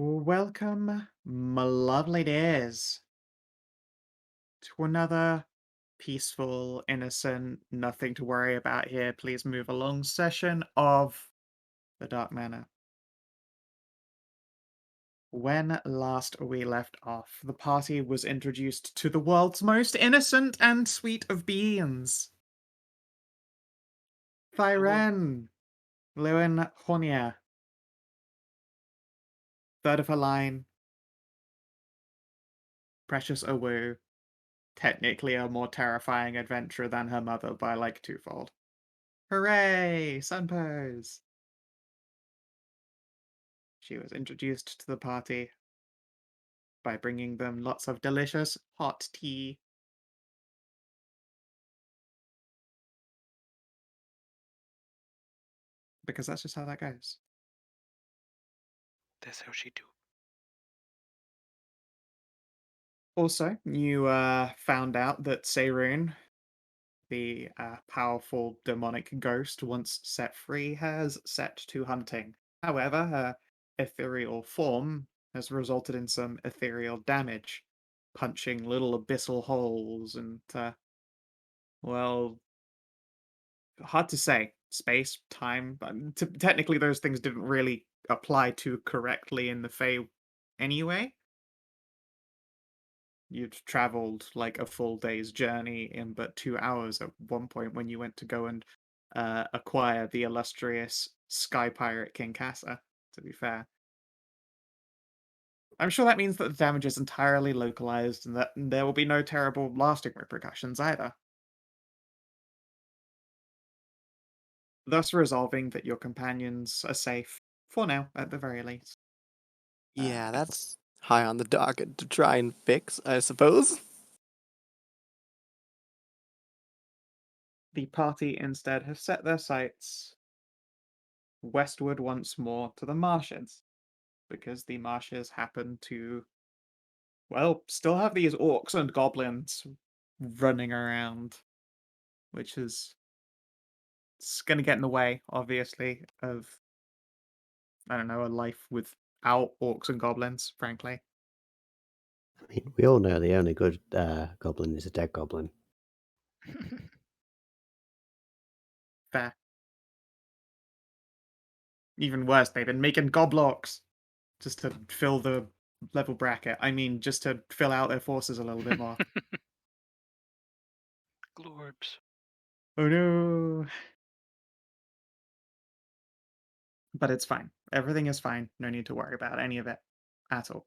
Welcome, my lovely dears, to another peaceful, innocent, nothing to worry about here. Please move along session of the Dark Manor. When last we left off, the party was introduced to the world's most innocent and sweet of beings. Thyren, Lewin Hornier, third of her line, Precious Owu, technically a more terrifying adventurer than her mother by like twofold. Hooray! Sun pose! She was introduced to the party by bringing them lots of delicious hot tea. Because that's just how that goes. That's how she do. Also, you found out that Seirun, the powerful demonic ghost once set free, has set to hunting. However, her ethereal form has resulted in some ethereal damage, punching little abyssal holes and, well, hard to say. Space, time, but technically those things didn't really apply to correctly in the Fae anyway. You'd traveled like a full day's journey in but 2 hours at one point when you went to go and acquire the illustrious Sky Pirate King Kassa, to be fair. I'm sure that means that the damage is entirely localized and that there will be no terrible lasting repercussions either. Thus resolving that your companions are safe, for now, at the very least. Uh, Yeah, that's high on the docket to try and fix, I suppose. the party instead have set their sights westward once more to the marshes, because the marshes happen to, well, still have these orcs and goblins running around, which is it's going to get in the way, obviously, of, I don't know, a life without orcs and goblins, frankly. I mean, we all know the only good goblin is a dead goblin. Fair. Even worse, they've been making goblorks just to fill the level bracket. I mean, just to fill out their forces a little bit more. Glorbs. Oh no. But it's fine. Everything is fine. No need to worry about any of it at all.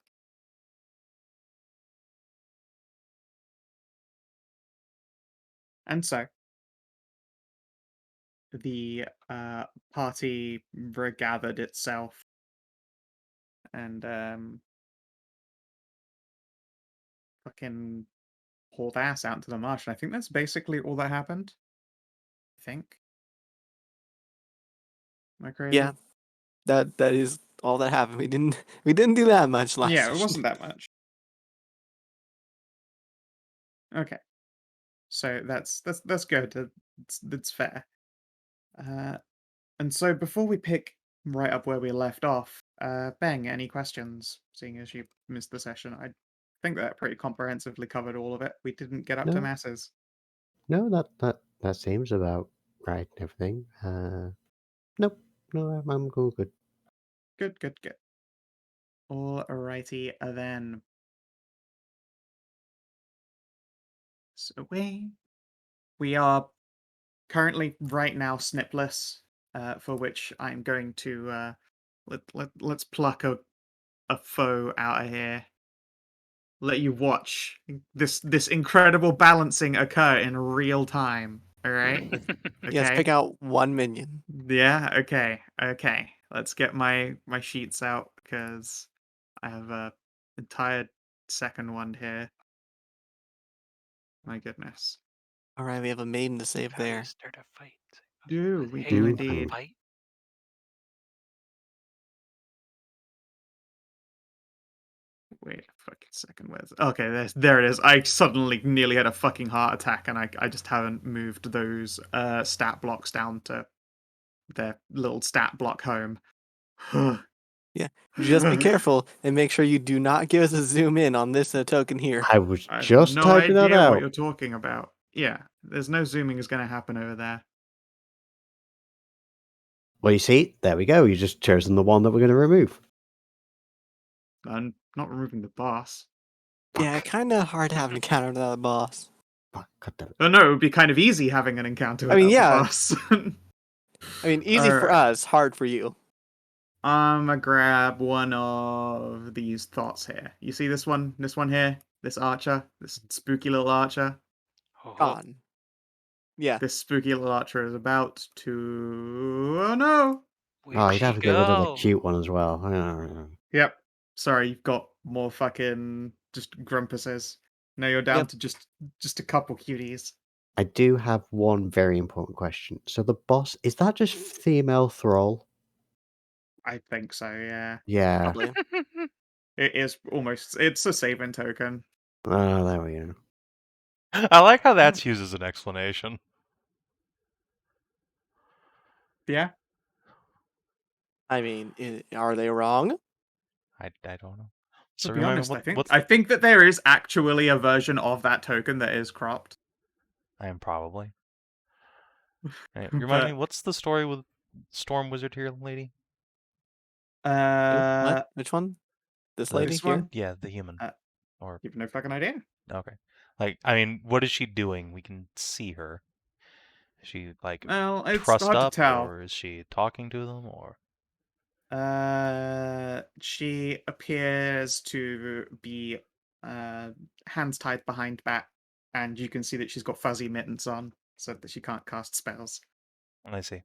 And so, the party regathered itself and fucking hauled ass out into the marsh. And I think that's basically all that happened. I think. Am I crazy? Yeah, that is all that happened. We didn't do that much last Yeah, it session. wasn't that much. Okay. So that's good. That's fair. And so before we pick right up where we left off, Beng, any questions? Seeing as you missed the session, I think that pretty comprehensively covered all of it. We didn't get up to No, masses. no, that seems about right and everything. Nope, no, I'm going good. Good, good, good. Alrighty then. So we are currently right now snipless, for which I'm going to let's pluck a foe out of here. Let you watch this incredible balancing occur in real time. All right. Yeah, let's Okay. pick out one minion. Yeah. Okay. Okay. Let's get my sheets out because I have a entire second one here. My goodness. All right, we have a maiden to save How you there. start a fight? Do we Hey, do you wanna indeed? fight? Wait a fucking second. Where's okay? There it is. I suddenly nearly had a fucking heart attack, and I just haven't moved those stat blocks down to their little stat block home. Yeah. Just be careful and make sure you do not give us a zoom in on this token here. I was I have just no typing that idea what out. you're talking about. Yeah, there's no zooming is going to happen over there. Well, you see, there we go. You just chosen the one that we're going to remove. I'm not removing the boss. Yeah, kind of hard to have an encounter with the boss. Fuck, God damn it. Oh no, it would be kind of easy having an encounter I mean, without the yeah. boss. I mean, easy for Alright. us, hard for you. I'm gonna grab one of these thoughts here. You see this one? This one here? This archer? This spooky little archer? Oh, Gone. Yeah. This spooky little archer is about to... Oh no! Oh, where'd you'd have she to get rid of the go? cute one as well. Yep. Sorry, you've got more fucking just grumpuses. No, you're down Yep. to just a couple cuties. I do have one very important question. So the boss, is that just female thrall? I think so, yeah. Yeah. Probably. It is almost... It's a Savin token. Oh, there we go. I like how that's used as an explanation. Yeah. I mean, are they wrong? I don't know. To So be remind honest, me, I think what's I think that there is actually a version of that token that is cropped. I am probably. Hey, remind But me, what's the story with Storm Wizard here, lady? What? Which one? This lady this here? one, Yeah, the human. Or you have no fucking idea. okay. Like, I mean, what is she doing? We can see her. Is she like Well, it's trussed hard to up, tell. or is she talking to them, or She appears to be hands tied behind back, and you can see that she's got fuzzy mittens on, so that she can't cast spells. I see.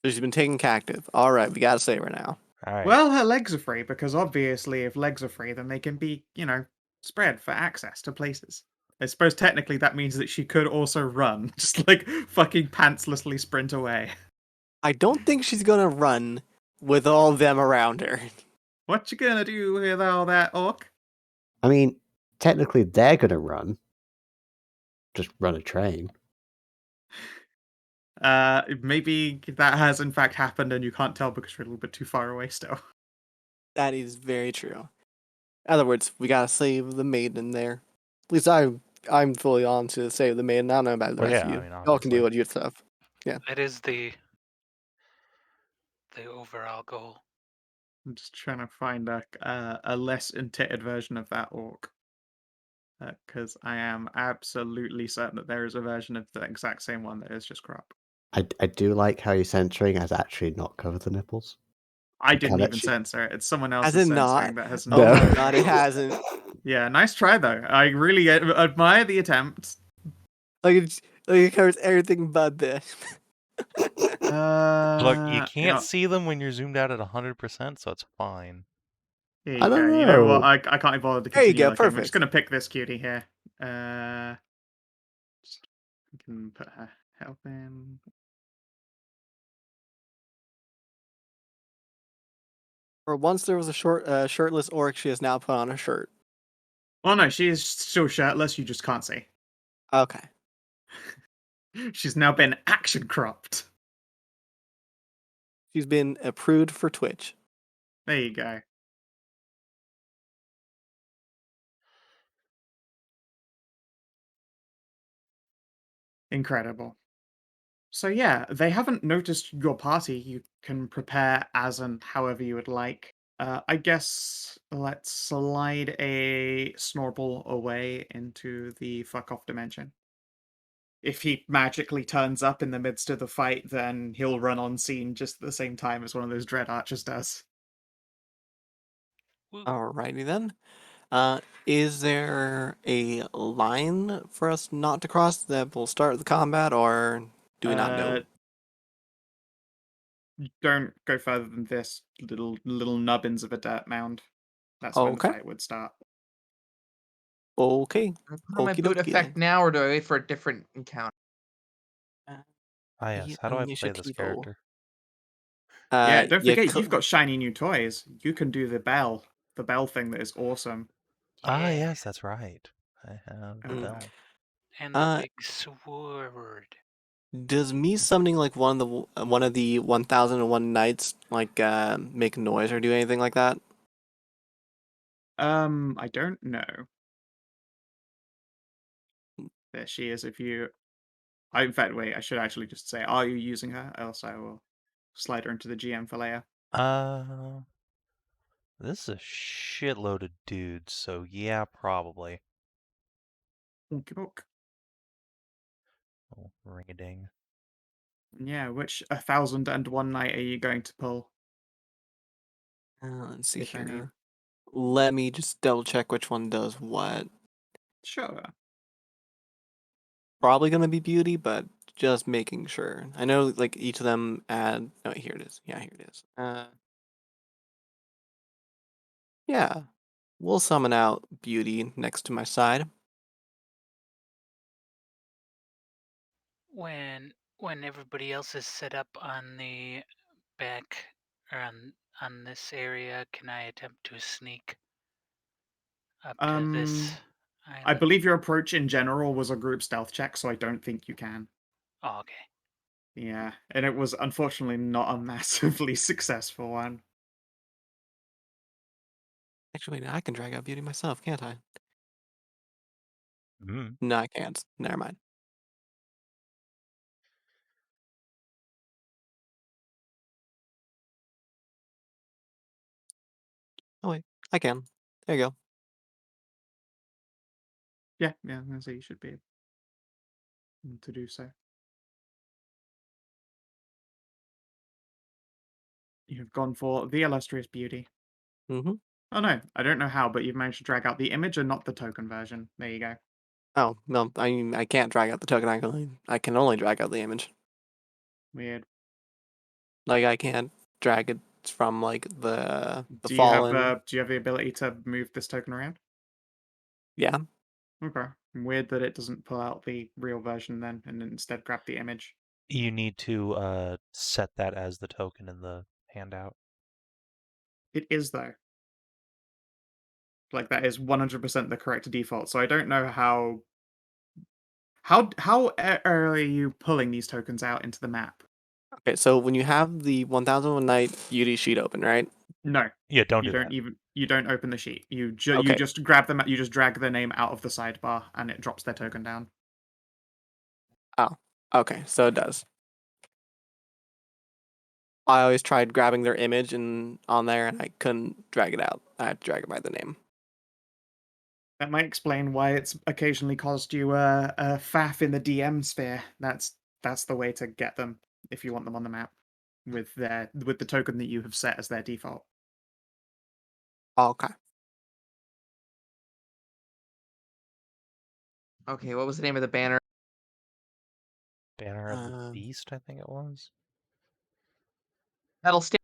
So she's been taken captive. All right, we gotta save her now. All right. Well, her legs are free because obviously, if legs are free, then they can be, spread for access to places. I suppose technically that means that she could also run, just like fucking pantslessly sprint away. I don't think she's gonna run with all them around her. What you gonna do with all that orc? I mean, technically they're going to run. Just run a train. Maybe that has in fact happened and you can't tell because you're a little bit too far away still. That is very true. In other words, we gotta save the maiden there. At least I'm fully on to save the maiden. I don't know about the Well, rest yeah, of you. I mean, Y'all can do obviously. what you stuff. That is the overall goal. I'm just trying to find a less entitled version of that orc. Because I am absolutely certain that there is a version of the exact same one that is just crop. I do like how your censoring has actually not covered the nipples. I You didn't can even actually- censor it. It's someone Has else's it not? censoring that has Oh not. my god, it hasn't. Yeah, nice try though. I really admire the attempt. It covers everything but this. Look, you can't Yeah, see them when you're zoomed out at 100%, so it's fine. here I you go. don't You know what? know. I can't be bothered to There you continue go, looking. We're just perfect. gonna pick this cutie here. Just, we can put her health in. For once there was a shirtless orc, she has now put on a shirt. Oh no, she is still shirtless. You just can't see. Okay. She's now been action cropped. She's been approved for Twitch. There you go. Incredible. So yeah, they haven't noticed your party. You can prepare as and however you would like. I guess let's slide a Snorble away into the fuck off dimension. If he magically turns up in the midst of the fight, then he'll run on scene just at the same time as one of those dread archers does. Alrighty then. Is there a line for us not to cross that will start the combat, or do we not know? Don't go further than this little nubbins of a dirt mound. That's when the Okay. fight would start. Okay. Do I put on my Okie boot dokie effect now, or do I wait for a different encounter? Ah, yes. How do I play this Initiativo. character? Yeah, don't you forget you've got shiny new toys. You can do the bell thing that is awesome. Ah, Yeah. yes, that's right. I have the Mm. bell. And the Uh, big sword. Does me summoning like one of the 1001 nights like make noise or do anything like that? I don't know. There she is. If you, in fact, wait. I should actually just say, are you using her? Else I will slide her into the GM for later. This is a shitload of dudes, so yeah, probably. Okie doke. Oh, ring-a-ding. Yeah, which 1001 night are you going to pull, Let's see if any? here. Let me just double check which one does what. Sure. Probably gonna be beauty, but just making sure. I know like each of them add. Oh, here it is. Yeah, here it is. Yeah, we'll summon out beauty next to my side. When everybody else is set up on the back or on this area, can I attempt to sneak up to this I island? believe your approach in general was a group stealth check, so I don't think you can. Oh, okay. Yeah, and it was unfortunately not a massively successful one. Actually, I can drag out beauty myself, can't I? Mm. No, I can't. Never mind. Oh wait, I can. There you go. Yeah, so you should be able to do so. You've gone for the illustrious beauty. Mm-hmm. Oh no, I don't know how, but you've managed to drag out the image and not the token version. There you go. Oh no, I mean I can't drag out the token. I can only drag out the image. Weird. Like I can't drag it from like the Do you have fallen. the ability to move this token around? Yeah. Okay. Weird that it doesn't pull out the real version then, and instead grab the image. You need to set that as the token in the handout. It is though. Like that is 100% the correct default. So I don't know how are you pulling these tokens out into the map? Okay, so when you have the 1001 Night Beauty sheet open, right? No, Yeah, don't you do don't that. even you don't open the sheet. You Okay. just grab them. You just drag their name out of the sidebar, and it drops their token down. Oh. Okay, so it does. I always tried grabbing their image and on there, and I couldn't drag it out. I had to drag it by the name. That might explain why it's occasionally caused you a faff in the DM sphere. That's the way to get them if you want them on the map with the token that you have set as their default. Okay. Okay, what was the name of the banner? Banner of the Um, Beast, I think it was. That'll stay.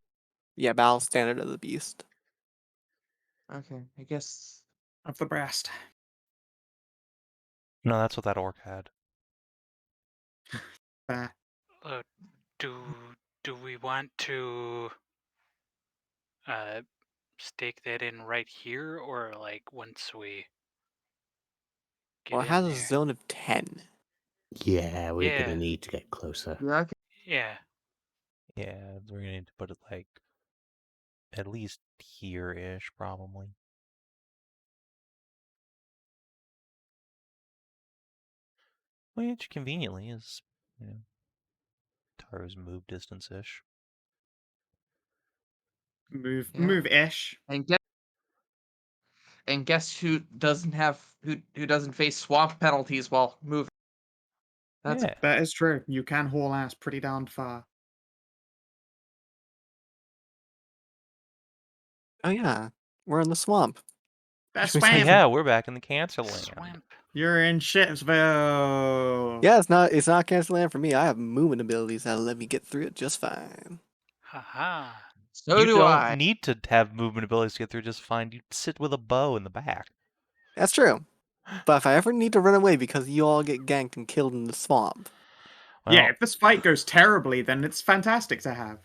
Yeah, Battle Standard of the Beast. Okay, I guess. Of the breast. No, that's what that orc had. Fair. Uh, do we want to stake that in right here, or like once we Well, get it in has a there? zone of 10. Yeah, we're Yeah. gonna need to get closer. Yeah, okay. Yeah. Yeah, we're gonna need to put it like at least here-ish, probably. Which conveniently is, Tahru's move distance-ish. Yeah. Move-ish. And guess who doesn't face swamp penalties while moving? That's Yeah. That is true. You can haul ass pretty darn far. Oh yeah, we're in the swamp. That's Which makes spam. sense. Yeah, we're back in the Cancer land. Swamp. You're in Shipsville. Yeah, it's not cancel land for me. I have movement abilities that'll let me get through it just fine. Haha. so You do don't I. need to have movement abilities to get through just fine. You sit with a bow in the back. That's true. But if I ever need to run away because you all get ganked and killed in the swamp, Yeah, Well, if this fight goes terribly, then it's fantastic to have.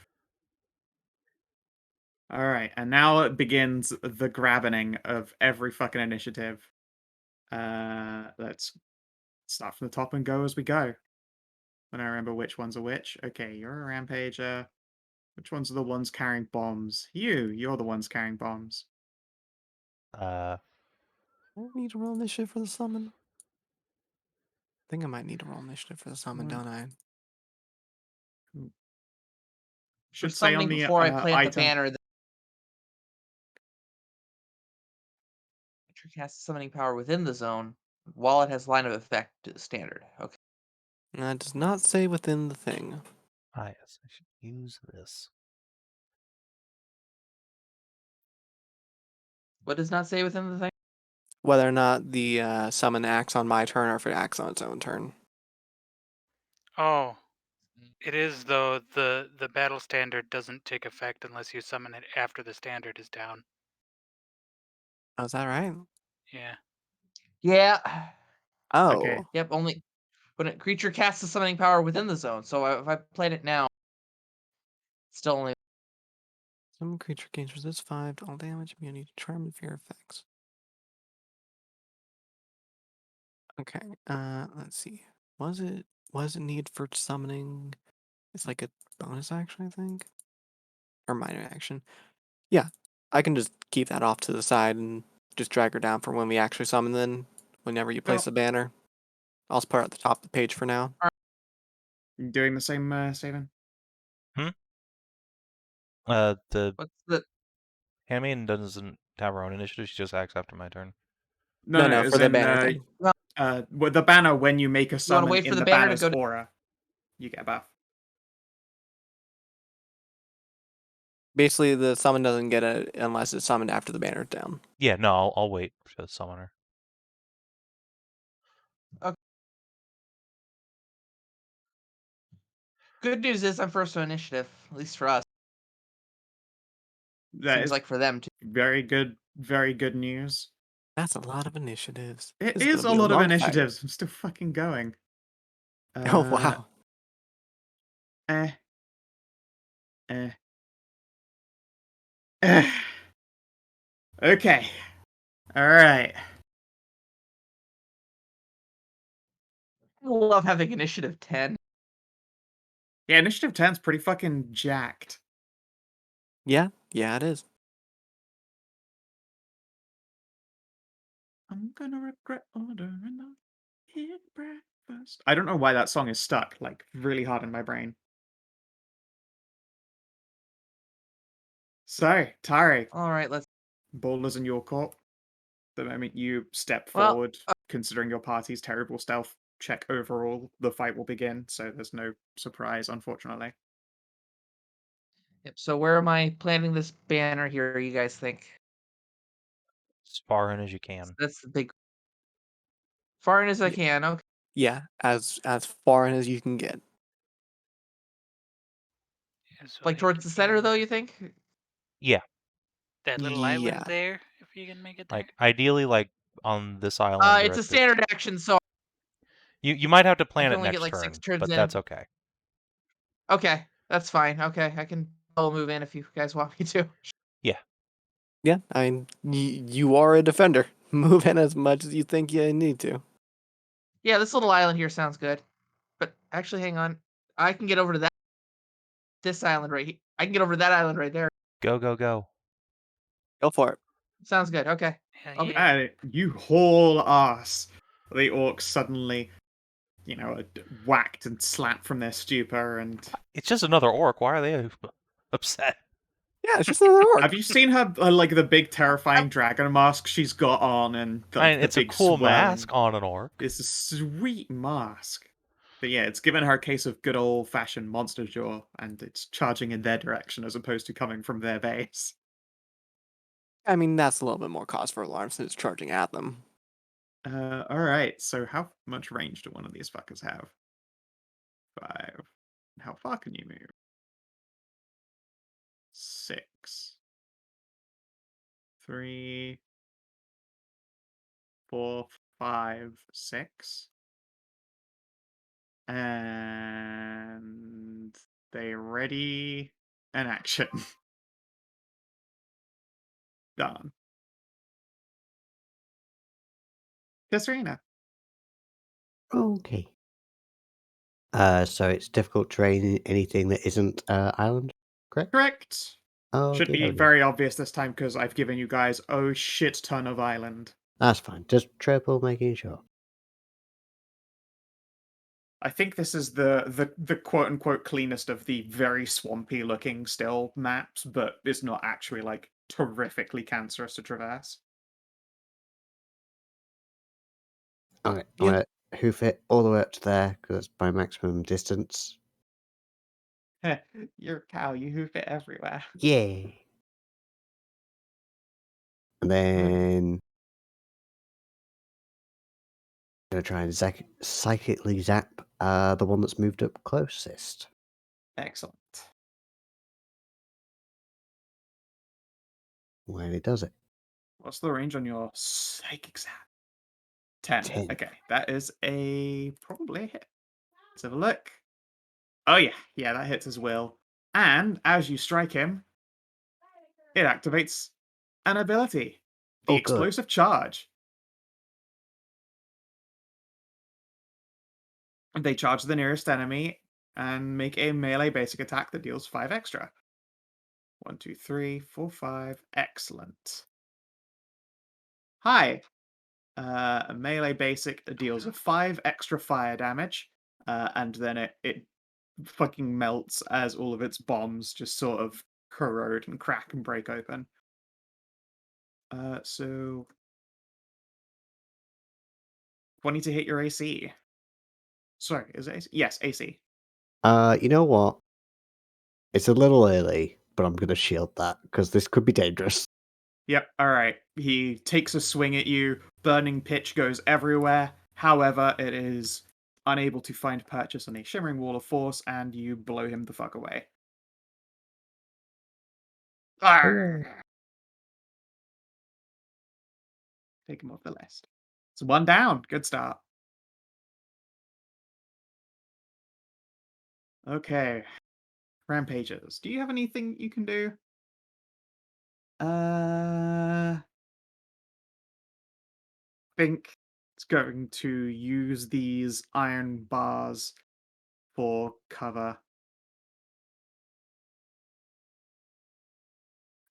Alright, and now it begins the grabbening of every fucking initiative. Let's start from the top and go as we go. when I remember which ones are which. Okay, you're a rampager. Which ones are the ones carrying bombs? You're the ones carrying bombs. Uh, I don't need to roll initiative for the summon. I think I might need to roll initiative for the summon, What? don't I? For Should say on summoning the before I plant the item. banner, the creature casts summoning power within the zone while it has line of effect to the standard. Okay. That does not say within the thing. yes, I should use this. What does not say within the thing? Whether or not the summon acts on my turn or if it acts on its own turn. Oh, it is though. The battle standard doesn't take effect unless you summon it after the standard is down. Oh, is that right? Yeah. Yeah. Okay. Oh. Yep. Only when a creature casts a summoning power within the zone. So if I plant it now, it's still only. Some creature gains resist 5 to all damage, immunity to charm and fear effects. Okay, let's see. Was it need for summoning? It's like a bonus action, I think. Or minor action. Yeah. I can just keep that off to the side and just drag her down for when we actually summon then, whenever you place No. a banner. I'll just put her at the top of the page for now. Doing the same, Savin? The What's the? handmaiden doesn't have her own initiative. She just acts after my turn. No, No, as for the in, banner thing. with the banner, when you make a You want to summon wait for in the the banner to banner's go? aura, you get a buff. Basically, the summon doesn't get it unless it's summoned after the banner's down. Yeah, no, I'll wait for the summoner. Good news is I'm first on initiative, at least for us. That Seems is like for them too. very good news. That's a lot of initiatives. It This is is gonna a be a lot of long fight. initiatives. I'm still fucking going. Oh wow. Eh. Eh. Eh. Okay. Alright. I love having initiative 10. Yeah, initiative 10's pretty fucking jacked. Yeah, it is. I'm gonna regret ordering a hit breakfast. I don't know why that song is stuck, like, really hard in my brain. So, Tari, All right, let's. ball is in your court. The moment you step Well, forward, considering your party's terrible stealth check overall, the fight will begin, so there's no surprise, unfortunately. yep. So where am I planting this banner here? You guys think? As far in as you can. That's the big. Far in as I Yeah. can. Okay. Yeah, as far in as you can get. Yeah, so Like like towards the center, though. You think? Yeah, that little Yeah. island there, if you can make it there. like ideally, like on this island or It's at a this. standard action, so You might have to I plan can it only get next like 6 turn, turns but in. that's okay. Okay, that's fine. Okay, I can move in if you guys want me to. Yeah. Yeah, I mean, you are a defender. Move in as much as you think you need to. Yeah, this little island here sounds good. But actually, hang on. I can get over to that. This island right here. I can get over to that island right there. Go, go, go. Go for it. Sounds good. Okay. Hell I'll be- yeah. And you haul ass. The orcs suddenly, whacked and slapped from their stupor, and It's just another orc. Why are they upset? Yeah, it's just another orc. have you seen her, like, the big terrifying dragon mask she's got on, and, I like, mean, the it's a big cool swirling... mask on an orc. It's a sweet mask. But yeah, it's given her a case of good old-fashioned monster jaw, and it's charging in their direction as opposed to coming from their base. I mean, that's a little bit more cause for alarm since it's charging at them. Alright, so how much range do one of these fuckers have? 5. How far can you move? 6. 3. 4, 5, 6. And they ready an action. Done. Tisrena. Okay. So it's difficult terrain in anything that isn't island, correct? Correct. Oh, Should dear, be oh dear. very obvious this time because I've given you guys a shit ton of island. That's fine. Just triple making sure. I think this is the quote unquote cleanest of the very swampy looking still maps, but it's not actually like terrifically cancerous to traverse. Okay, I'm Yeah. gonna hoof it all the way up to there because that's my maximum distance. You're a cow, you hoof it everywhere. Yay! And then gonna try and psychically zap the one that's moved up closest. Excellent. When it does it. What's the range on your psychic zap? 10. 10. Okay, that is probably a hit. Let's have a look. Oh yeah, that hits his will. And as you strike him, it activates an ability. The Oh, good. explosive charge. They charge the nearest enemy and make a melee basic attack that deals 5 extra. 1, 2, 3, 4, 5. Excellent. Hi. A melee basic deals a 5 extra fire damage, and then it fucking melts as all of its bombs just sort of corrode and crack and break open. So 20 to hit your AC. Sorry, is it AC? Yes, AC. You know what? It's a little early, but I'm gonna shield that because this could be dangerous. Yep, alright. He takes a swing at you, burning pitch goes everywhere. However, it is unable to find purchase on a shimmering wall of force, and you blow him the fuck away. Hooray. Arrgh. Take him off the list. It's 1 down. Good start. Okay. Rampages. Do you have anything you can do? Think it's going to use these iron bars for cover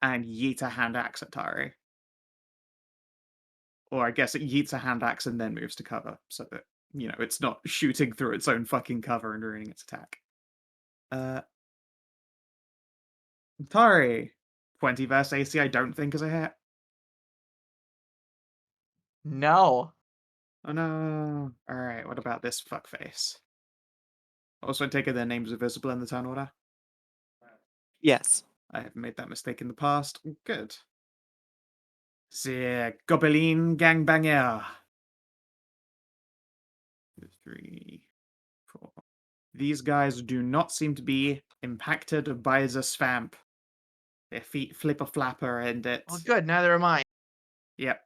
and yeet a hand axe at Tahru. Or I guess it yeets a hand axe and then moves to cover, so that, it's not shooting through its own fucking cover and ruining its attack. Tahru. 20 versus AC I don't think is a hit. No. Oh no. Alright, what about this fuckface? Also, I take it their names are visible in the turn order. Yes. I have made that mistake in the past. Good. C'est Gobelin Gangbanger. 2, 3, 4. These guys do not seem to be impacted by the swamp. Their feet flipper flapper and it. Well, good. Neither am I. Yep.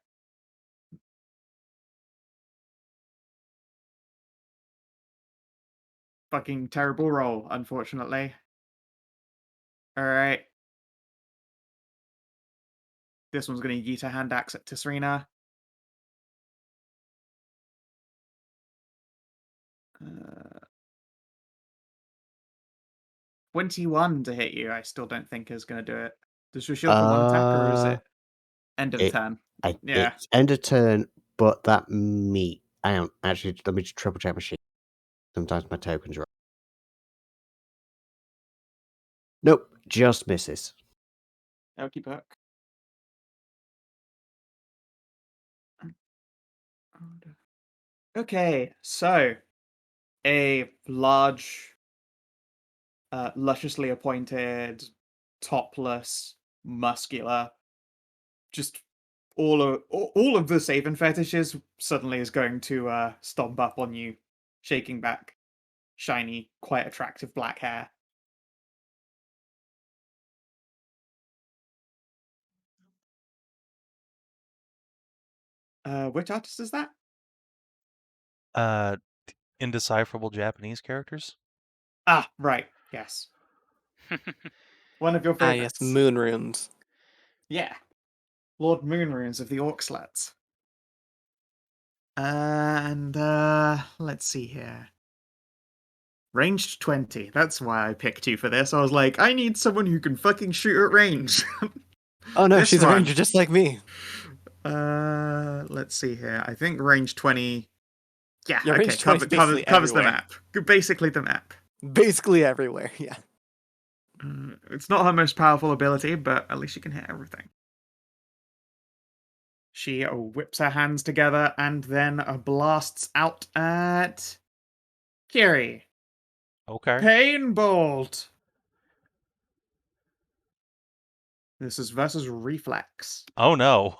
Fucking terrible roll, unfortunately. Alright. This one's going to yeet a hand axe at Tisrena. 21 to hit you, I still don't think is going to do it. Does your shield for 1 attack, or is it end of It, turn? Yeah. it's end of turn, but that meat. Hang on, actually, let me just triple check my sheet. Sometimes my tokens are wrong. Nope, just misses. Okey poke. Okay, so a large, lusciously appointed, topless, muscular, just all of the Savin fetishes suddenly is going to stomp up on you, shaking back shiny, quite attractive black hair. Which artist is that? Uh, indecipherable Japanese characters? Ah, right. Yes. One of your Ah, yes. favorites. Moon runes. Yeah. Lord Moonrunes of the Orc Sluts. And let's see here. Ranged 20. That's why I picked you for this. I was like, I need someone who can fucking shoot at range. Oh no, This she's a one. ranger just like me. Let's see here. I think range 20. Yeah, Yeah, okay. range 20 is basically Covers the everywhere. map. Basically the map. Basically everywhere, yeah. It's not her most powerful ability, but at least she can hit everything. She whips her hands together and then blasts out at Kiery. Okay. Pain Bolt. This is versus Reflex. Oh no.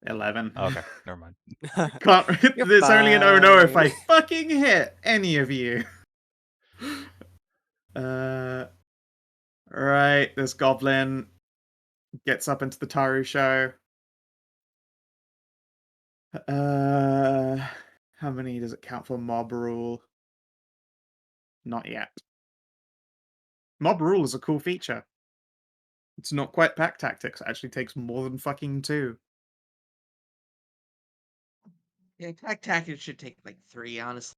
11. Okay, never mind. You're There's only an oh no if I fine. fucking hit any of you. Right, this goblin gets up into the Tahru show. How many does it count for mob rule? Not yet. Mob rule is a cool feature. It's not quite pack tactics. It actually takes more than fucking 2. Yeah, attack tactics should take like 3, honestly.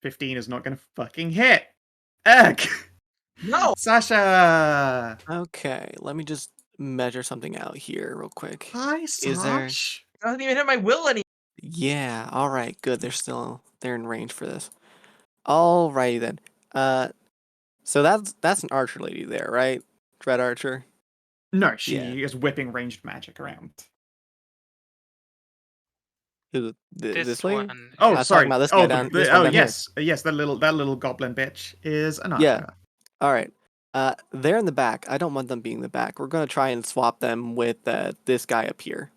15 is not gonna fucking hit. Egg. No! Sasha! Okay, let me just measure something out here real quick. Hi, Is there... Sash. It doesn't even hit my will anymore. Yeah, alright, good. They're in range for this. Alrighty then. So that's an archer lady there, right? Dread archer. No, she Yeah. is whipping ranged magic around. Who This this lady? one Oh, I was is talking sorry. about this Oh, guy down. This one down here. yes. That little goblin bitch is an Yeah. archer. Alright. They're in the back. I don't want them being in the back. We're gonna try and swap them with this guy up here.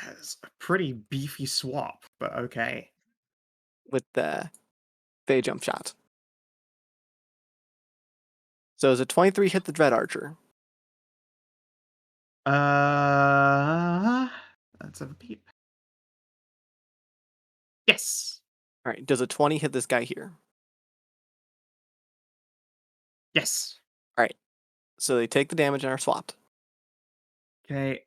That's a pretty beefy swap, but okay. With the Fey jump shot. So is a 23 hit the Dread Archer? Let's have a peep. Yes. Alright, does a 20 hit this guy here? Yes. Alright. So they take the damage and are swapped. Okay.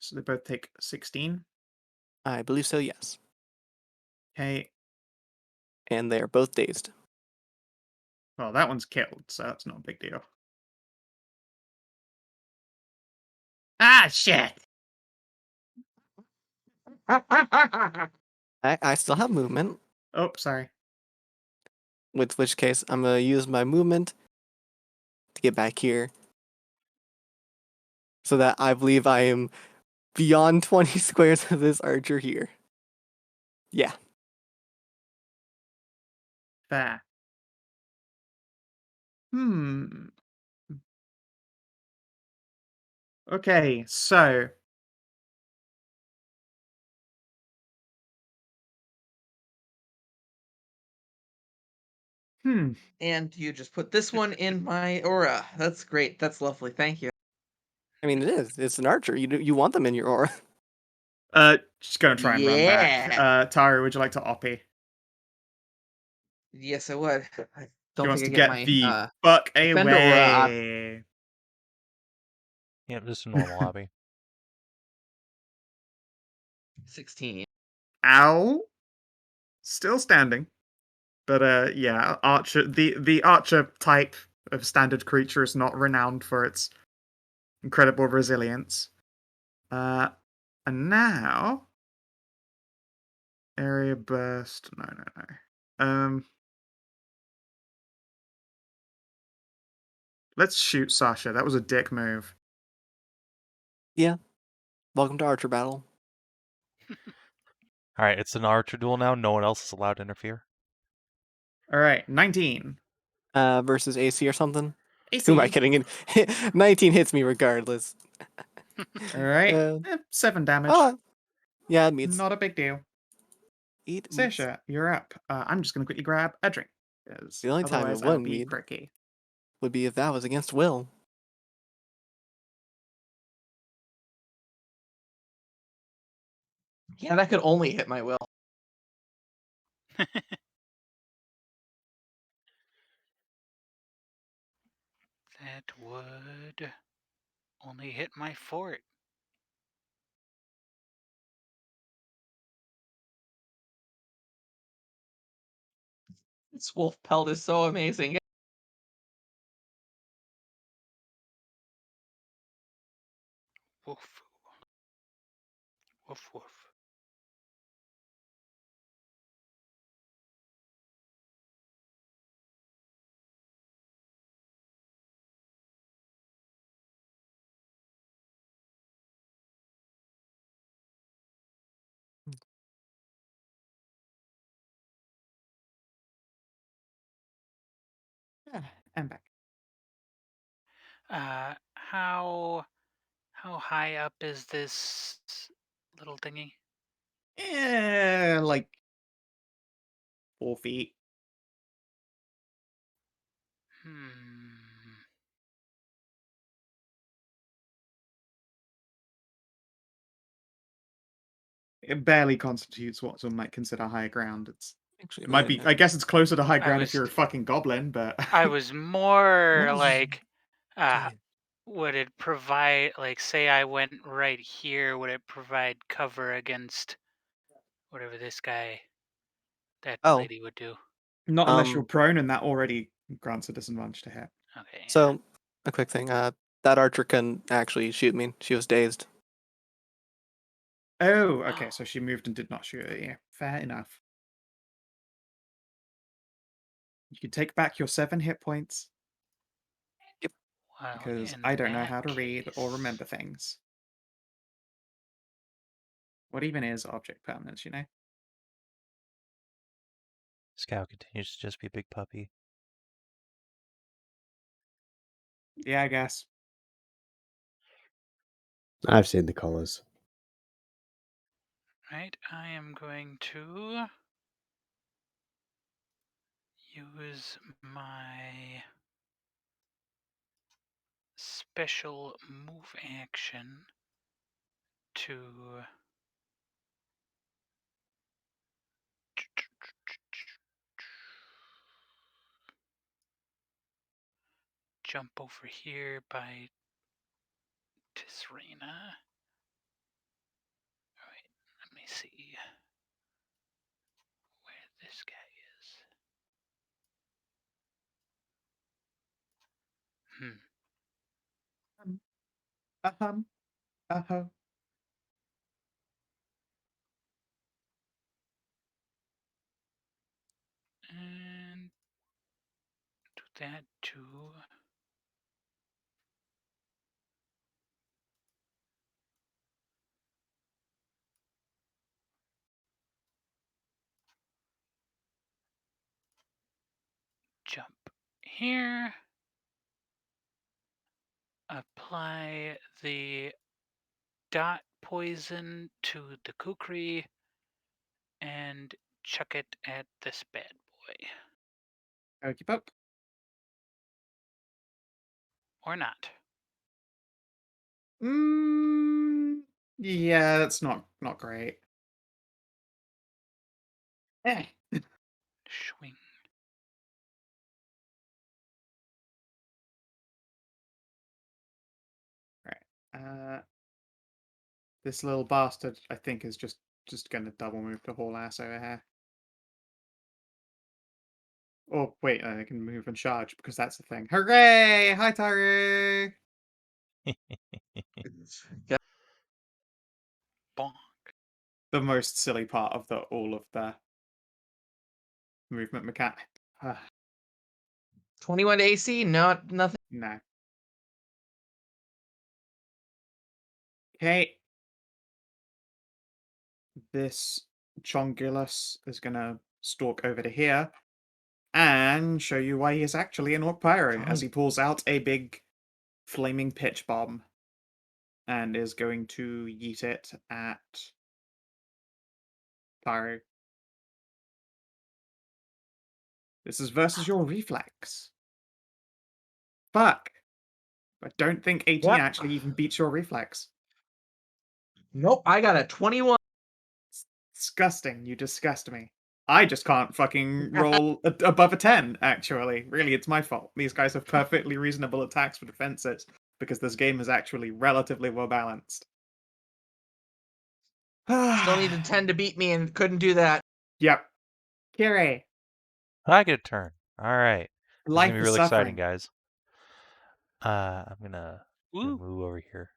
So they both take 16. I believe so, yes. Okay. And they are both dazed. Well, that one's killed, so that's not a big deal. Ah, shit! I still have movement. Oh, sorry. With which case, I'm gonna use my movement to get back here. So that I believe I am beyond 20 squares of this archer here. Yeah. Fair. Okay, so And you just put this one in my aura. That's great. That's lovely. Thank you. I mean, it is. It's an archer. You want them in your aura. Just gonna try and run back. Yeah. Tahru, would you like to oppie? Yes, I would. I She don't wants think to I get get the my fuck defender aura up. away. Yeah, just a normal hobby. 16. Ow. Still standing. But yeah, archer the archer type of standard creature is not renowned for its incredible resilience. And now area burst. No. Let's shoot Sasha. That was a dick move. Yeah. Welcome to Archer Battle. Alright, it's an archer duel now. No one else is allowed to interfere. Alright, 19. Versus AC or something. AC. Who am I kidding? 19 hits me regardless. Alright. 7 damage. Oh, yeah, it meets. Not a big deal. It meets. Sasha, you're up. I'm just gonna quickly grab a drink. The only time Otherwise it I'll wouldn't be meet pricky. would be if that was against Will. Yeah, that could only hit my will. That would only hit my fort. This wolf pelt is so amazing. Woof. Woof woof. I'm back. How high up is this little thingy? Like 4 feet. Hmm. It barely constitutes what some might consider high ground. Actually, It might be. I guess it's closer to high ground if was- you're a fucking goblin, but I was more What? like, Damn. would it provide, like, say I went right here, would it provide cover against whatever that Oh. lady would do? not unless you're Um, prone, and that already grants a disadvantage to hit. Okay. Yeah. So, a quick thing. That archer can actually shoot me. She was dazed. Oh, okay. Oh. So she moved and did not shoot at you. Fair enough. You can take back your 7 hit points Well, because in I don't know that how to read or case- remember things. What even is object permanence, you know? Scow continues to just be a big puppy. Yeah, I guess. I've seen the colors. Right, I am going to use my special move action to jump over here by Tisrena. Alright, let me see where this guy is. Uh-huh. Uh-huh. And do that too. Jump here. Apply the dot poison to the kukri and chuck it at this bad boy. Okey poke. Or not. Yeah, that's not great. Eh. Swing. Right. This little bastard, I think, is just gonna double move to haul ass over here. Oh, wait, I can move and charge because that's the thing. Hooray! Hi, Tahru! Bonk. The most silly part of all of the movement mechanic. 21 to AC, nothing. No. Okay. This Chongulus is gonna stalk over to here and show you why he is actually an Orc Pyro as he pulls out a big flaming pitch bomb and is going to yeet it at Tahru. This is versus your reflex. Fuck. I don't think 18 Yep. actually even beats your reflex. Nope, I got a 21. It's disgusting. You disgust me. I just can't fucking roll above a 10, actually. Really, it's my fault. These guys have perfectly reasonable attacks for defenses because this game is actually relatively well balanced. Still needed 10 to beat me and couldn't do that. Yep. Kiery. I get a turn. All right. This is Life gonna be is really exciting, suffering. guys. I'm gonna Woo, move over here.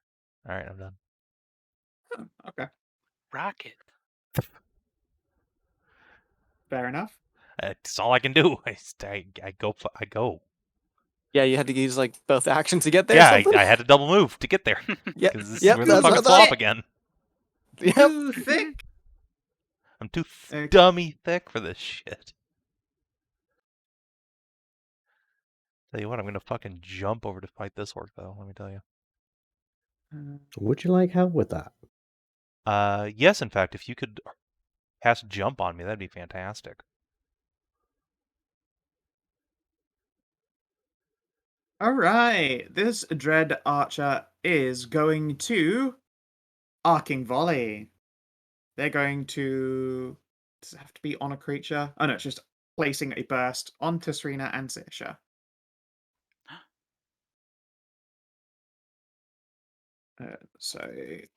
All right, I'm done. Oh, okay, rocket. fair enough. That's all I can do. I go. I go. Yeah, you had to use like both actions to get there or Yeah, something? I had to double move to get there Yep. because this is Yep, where the that's what I fucking thought. swamp again. Yep. Too thick. I'm too Okay. dummy thick for this shit. Tell you what, I'm gonna fucking jump over to fight this orc though. Let me tell you. Would you like help with that? Yes, in fact, if you could cast jump on me, that'd be fantastic. All right, this dread archer is going to arcing volley. They're going to. Does it have to be on a creature? Oh no, it's just placing a burst on Tisrena and Sasha. So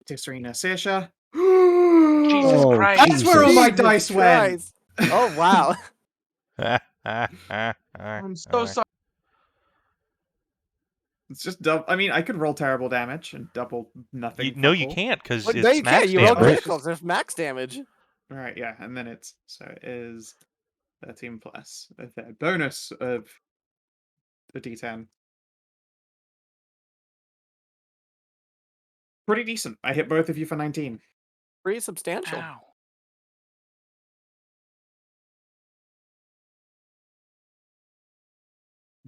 Tisrena, Sasha. Jesus Oh, Christ. That's where all my Jesus. Jesus dice went. Christ. Oh wow. I'm so sorry. It's just double. I mean, I could roll terrible damage and double nothing. No, fuck you all. can't because Well, no, it's you can't. max You roll damage. criticals. There's max damage. All right, yeah, and then it's so it is 13 plus a bonus of a d10. Pretty decent. I hit both of you for 19. Pretty substantial. Ow.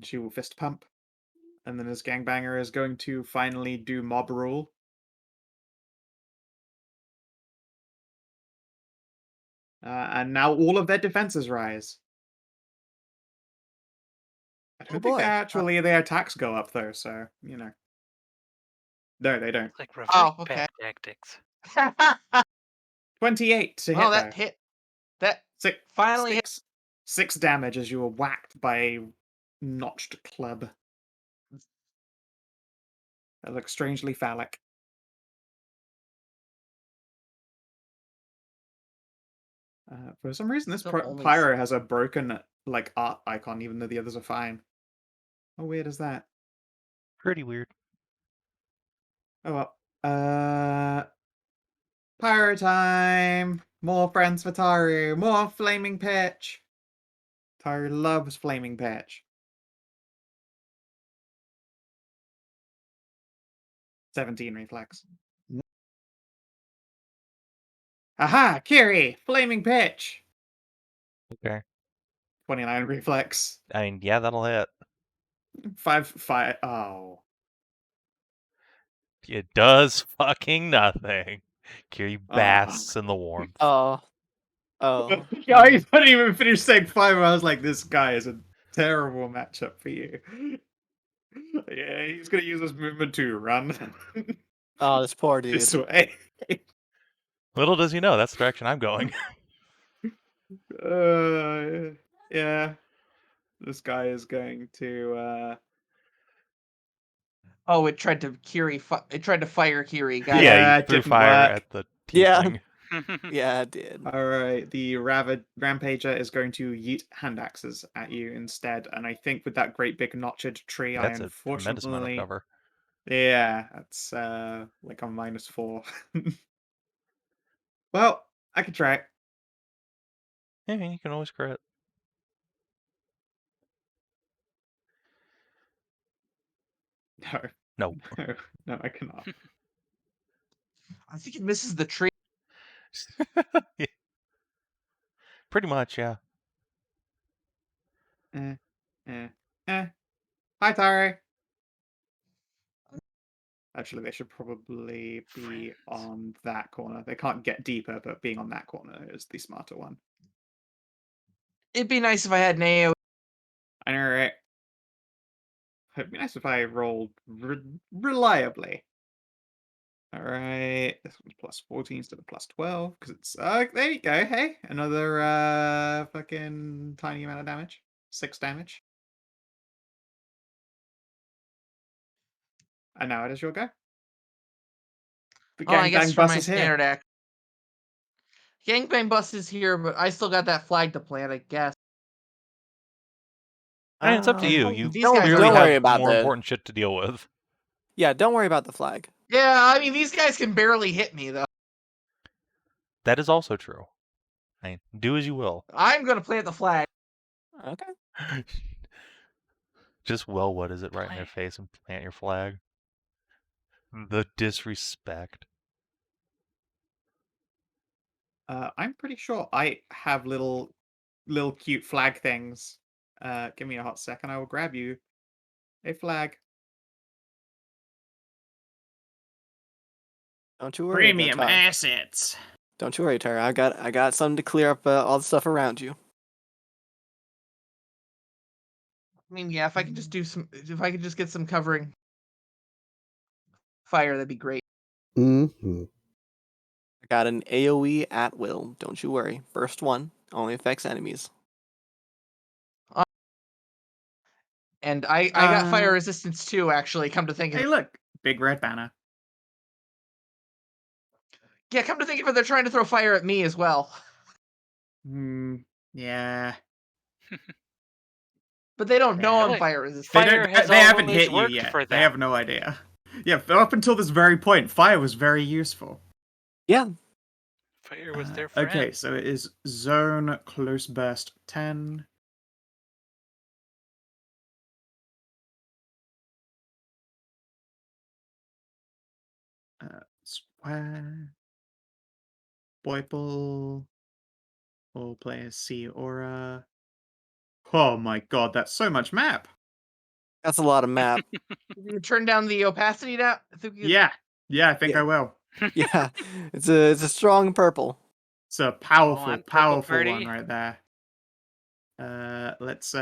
She will fist pump. And then his gangbanger is going to finally do mob rule. And now all of their defenses rise. I Oh don't think boy. actually their attacks go up though, so you know. No, they don't. Like Oh, reverse okay. pack tactics. 28 to Well, hit that though. hit. That Six, finally hit. six damage as you were whacked by a notched club. That looks strangely phallic. For some reason, this Still only pyro has a broken like art icon, even though the others are fine. How weird is that? Pretty weird. Oh well. Pyro time! More friends for Tahru. More flaming pitch. Tahru loves flaming pitch. 17 reflex. Aha! Kiery! Flaming pitch! Okay. 29 reflex. I mean, yeah, that'll hit. 5. Oh. It does fucking nothing. Kiri Oh. basks in the warmth. Oh. Oh. Yeah, I didn't even finish saying 5. I was like, this guy is a terrible matchup for you. Yeah, he's gonna use his movement to run Oh, this poor dude. this way. Little does he know, that's the direction I'm going. Yeah. This guy is going to Oh, it tried to It tried to fire Kiery. Got Yeah, it. Yeah, he it threw didn't fire work. at the Yeah. tiefling. Yeah, it did. Alright, the Rampager is going to yeet hand axes at you instead, and I think with that great big notched tree, That's I a tremendous amount of unfortunately. cover. Yeah, that's like a -4. Well, I could try it. Yeah, you can always crit. No, No. no, I cannot. I think it misses the tree. Yeah. Pretty much, yeah. Eh, eh, eh. Hi, Tari. Actually, they should probably be on that corner. They can't get deeper, but being on that corner is the smarter one. It'd be nice if I had an AoE. I know, right? It'd be nice if I rolled reliably. Alright, this one's plus 14 instead of plus 12, because it's, there you go, hey, another, fucking tiny amount of damage. 6 damage. And now it is your go. The Oh, I guess gangbang for bus my is here. standard act. Gangbang bus is here, but I still got that flag to plant, I guess. I mean, it's up to you. Um, You These guys clearly don't worry have about more the. important shit to deal with. Yeah, don't worry about the flag. Yeah, I mean, these guys can barely hit me, though. That is also true. I mean, do as you will. I'm going to plant the flag. Okay. Just what is it right in their Plant. face and plant your flag? The disrespect. I'm pretty sure I have little cute flag things. Give me a hot second. I will grab you a flag. Don't you worry, Premium Tar. assets. Don't you worry, Tar. I got something to clear up all the stuff around you. I mean, yeah, if I could just get some covering fire, that'd be great. Mm-hmm. I got an AoE at will. Don't you worry. First one only affects enemies. And I got fire resistance too, actually, come to think of Hey, it. look. Big red banner. Yeah, come to think of it, they're trying to throw fire at me as well. Yeah. But they don't know I'm Really? fire resistant. Fire has They haven't always hit you worked yet. for They them. have no idea. Yeah, up until this very point, fire was very useful. Yeah. Fire was their friend. Okay, so it is zone close burst 10. Square. Boiple. All players see aura. Oh my god, that's so much map. That's a lot of map. You turn down the opacity now? I think Yeah, I think Yeah. I will. Yeah. It's a strong purple. It's a I'm powerful purple one party. right there. Let's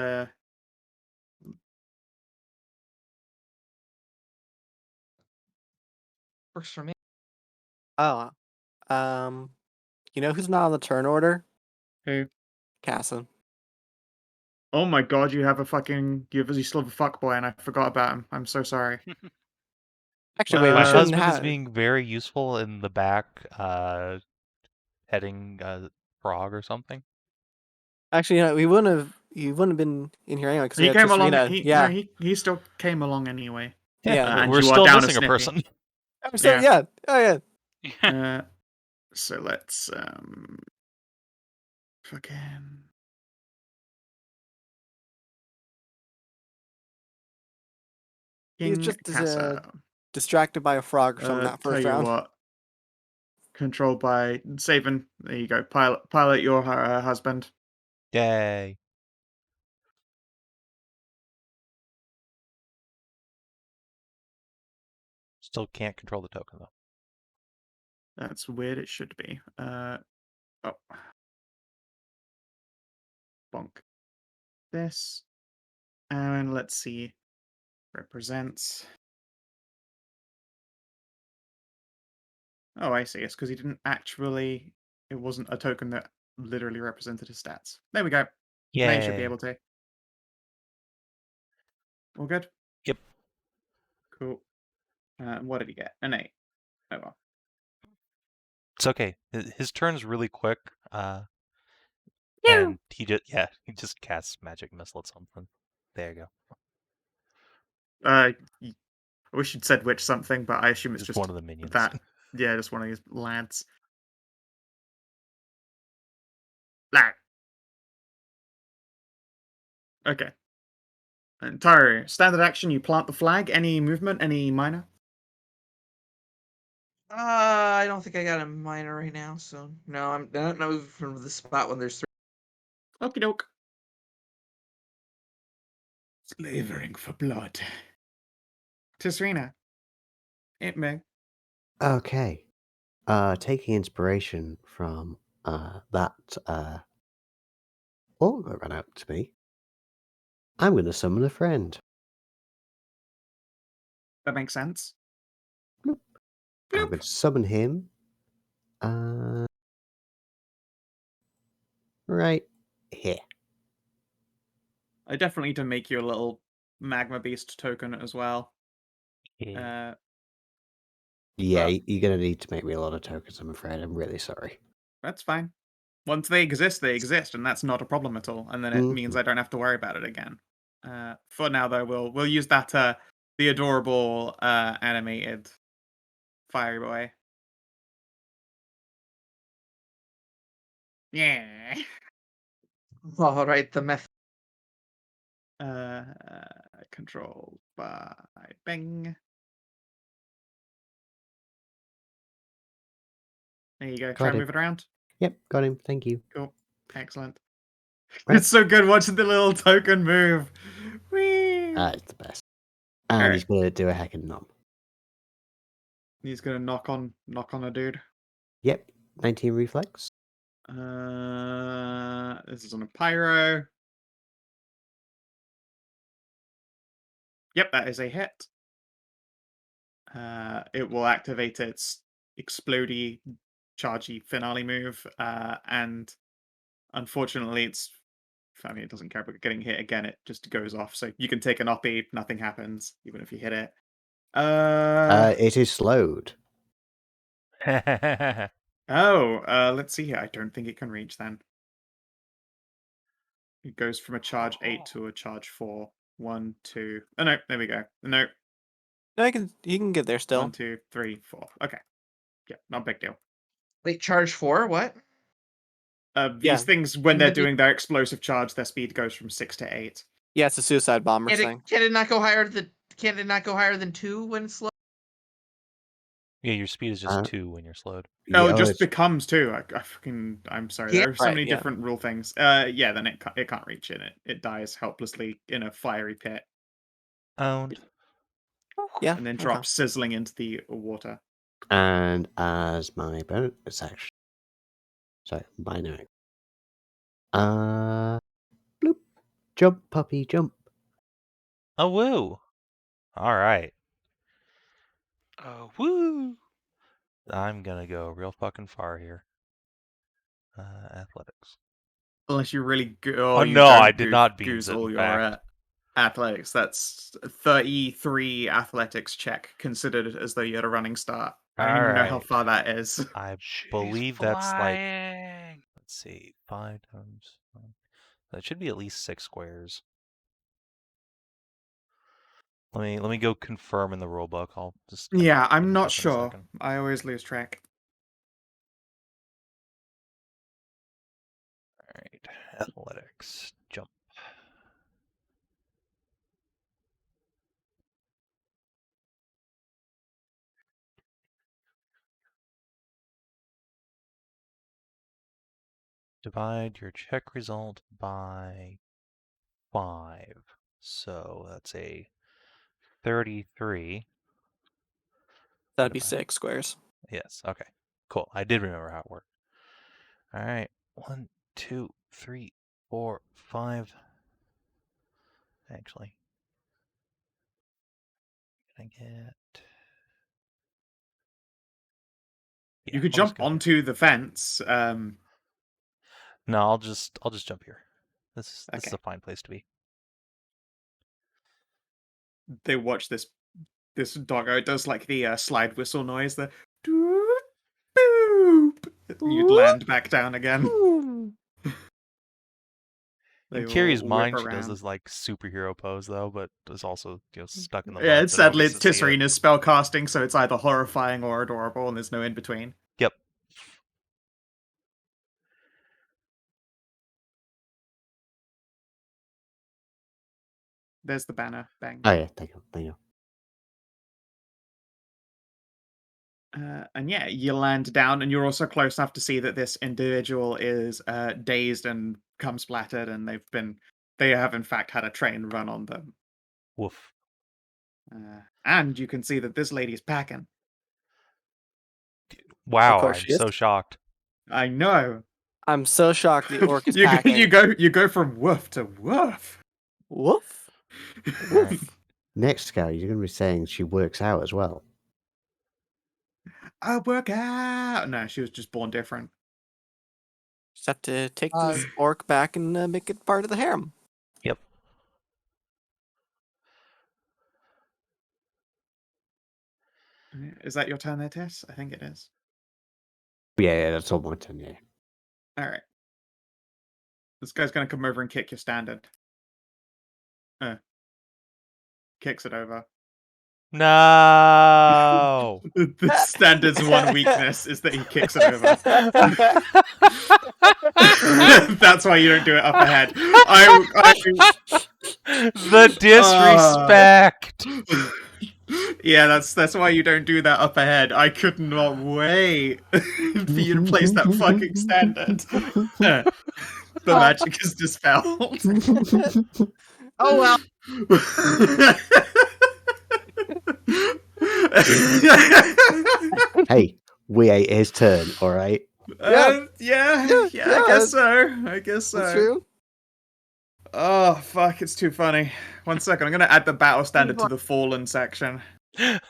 works for me. Oh. You know who's not on the turn order? who? Casson. Oh my god, you still have a fuckboy and I forgot about him. I'm so sorry. Actually, wait, we My shouldn't husband is have. being very useful in the back, heading Prague or something. Actually, you know, he wouldn't have been in here anyway because we He had came along. Tisrena. He still came along anyway. Yeah. And We're you are still down missing a Snippy. person. So Yeah. Oh yeah. So let's fucking He's King just Casa. distracted by a frog or something that Tell first you round. what. Controlled by Savin. There you go. Pilot your husband. Yay. Still can't control the token though. That's weird. It should be. Oh. Bonk. This. And let's see. Represents. Oh, I see. It's because he didn't actually. It wasn't a token that literally represented his stats. There we go. Now you should be Yay. able to. All good? Yep. Cool. What did he get? An 8. Oh well. It's okay. His turn is really quick. And he just casts magic missile at something. There you go. I wish you'd said which something, but I assume it's just one of the minions. that. Yeah, just one of these lads. Lad. Okay. And Tahru, standard action, you plant the flag. Any movement? Any minor? I don't think I got a minor right now, so no, I'm not moving from the spot when there's 3. Okie doke. Slavering for blood. Tisrena. It me. Okay. Taking inspiration from that orc that ran out to me, I'm going to summon a friend. That makes sense. I'm Bloop. going to summon him. Right here. I definitely need to make you a little magma beast token as well. Yeah. Yeah, But- you're going to need to make me a lot of tokens, I'm afraid. I'm really sorry. That's fine. Once they exist, and that's not a problem at all. And then it means I don't have to worry about it again. For now, though, we'll use that the adorable animated fiery boy. Yeah. All right, the method. Uh, Controlled by Bing. There you go. Try Got and him. move it around. Yep, got him. Thank you. Cool. Excellent. Right. It's so good watching the little token move. Whee! It's the best. And Alright. he's going to do a heckin' nom. He's gonna knock on a dude. Yep, 19 reflex. This is on a pyro. Yep, that is a hit. It will activate its explodey, chargey finale move, and unfortunately, it doesn't care about getting hit again. It just goes off. So you can take an oppie, nothing happens, even if you hit it. It is slowed. Let's see here. I don't think it can reach then. It goes from a charge 8 to a charge 4. 1, 2. Oh no, there we go. No, No, you can get there still. 1, 2, 3, 4. Okay. Yeah, not a big deal. Wait, charge 4? What? These Yeah. things, when And they're then you- doing their explosive charge, their speed goes from 6 to 8. Yeah, it's a suicide bomber thing. Can it not go higher than? Can it not go higher than 2 when it's slow? Yeah, your speed is just 2 when you're slowed. Oh, Yeah, it just it's- becomes 2. I'm sorry. Yeah, There are so right, many yeah. different rule things. Yeah, then it can't reach it. It dies helplessly in a fiery pit Owned. Yeah. and then okay. drops sizzling into the water. And as my bonus action. Sorry, minor action. Bloop. Jump, puppy, jump. Oh, woo! Alright. Oh, woo! I'm gonna go real fucking far here. Athletics. Unless you really Oh, you no, don't I did not beans it, goozle in your fact. athletics. That's 33 athletics check, considered as though you had a running start. I don't even know how Alright. far that is. I She's believe that's like, flying. let's see, 5 times. That should be at least 6 squares. Let me go confirm in the rulebook. I'll just kinda Yeah, I'm look not up in a sure. second. I always lose track. Alright, athletics, jump. Divide your check result by 5. So that's a 33. That'd be divided- 6 squares. Yes, okay. Cool. I did remember how it worked. Alright. 1, 2, 3, 4, 5. Actually. Can I get... Yeah, You could I'll just jump go here. onto the fence. No, I'll just jump here. This is Okay. a fine place to be. They watch this doggo. It does like the slide whistle noise. The doop, boop. You'd land back down again. They In will Kiri's whip mind, she does around. this like superhero pose though, but is also stuck in the Yeah, mud. it's So no one sadly gets it's to see it. Tisrena's spell casting, so it's either horrifying or adorable, and there's no in between. Yep. There's the banner. Bang. Oh, yeah, thank you. Thank you. And yeah, you land down, and you're also close enough to see that this individual is dazed and cum splattered, and they have in fact had a train run on them. Woof. And you can see that this lady's packing. Wow, course I'm she is. so shocked. I know. I'm so shocked the orc is you packing. you go from woof to woof. Woof. Alright. Next guy, you're going to be saying she works out as well. I work out. No, she was just born different. Just have to take this orc back and make it part of the harem. Yep. Is that your turn there, Tess? I think it is. Yeah, that's all my turn, yeah. All right. This guy's going to come over and kick your standard. Kicks it over. No. The standard's one weakness is that he kicks it over. That's why you don't do it up ahead. The disrespect. Yeah, that's why you don't do that up ahead. I could not wait for you to place that fucking standard. The magic is dispelled. Oh well. Hey, we ate his turn, all right? Yeah, I guess so. That's true. Oh, fuck, it's too funny. 1 second, I'm gonna add the battle standard to the fallen section. It's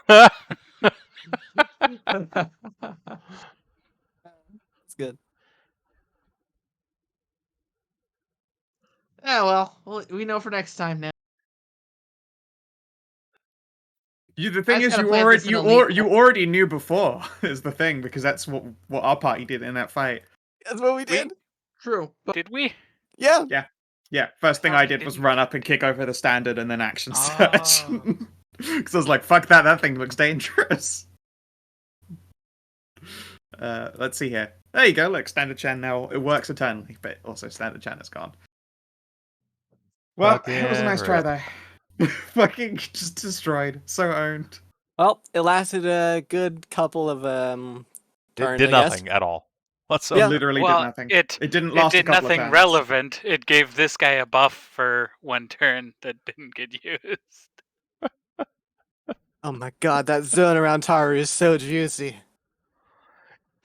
good. Yeah, well, we know for next time now. The thing I just is, gotta plant this in a leaf. you already knew before, is the thing, because that's what our party did in that fight. That's what we did. True. But Did we? Yeah. Yeah, first thing thought I we did was didn't. run up and kick over the standard and then action search. Oh. Because I was like, fuck that thing looks dangerous. Let's see here. There you go, look, standard Chan now, it works eternally, but also standard Chan is gone. Well, it was a nice try though. Fucking just destroyed, so owned. Well, it lasted a good couple of turns, Did I guess. nothing at all. What's It up? literally Well, did nothing. it didn't last did a couple nothing of turns. relevant. It gave this guy a buff for 1 turn that didn't get used. Oh my god, that zone around Tahru is so juicy.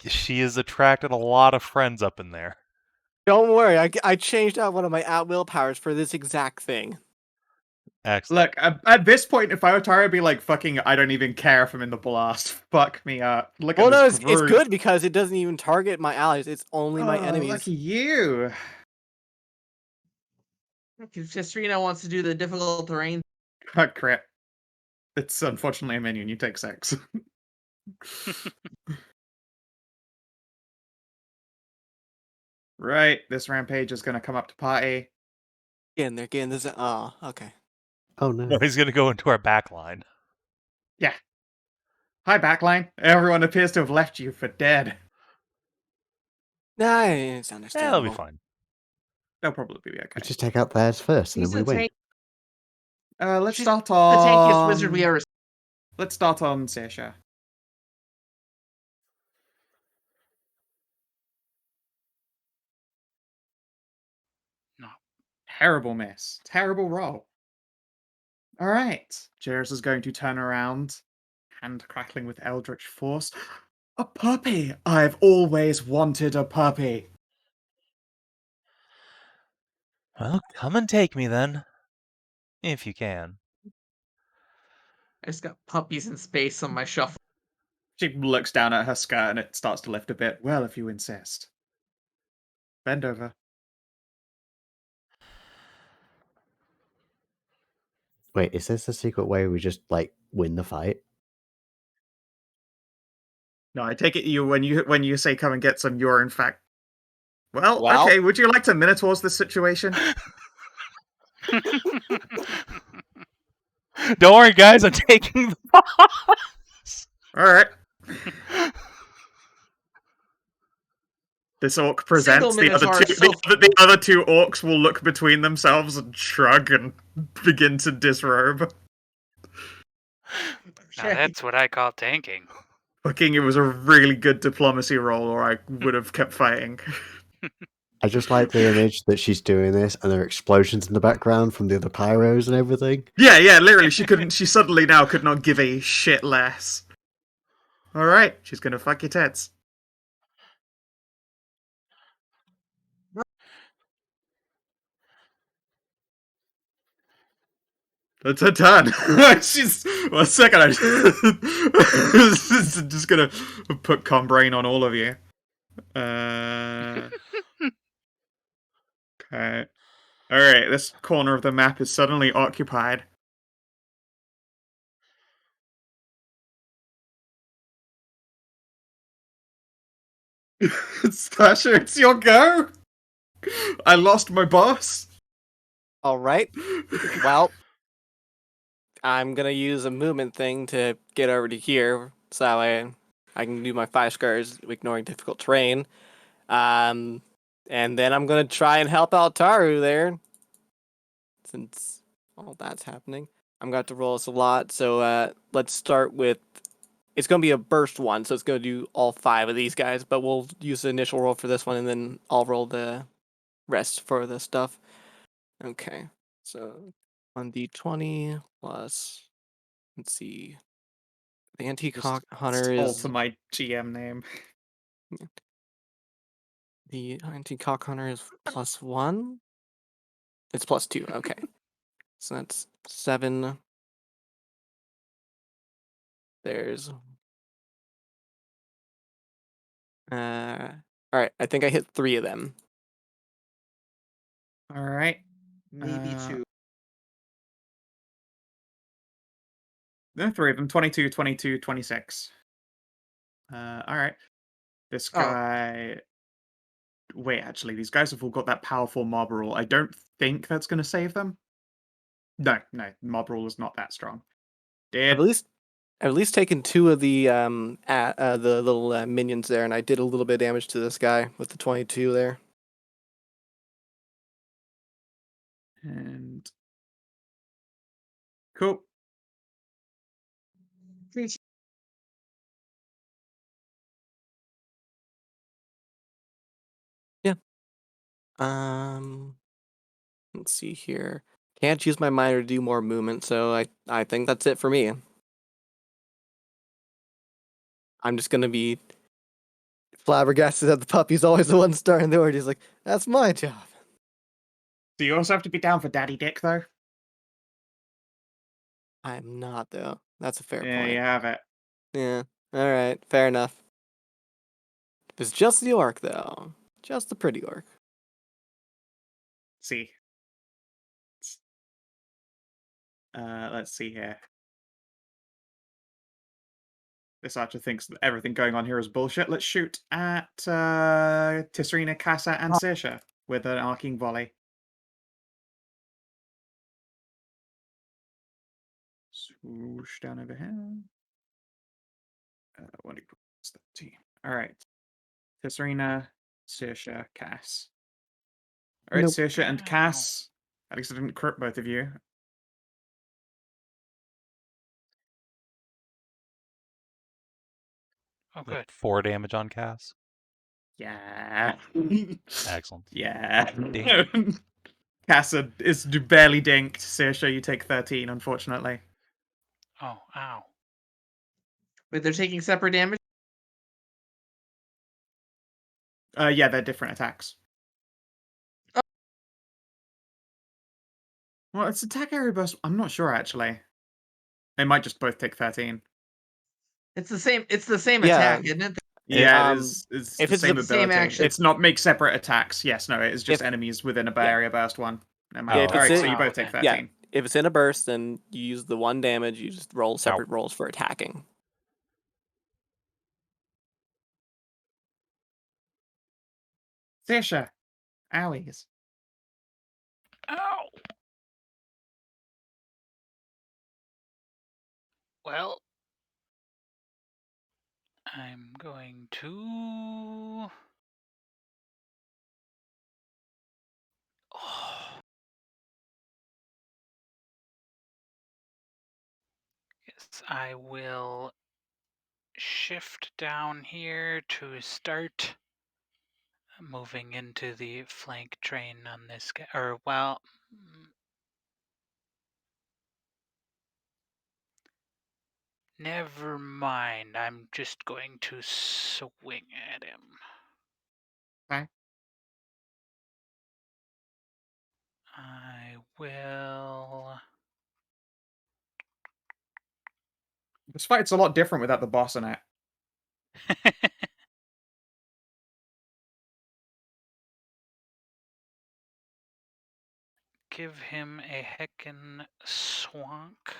She has attracted a lot of friends up in there. Don't worry, I changed out one of my at-will powers for this exact thing. Excellent. Look, at this point, if I were Tara, I'd be like, fucking, I don't even care if I'm in the blast. Fuck me up. Look Well, at no, this it's group. good because it doesn't even target my allies. It's only my enemies. Lucky you. if Tisrena wants to do the difficult terrain, Crit. It's unfortunately a minion. You take 6. Right, this rampage is going to come up to party. They're getting this. Oh, okay. Oh no. No, he's going to go into our back line. Yeah. Hi, backline. Everyone appears to have left you for dead. Nah, it's Yeah, understandable. that'll be fine. They'll probably be okay. We just take out theirs first, and she's then we the win. tank. Let's She's start the tankiest wizard on... we ever. Let's start on Sasha. No. Terrible miss. Terrible roll. All right. Jairus is going to turn around, hand crackling with eldritch force. A puppy! I've always wanted a puppy. Well, come and take me then. If you can. I just got puppies in space on my shuffle. She looks down at her skirt and it starts to lift a bit. Well, if you insist. Bend over. Wait, is this the secret way we just like win the fight? No, I take it when you say come and get some, you're in fact. Well, Well. okay. Would you like to Minotaur's this situation? Don't worry, guys. I'm taking the boss. All right. This orc presents. Single The other Minotaur two. is so The other 2 orcs will look between themselves and shrug and begin to disrobe. Now that's what I call tanking. Fucking, it was a really good diplomacy roll, or I would have kept fighting. I just like the image that she's doing this, and there are explosions in the background from the other pyros and everything. Yeah, literally, she suddenly now could not give a shit less. Alright, she's gonna fuck your tits. That's her turn. She's... 1 second, I'm just gonna put Combrain on all of you. Okay. Alright, this corner of the map is suddenly occupied. Sasha, it's your go! I lost my boss. All right. Well, I'm gonna use a movement thing to get over to here, so that way I can do my 5 squares, ignoring difficult terrain. And then I'm gonna try and help out Tahru there, since all that's happening. I'm gonna have to roll us a lot, so let's start with. It's gonna be a burst one, so it's gonna do all 5 of these guys. But we'll use the initial roll for this one, and then I'll roll the rest for the stuff. Okay, so 1d20 plus. Let's see. The antique Just hunter is alter my GM name. the antique hunter is +1. It's +2. Okay, so that's 7. There's all right. I think I hit 3 of them. All right. Maybe 2. No, 3 of them. 22, 22, 26. All right. This Oh. guy. Wait, actually, these guys have all got that powerful mob rule. I don't think that's going to save them. No, mob rule is not that strong. I've at least taken 2 of the the little minions there, and I did a little bit of damage to this guy with the 22 there. And cool. Yeah. Let's see here. Can't use my minor to do more movement, so I think that's it for me. I'm just gonna be flabbergasted that the puppy's always the one starting the order. He's like, that's my job. Do you also have to be down for Daddy Dick, though? I'm not, though. That's a fair Yeah, point. you have it. Yeah. All right. Fair enough. It's just the orc, though. Just the pretty orc. See. Let's see here. This archer thinks that everything going on here is bullshit. Let's shoot at Tisrena, Casa, and Sasha with an arcing volley. Swoosh down over here. 1 equals 13. All right. Tisrena, Sasha, Cass. All right, Nope. Sasha and Ow. Cass. At least I didn't crit both of you. Oh, Is that good. 4 damage on Cass? Yeah. Excellent. Yeah. Ding. Casa is barely dinked. Sasha, you take 13, unfortunately. Oh, ow. Wait, they're taking separate damage? Yeah, they're different attacks. Oh. Well, it's attack area burst. I'm not sure, actually. They might just both take 13. It's the same Yeah. attack, isn't it? Yeah, Um, it is. It's if the it's same the same ability. action. It's not make separate attacks. Yes, no, it is just If- enemies within a yeah. area burst one. Never mind. Yeah, if All it's right, in- so you Wow, both take then. 13. Yeah. If it's in a burst, then you use the 1 damage. You just roll separate rolls for attacking. Sasha, owies. Ow! Well, I'm going to. Oh. Yes, I will shift down here to start moving into the flank train on this guy. Or, well. Never mind. I'm just going to swing at him. Okay. I will. This fight's a lot different without the boss in it. Give him a heckin' swank.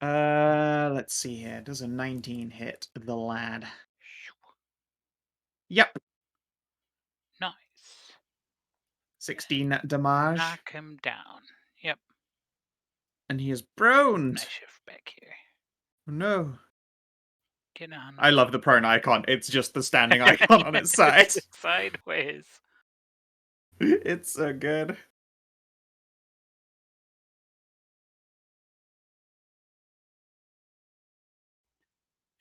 Let's see here. Does a 19 hit the lad? Yep. Nice. 16 damage. Knock him down. Yep. And he is Move proned. my shift back here. Oh, no. Get on. I love the prone icon. It's just the standing icon on its side. Sideways. It's so good.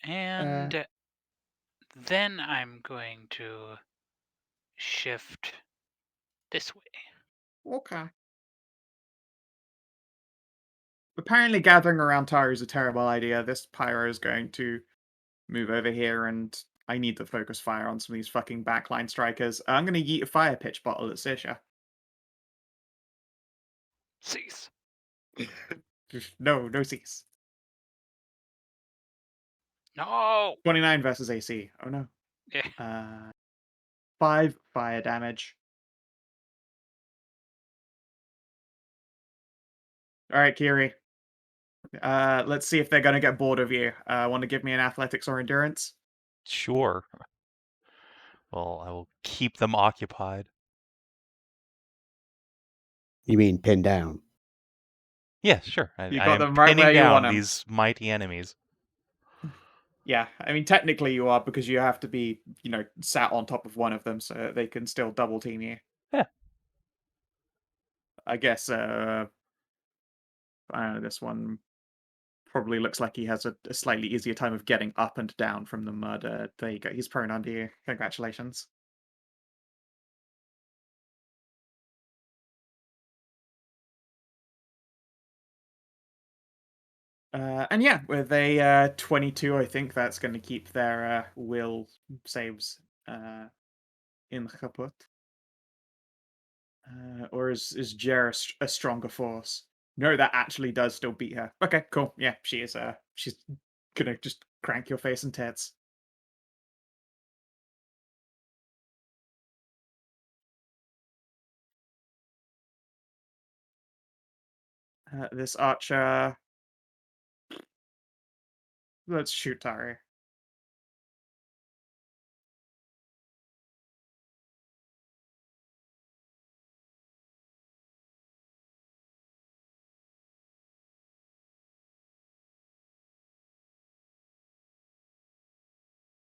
And then I'm going to shift this way. Okay. Apparently gathering around Tahru is a terrible idea. This pyro is going to move over here, and I need to focus fire on some of these fucking backline strikers. I'm going to yeet a fire pitch bottle at Sasha. Cease. No cease. No. 29 versus AC. Oh no. Yeah. 5 fire damage. Alright, Kiery. Let's see if they're going to get bored of you. Want to give me an athletics or endurance? Sure. Well, I will keep them occupied. You mean pinned down? Yeah, sure. You I got am them right pinning where you want down 'em. these mighty enemies. Yeah, I mean, technically you are, because you have to be, sat on top of one of them so that they can still double team you. Yeah. I guess, I don't know, this one probably looks like he has a slightly easier time of getting up and down from the mud. There you go, he's prone under you. Congratulations. And yeah, with a 22, I think that's going to keep their will saves in kaput. Or is Jer a stronger force? No, that actually does still beat her. Okay, cool. Yeah, she is. She's gonna just crank your face and tits. This archer. Let's shoot Tahru.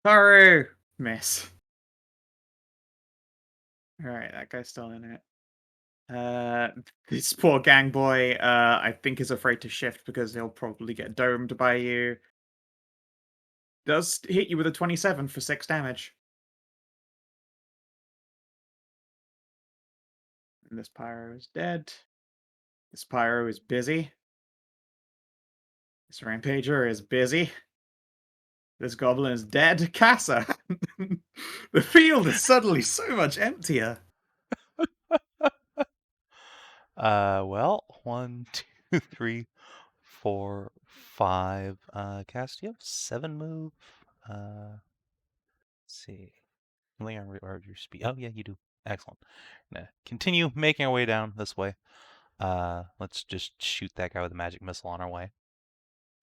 Tahru! Miss. Alright, that guy's still in it. This poor gang boy, I think is afraid to shift because he'll probably get domed by you. Does hit you with a 27 for 6 damage. And this pyro is dead. This pyro is busy. This rampager is busy. This goblin is dead. Casa! The field is suddenly so much emptier. Well, 1, 2, 3, 4, 5. Cast, you have 7 move. Let's see. Only on your speed. Oh, yeah, you do. Excellent. Continue making our way down this way. Let's just shoot that guy with a magic missile on our way.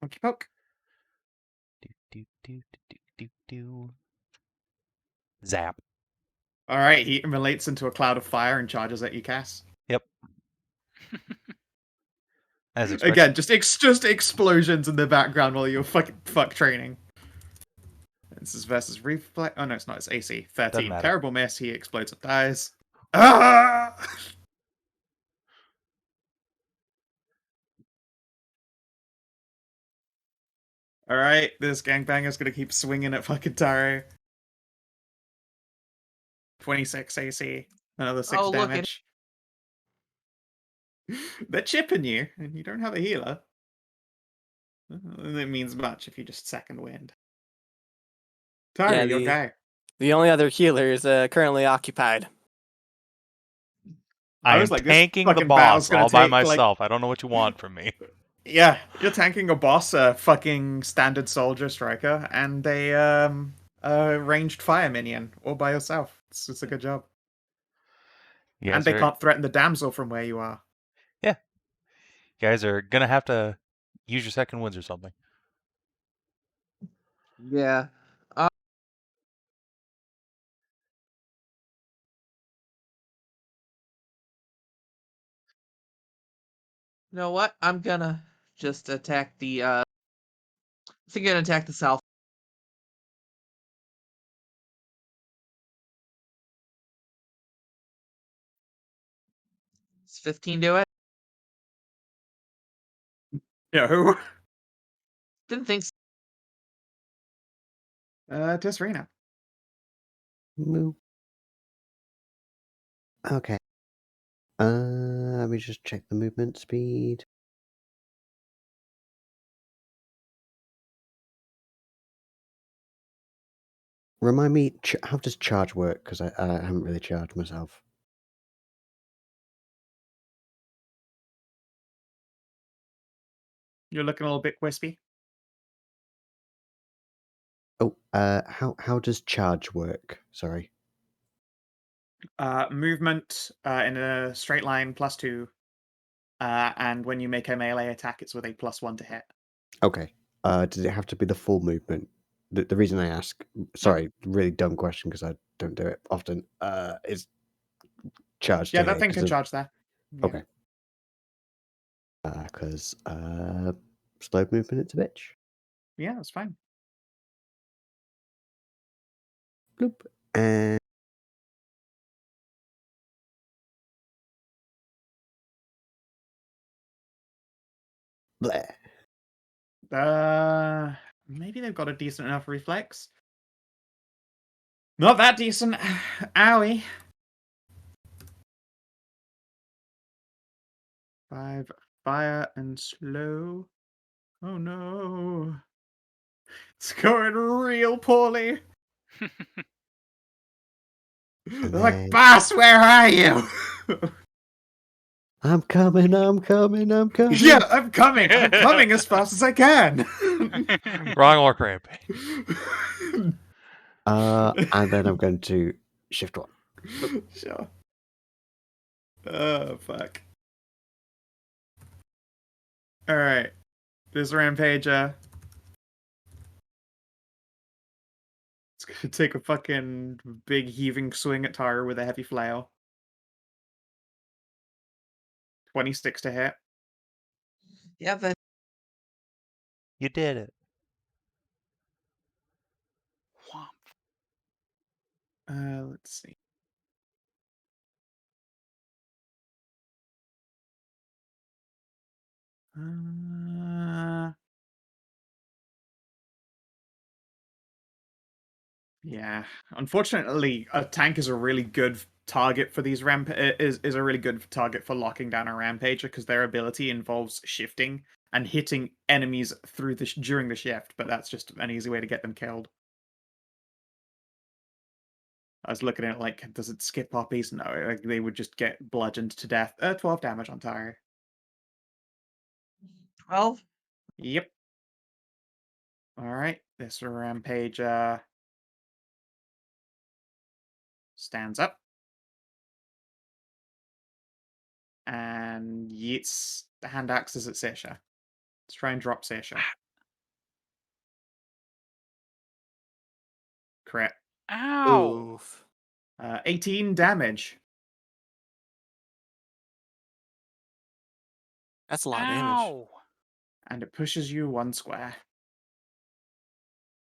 Okay, poke. Do. Zap. Alright, he relates into a cloud of fire and charges at you, Cass. Yep. As expected. Again, just explosions in the background while you're fuck training. This is versus reflex. Oh no, it's not. It's AC 13. matter. Terrible miss. He explodes and dies. Ah! All right, this gangbanger's gonna keep swinging at fucking Tahru. 26 AC. Another 6 Oh, look at damage. They're chipping you, and you don't have a healer. It means much if you just second wind. Tahru, Yeah, your guy. The only other healer is currently occupied. I was am like, this tanking the fucking battle's boss gonna all by take, like- myself. I don't know what you want from me. Yeah, you're tanking a boss, a fucking standard soldier striker, and a ranged fire minion all by yourself. It's a good job. You And guys they are, can't threaten the damsel from where you are. you guys are gonna have to use your second winds or something. Yeah. You know what? I'm gonna just attack the. I think I'm gonna attack the south. It's 15 do it? No. Didn't think so. Tisrena. Move. Okay. Let me just check the movement speed. Remind me, how does charge work? Because I haven't really charged myself. You're looking a little bit wispy. Oh, how does charge work? Sorry. Movement in a straight line +2. And when you make a melee attack, it's with a +1 to hit. Okay. Does it have to be the full movement? The reason I ask, sorry, really dumb question because I don't do it often. Is charge Yeah, to that hit? thing can charge there. Yeah. Okay. Because slow movement, it's a bitch. Yeah, that's fine. Bloop. And bleh. Maybe they've got a decent enough reflex. Not that decent. Owie. 5 fire and slow. Oh no. It's going real poorly. They're like, then- Boss, where are you? I'm coming. Yeah, I'm coming. I'm coming as fast as I can. Wrong orc rampage. And then I'm going to shift one. Sure. Oh, fuck. Alright. This rampager. It's gonna take a fucking big heaving swing at Tahru with a heavy flail. 26 to hit. Yeah, then. You did it. Womp. Let's see. Yeah. Unfortunately, a tank is a really good target for these is a really good target for locking down a rampager because their ability involves shifting and hitting enemies through during the shift, but that's just an easy way to get them killed. I was looking at it like, does it skip poppies? No, like, they would just get bludgeoned to death. 12 damage on Tahru. 12? Yep. Alright, this rampage stands up. And yeets the hand axes at Sasha. Let's try and drop Sasha. Crit. Ow! Oof. 18 damage. That's a lot of damage. Ow! And it pushes you 1 square.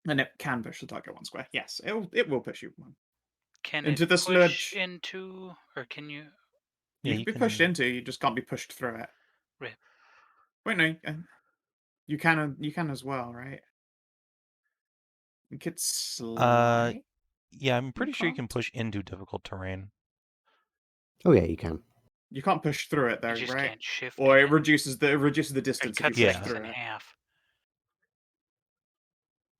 And it can push the target 1 square. Yes, it will push you 1. Can Into it the push sludge. into, or can you You Yeah, can you be can pushed into, you just can't be pushed through it. rip? Wait, no, you can as well, right? You could slide. Yeah, I'm pretty sure you can can't? push into difficult terrain. Oh yeah, you can. You can't push through it though, You just right? can't shift Or it in. reduces the It distance if you cuts push Yeah. things through in it. half.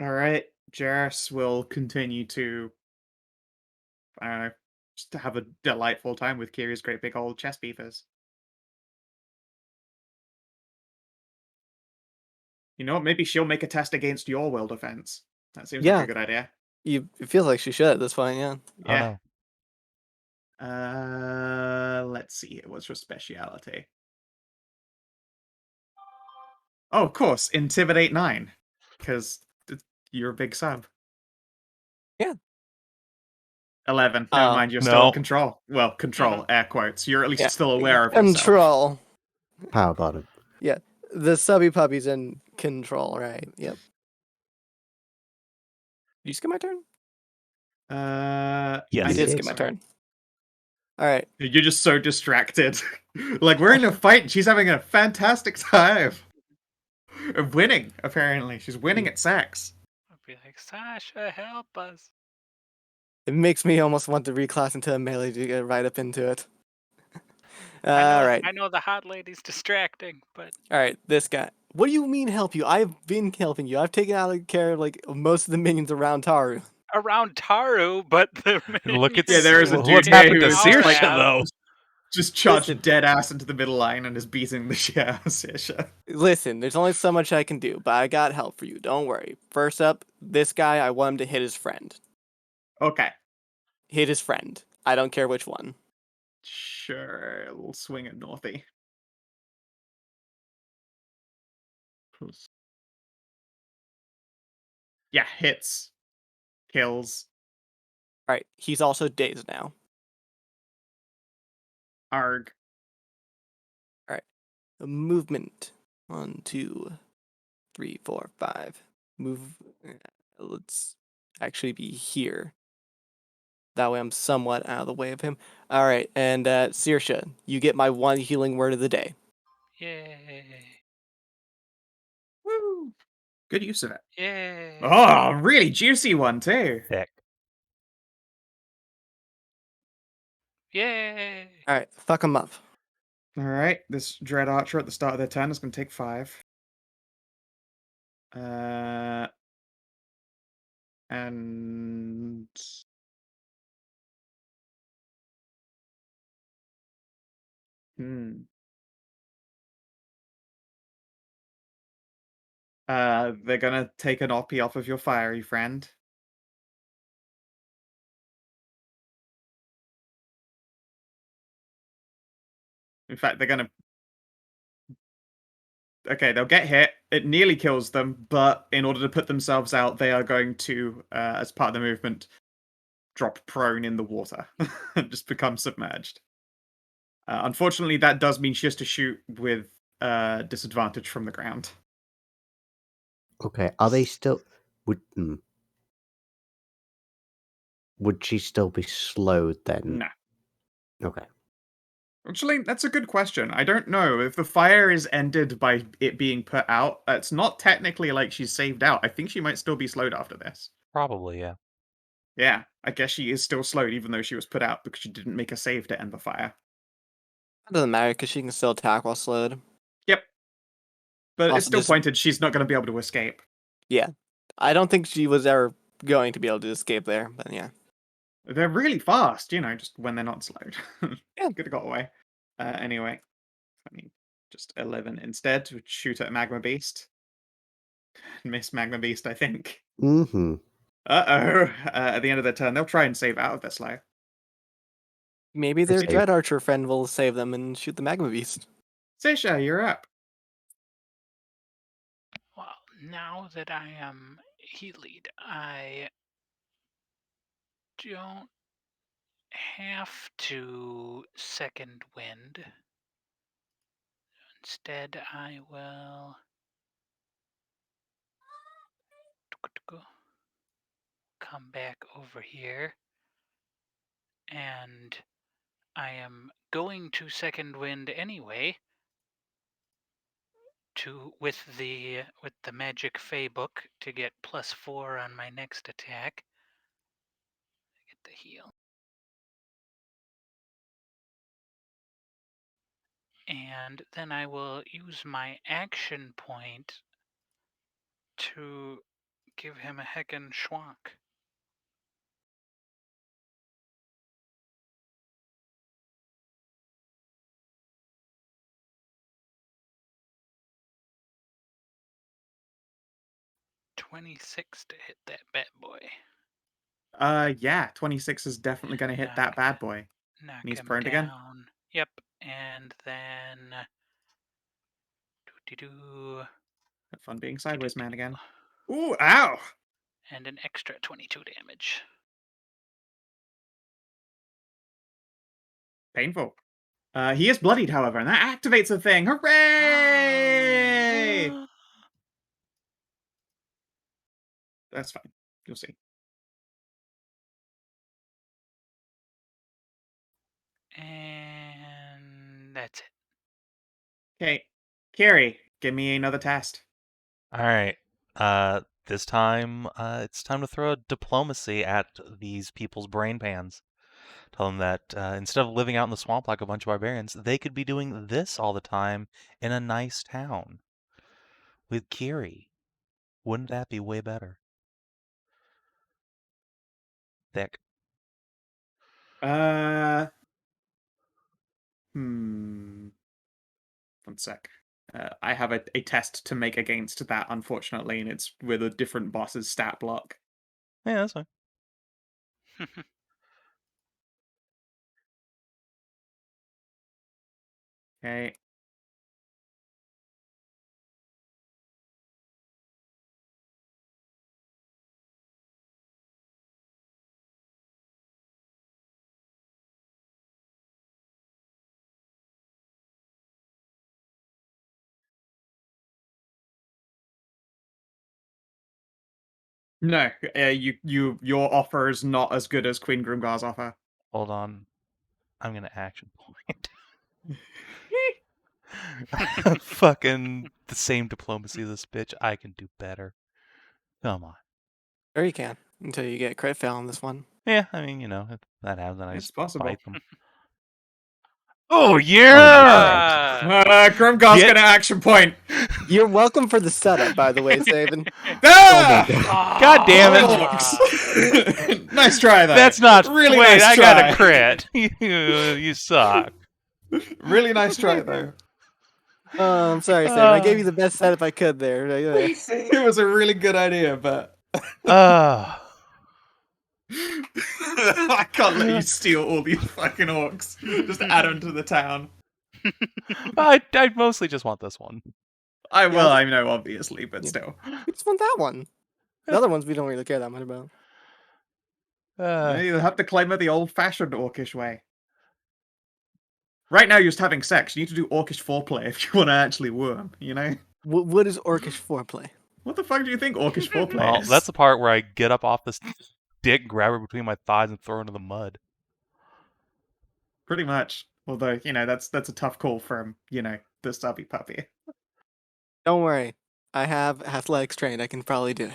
All right, Jairus will continue to, I don't know, just to have a delightful time with Kiri's great big old chest beavers. You know what? Maybe she'll make a test against your will defense. That seems like Yeah. a good idea. It feels like she should. That's fine. Yeah. Oh Yeah. no. Let's see. What's her speciality? Oh, of course, intimidate 9, because you're a big sub. Yeah. 11. Never mind, you're still No. in control. Well, control, air quotes. You're at least Yeah. still aware of yourself. Control. Power bottom. Yeah, the subby puppy's in control, right? Yep. Did you skip my turn? I Yes. You You did did. skip my so. turn. All right. You're just so distracted. Like, we're in a fight and she's having a fantastic time. Winning, apparently. She's winning at sex. I'll be like, Sasha, help us. It makes me almost want to reclass into a melee to get right up into it. I All right. know the hot lady's distracting, but All right, this guy. What do you mean help you? I've been helping you. I've taken out of care of like most of the minions around Tahru. around Tahru, but the Look at Yeah, there is a what's dude here happened to who is just like Saoirse, though. just charged Listen. dead ass into the middle line and is beating the shit out of Sasha. Listen, there's only so much I can do, but I got help for you. Don't worry. First up, this guy, I want him to hit his friend. Okay. Hit his friend. I don't care which one. Sure, we'll swing at Northy. Yeah, hits. Kills. All right, he's also dazed now. Arg. All right, movement. 1, 2, 3, 4, 5. Move. Let's actually be here. That way I'm somewhat out of the way of him. All right, and Saoirse, you get my one healing word of the day. yay, Woo! Good use of it. yay. Oh, really juicy one too. Heck. Yay! All right, fuck him up. Alright, this Dread Archer at the start of their turn is going to take 5. And... they're gonna take an oppie off of your fiery friend. In fact, they're gonna... Okay, they'll get hit. It nearly kills them, but in order to put themselves out, they are going to, as part of the movement, drop prone in the water and just become submerged. Unfortunately, that does mean she has to shoot with disadvantage from the ground. Okay. Are they still? Would she still be slowed then? No. Okay. Actually, that's a good question. I don't know. If the fire is ended by it being put out, it's not technically like she's saved out. I think she might still be slowed after this. Probably, yeah. Yeah, I guess she is still slowed even though she was put out because she didn't make a save to end the fire. That doesn't matter because she can still attack while slowed. Yep. But Also it's still just- pointed she's not going to be able to escape. Yeah, I don't think she was ever going to be able to escape there, but yeah. They're really fast, just when they're not slowed. Yeah. Could have got away. Anyway, I mean, just 11 instead to shoot at Magma Beast. Miss Magma Beast, I think. Mm-hmm. Uh-oh. At the end of their turn, they'll try and save out of their slow. Maybe their save. Dread Archer friend will save them and shoot the Magma Beast. Sasha, you're up. Well, now that I am healed, I don't have to second wind. Instead, I will come back over here, and I am going to second wind anyway. With the magic Fey book to get +4 on my next attack. Get the heal. And then I will use my action point to give him a heckin' schwank. .26 to hit that bad boy. Yeah, 26 is definitely going to hit that bad boy. Knock And he's him prone down. again. Yep, and then Have fun being sideways man again. Ooh, ow! and an extra 22 damage. Painful. He is bloodied, however, and that activates a thing. Hooray! That's fine. You'll see. And that's it. Okay. Kiery, give me another test. All right. This time, it's time to throw a diplomacy at these people's brain pans. Tell them that instead of living out in the swamp like a bunch of barbarians, they could be doing this all the time in a nice town with Kiery. Wouldn't that be way better? Thick. One sec. I have a test to make against that, unfortunately, and it's with a different boss's stat block. Yeah, that's fine. Okay. No, your offer is not as good as Queen Grimgar's offer. Hold on. I'm gonna action point. Fucking the same diplomacy as this bitch. I can do better. Come on. Or you can until you get crit fail on this one. Yeah, I mean, if that happens, then I It's just possible. fight them. Oh yeah! Grimgar's Get- gonna action point. You're welcome for the setup, by the way, Savin. Ah! God damn it! Orcs. Nice try, though. That's not really wait. nice I try. got a crit. You suck. Really nice try, though. Oh, I'm sorry, Savin. I gave you the best setup I could there. It was a really good idea, but I can't let you steal all these fucking orcs. Just add them to the town. I mostly just want this one. I know, obviously, but still. We just want that one. The other ones we don't really care that much about. You have to claim it the old-fashioned orcish way. Right now, you're just having sex. You need to do orcish foreplay if you want to actually worm, What is orcish foreplay? What the fuck do you think orcish foreplay Well, is? that's the part where I get up off this dick, grab her between my thighs, and throw her into the mud. Pretty much. Although, that's a tough call from, the stubby puppy. Don't worry. I have athletics trained. I can probably do it.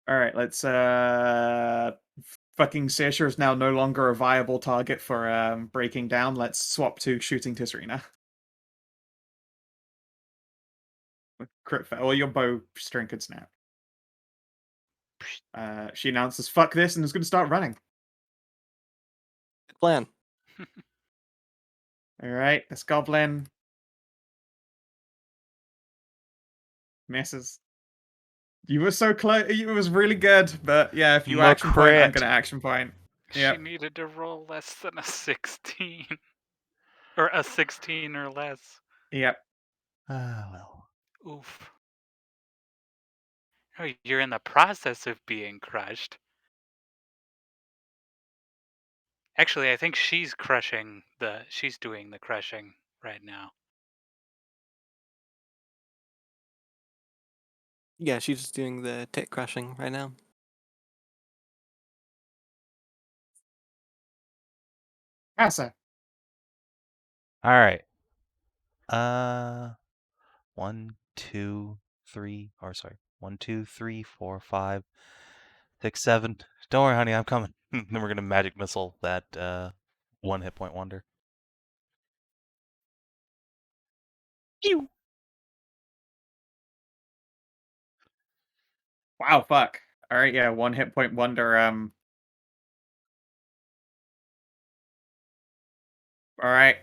Alright, let's, fucking Sasha is now no longer a viable target for, breaking down. Let's swap to shooting Tisrena. Crit fail, or your bow string could snap. She announces, fuck this, and is going to start running. Good plan. Alright, this goblin misses. You were so close. It was really good, but yeah, if you action point, I'm going to action point. Yep. She needed to roll less than a 16. Or a 16 or less. Yep. Well. Oof. Oh, you're in the process of being crushed. Actually, I think she's doing the crushing right now. Yeah, she's just doing the tit crushing right now. Asa. All right. 1, 2, 3, 4, 5, 6, 7. Don't worry, honey, I'm coming. Then we're gonna magic missile that 1 hit point wonder. Ew. Wow, fuck. Alright, yeah, 1 hit point wonder, Alright.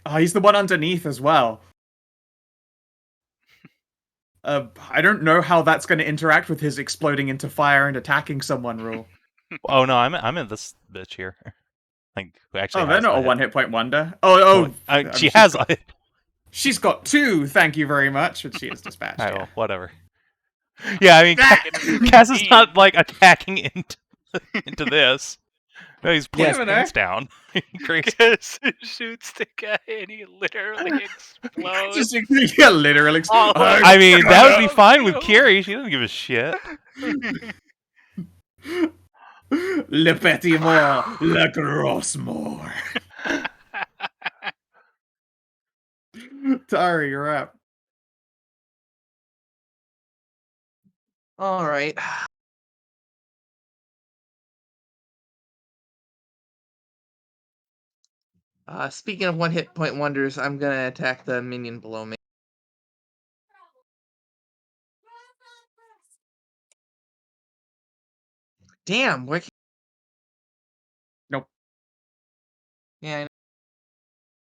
Oh, he's the one underneath as well. I don't know how that's going to interact with his exploding into fire and attacking someone rule. Oh no, I'm in this bitch here. Like, who actually They're has not a hit. 1 hit point wonder. Oh, she has. She's got 2, thank you very much, but she is dispatched. Alright, Yeah. well, whatever. Yeah, I mean, Cass is not like attacking into this. No, he's pulling Yes. his never know. pants down. Crazy. Gus shoots the guy and he literally explodes. Just yeah, literally. All I'm I mean, that would be gonna- fine with Kiery. She doesn't give a shit. Le petit mort, le gros mort. Tahru, you're up. All right. Speaking of one hit point wonders, I'm gonna attack the minion below me. Damn, where? Nope. Yeah,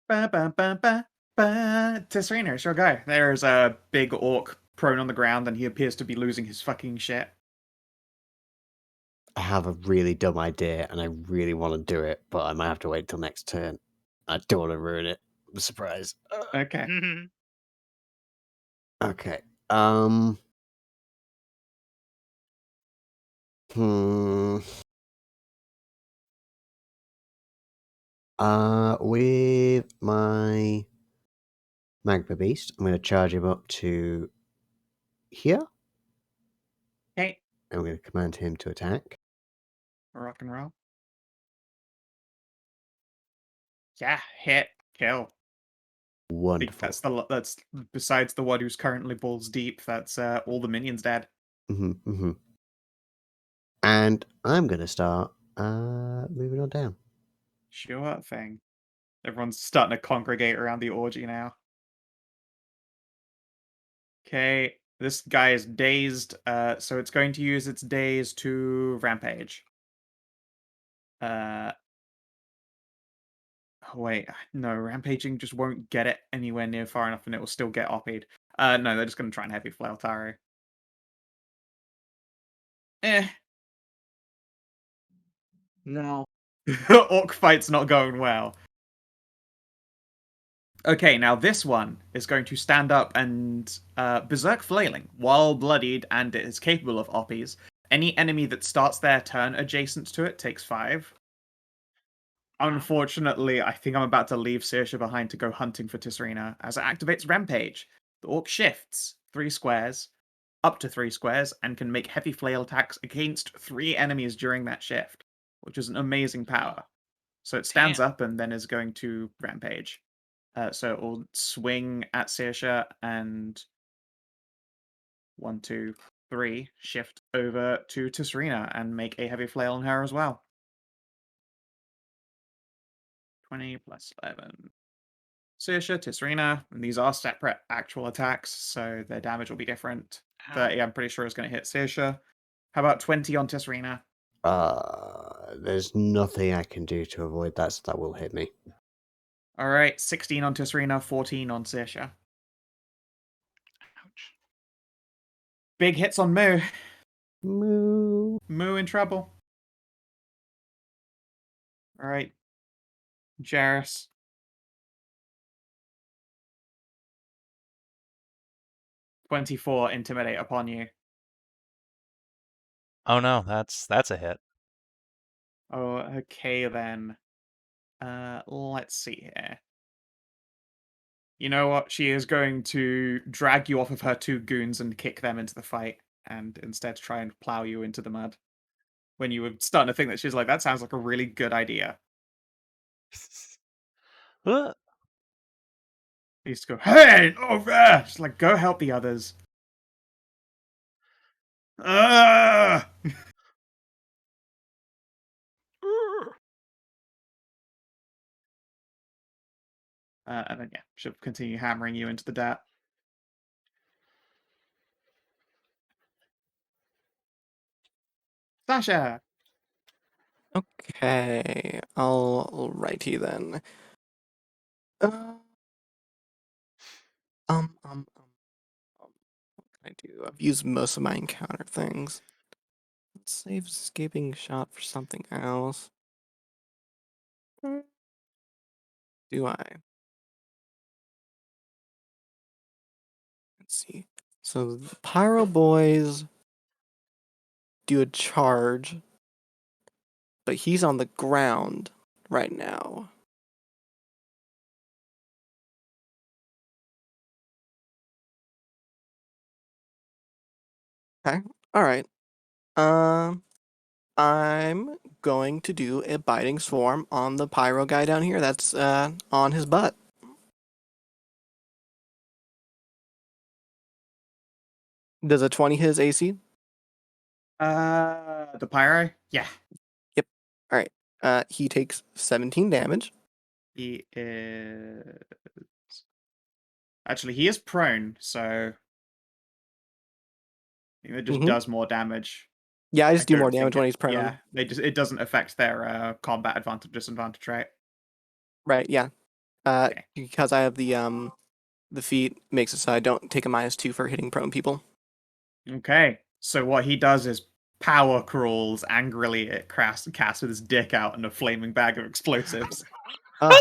Ba, ba, ba, ba, ba. Tisrena, it's your guy. There's a big orc prone on the ground, and he appears to be losing his fucking shit. I have a really dumb idea, and I really want to do it, but I might have to wait till next turn. I don't want to ruin it. Surprise. Okay. Okay. Hmm. With my Magma Beast, I'm going to charge him up to here. Okay. And I'm going to command him to attack. Rock and roll. Yeah, hit, kill. I think Wonderful. that's besides the one who's currently balls deep. That's all the minions dead. And I'm going to start moving on down. Sure thing. Everyone's starting to congregate around the orgy now. Okay, this guy is dazed, so it's going to use its daze to rampage. Oh, wait, no, rampaging just won't get it anywhere near far enough, and it will still get OP'd. No, they're just going to try and heavy flail Tahru. no. Orc fight's not going well. Okay, now this one is going to stand up and Berserk Flailing. While bloodied and it is capable of OPs, any enemy that starts their turn adjacent to it takes 5. Unfortunately, I think I'm about to leave Sasha behind to go hunting for Tisrena. As it activates Rampage, the Orc shifts 3 squares, up to 3 squares, and can make heavy flail attacks against 3 enemies during that shift, which is an amazing power. So it stands Damn. up and then is going to Rampage. So it will swing at Sasha and 1, 2, 3, shift over to Tisrena and make a heavy flail on her as well. 20 plus 11. Sasha, Tisrena, and these are separate actual attacks, so their damage will be different. 30, I'm pretty sure, is going to hit Sasha. How about 20 on Tisrena? There's nothing I can do to avoid that, so that will hit me. Alright, 16 on Tisrena, 14 on Sasha. Ouch. Big hits on Moo. Moo. Moo in trouble. Alright. Jarrus. 24 intimidate upon you. Oh no, that's a hit. Oh, okay then. Let's see here. You know what? She is going to drag you off of her 2 goons and kick them into the fight, and instead try and plow you into the mud. When you were starting to think that she's like, that sounds like a really good idea. Uh, You used to go, hey, over! She's like, go help the others. Ah! And then, yeah, she'll continue hammering you into the dirt. Sasha! Okay, I'll write you then. Uh, um, um, um, what can I do? I've used most of my encounter things. Let's save escaping shot for something else. Do I? Let's see. So the Pyro Boys do a charge, but he's on the ground right now. Okay. All right. I'm going to do a biting swarm on the pyro guy down here. That's on his butt. Does a 20 hit his AC? The pyro? Yeah. Yep. All right. He takes 17 damage. He is. Actually, he is prone, so. It just does more damage. Yeah, I just do don't more think damage when he's prone. Yeah, it doesn't affect their combat advantage disadvantage, right? Right. Yeah. Okay. Because I have the feat makes it so I don't take a -2 for hitting prone people. Okay. So what he does is power crawls angrily at Cass with his dick out and a flaming bag of explosives. I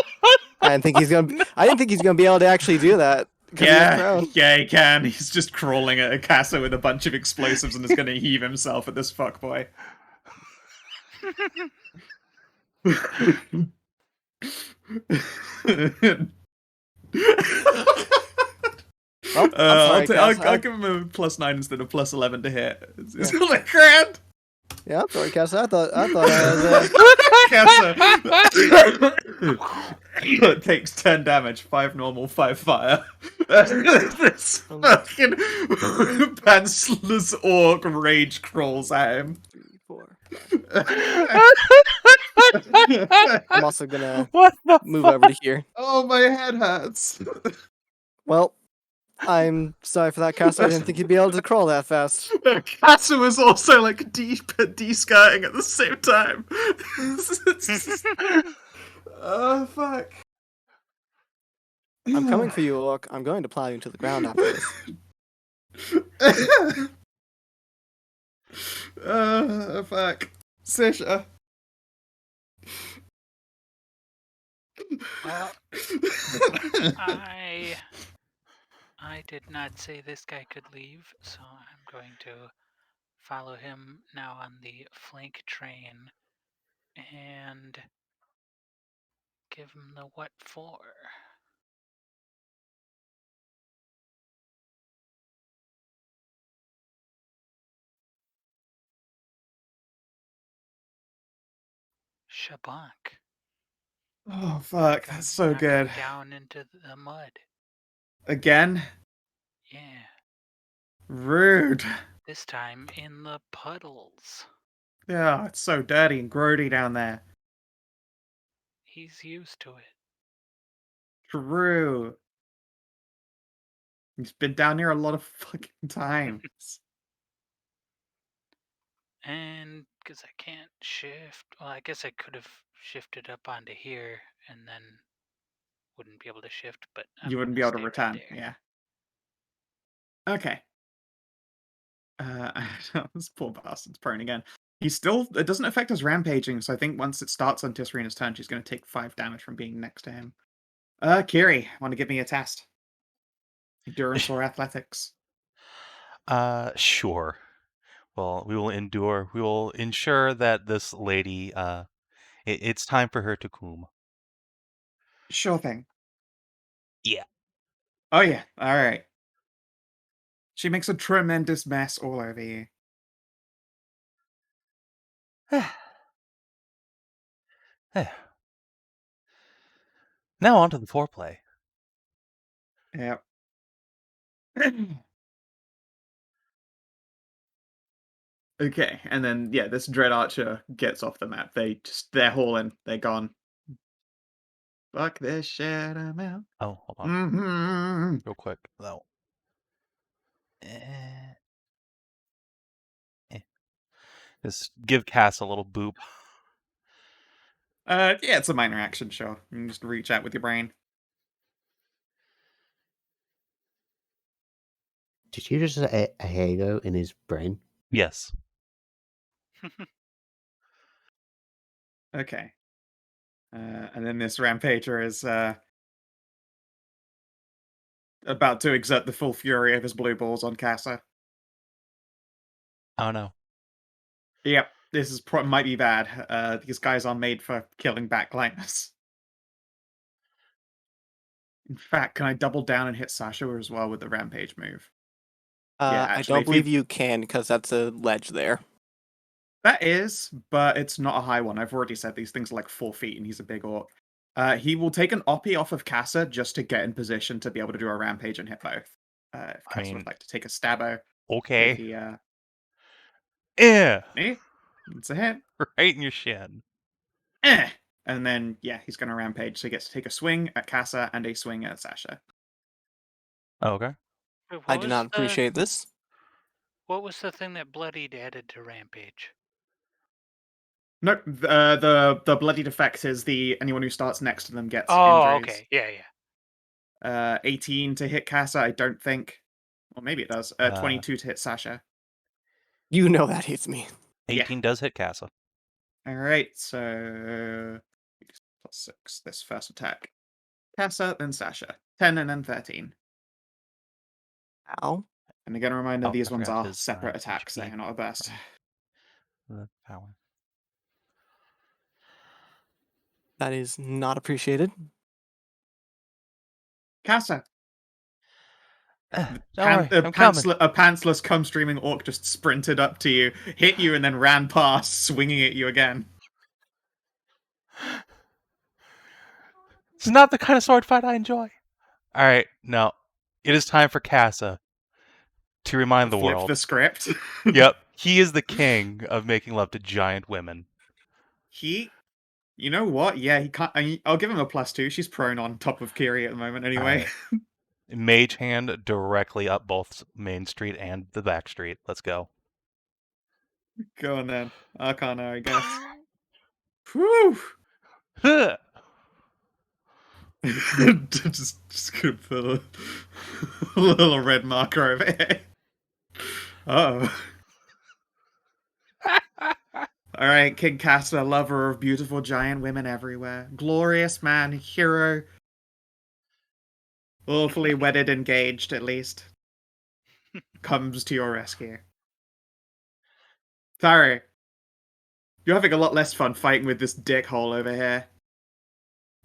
didn't think he's gonna be able to actually do that because he was prone. Yeah, he can. He's just crawling at a Casa with a bunch of explosives and is going to heave himself at this fuckboy. Well, I'm sorry, I'll give him a +9 instead of +11 to hit. It's like grand. Yeah, I'm sorry, Cass. I thought I had. It takes 10 damage, 5 normal, 5 fire. This fucking pantsless orc rage crawls at him. 3, 4, 5. I'm also gonna move over to here. Oh, my head hurts. Well, I'm sorry for that, Cass. I didn't think you'd be able to crawl that fast. Casa was also like de-skirting at the same time. Oh, fuck. I'm coming for you, Orc. I'm going to plow you into the ground after this. Fuck. Sasha. Well, I did not say this guy could leave, so I'm going to follow him now on the flank train and give him the what for. Shabonk. Oh, fuck. That's so Knock good. him down into the mud. Again? Yeah. Rude. This time in the puddles. Yeah, it's so dirty and grody down there. He's used to it. True. He's been down here a lot of fucking times. And because I can't shift, well, I guess I could have shifted up onto here and then wouldn't be able to shift, but You wouldn't be able to return, yeah. Okay. This poor bastard's prone again. It doesn't affect his rampaging, so I think once it starts on Tisrena's turn, she's going to take 5 damage from being next to him. Kiery, want to give me a test? Endurance or athletics? Sure. Well, we will endure. We will ensure that this lady, it's time for her to coom. Sure thing. Yeah. Oh yeah, alright. She makes a tremendous mess all over you. Now on to the foreplay. Yep. Okay, and then yeah, this Dread Archer gets off the map. They're hauling. They're gone. Fuck this shit, I'm out. Oh, hold on. Mm-hmm. Real quick, though. Eh. Just give Cass a little boop. Yeah, it's a minor action, sure. You can just reach out with your brain. Did you just say a halo in his brain? Yes. Okay. And then this Rampager is about to exert the full fury of his blue balls on Casa. Oh no. Yep. this is might be bad. These guys are made for killing backliners. In fact, can I double down and hit Sasha as well with the rampage move? Yeah, I actually, don't if believe he you can because that's a ledge there. that is, but it's not a high one. I've already said these things are like 4 feet, and he's a big orc. He will take an oppie off of Casa just to get in position to be able to do a rampage and hit both. If I Casa would mean, like to take a stabbo with okay. the Yeah, it's a hit. right in your shin. And then yeah, he's gonna rampage, so he gets to take a swing at Casa and a swing at Sasha. Okay. Wait, I do not appreciate this. What was the thing that bloodied added to Rampage? No, the bloodied effect is anyone who starts next to them gets Oh, injuries. okay. Yeah. 18 to hit Casa, I don't think. Well, maybe it does. 22 to hit Sasha. You know that hits me. 18 does hit Casa. All right, so plus 6 this first attack. Casa, then Sasha. 10 and then 13. Ow. And again, a reminder, Oh, these I ones forgot are his, separate attacks. HP They are not a burst. from the power. That is not appreciated. Casa. Don't worry, I'm coming. A pantsless come streaming orc just sprinted up to you, hit you, and then ran past, swinging at you again. It's not the kind of sword fight I enjoy. All right, now it is time for Casa to remind the Flip world. the script. Yep, he is the king of making love to giant women. You know what? Yeah, he can't. I'll give him a +2. She's prone on top of Kiery at the moment, anyway. Right. Mage hand directly up both Main Street and the back street. Let's go. Go on then. Arcana, I guess. Whew! just gonna put a little red marker over here. Oh. Alright, King Casa, lover of beautiful giant women everywhere. Glorious man, hero. Lawfully wedded, engaged, at least. Comes to your rescue. Tahru, you're having a lot less fun fighting with this dickhole over here.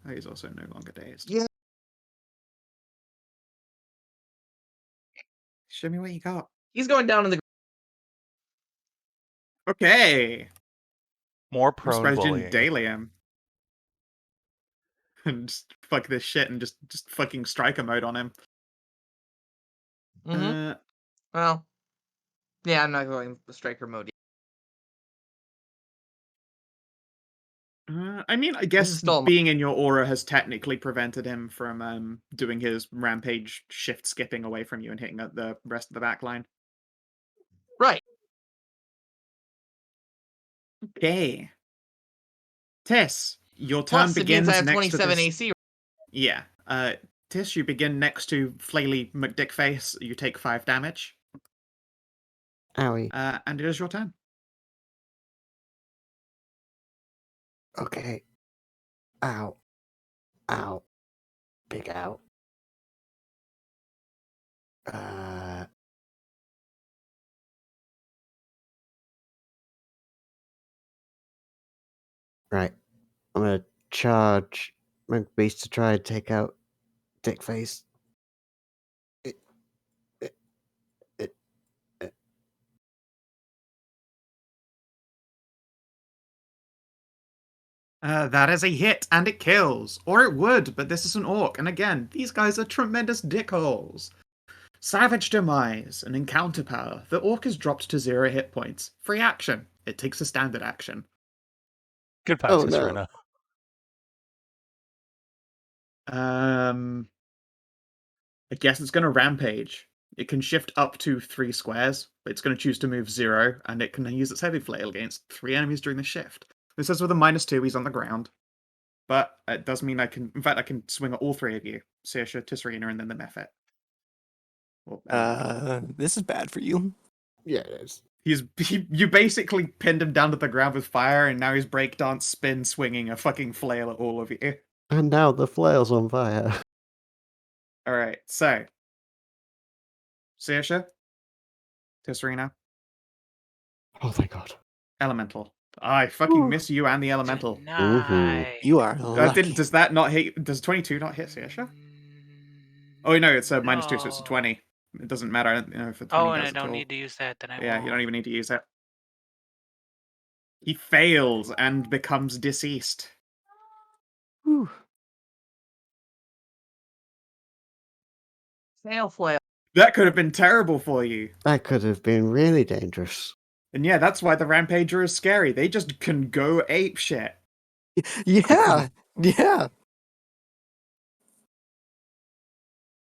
Oh, he's also no longer dazed. Yeah. Show me what you got. He's going down in the. Okay. More I'm prone surprised you bullying. didn't daily him. And just fuck this shit and just fucking striker mode on him. Mm-hmm. Well, yeah, I'm not going the striker mode. I mean, I guess still being in your aura has technically prevented him from doing his rampage shift skipping away from you and hitting at the rest of the back line. Right. Okay. Tiss, your turn Plus, it means begins I have next 27 to this. AC. Yeah. Tiss, you begin next to Flaily McDickface. You take 5 damage. Owie. And it is your turn. Okay. Ow. Ow. Big ow. Right. I'm gonna charge Monk Beast to try and take out Dickface. That is a hit, and it kills. Or it would, but this is an orc. And again, these guys are tremendous dickholes. Savage Demise, an encounter power. The orc is dropped to 0 hit points. Free action. It takes a standard action. Goodbye, Oh, Tisrena. I guess it's going to rampage. It can shift up to 3 squares, but it's going to choose to move 0, and it can use its heavy flail against 3 enemies during the shift. This says with a -2, he's on the ground. But it does mean I can, in fact, I can swing at all 3 of you. Sasha, Tisrena, and then the Mephit. This is bad for you. Yeah, it is. You basically pinned him down to the ground with fire, and now he's breakdance spin swinging a fucking flail at all of you. And now the flail's on fire. Alright, so. Sasha, Tisrena, Oh, thank God. Elemental. I fucking Ooh. miss you and the elemental. Deny. You are lucky. Does that not hit? Does 22 not hit Sasha? Oh no, it's a -2, so it's a No. 20. It doesn't matter. I don't know if a 20 Oh, and I does at don't all. need to use that, then I Yeah, you don't won't. even need to use it. He fails and becomes deceased. Whew. Snail flail. That could have been terrible for you. That could have been really dangerous. And yeah, that's why the Rampager is scary. They just can go ape shit. Yeah. Yeah.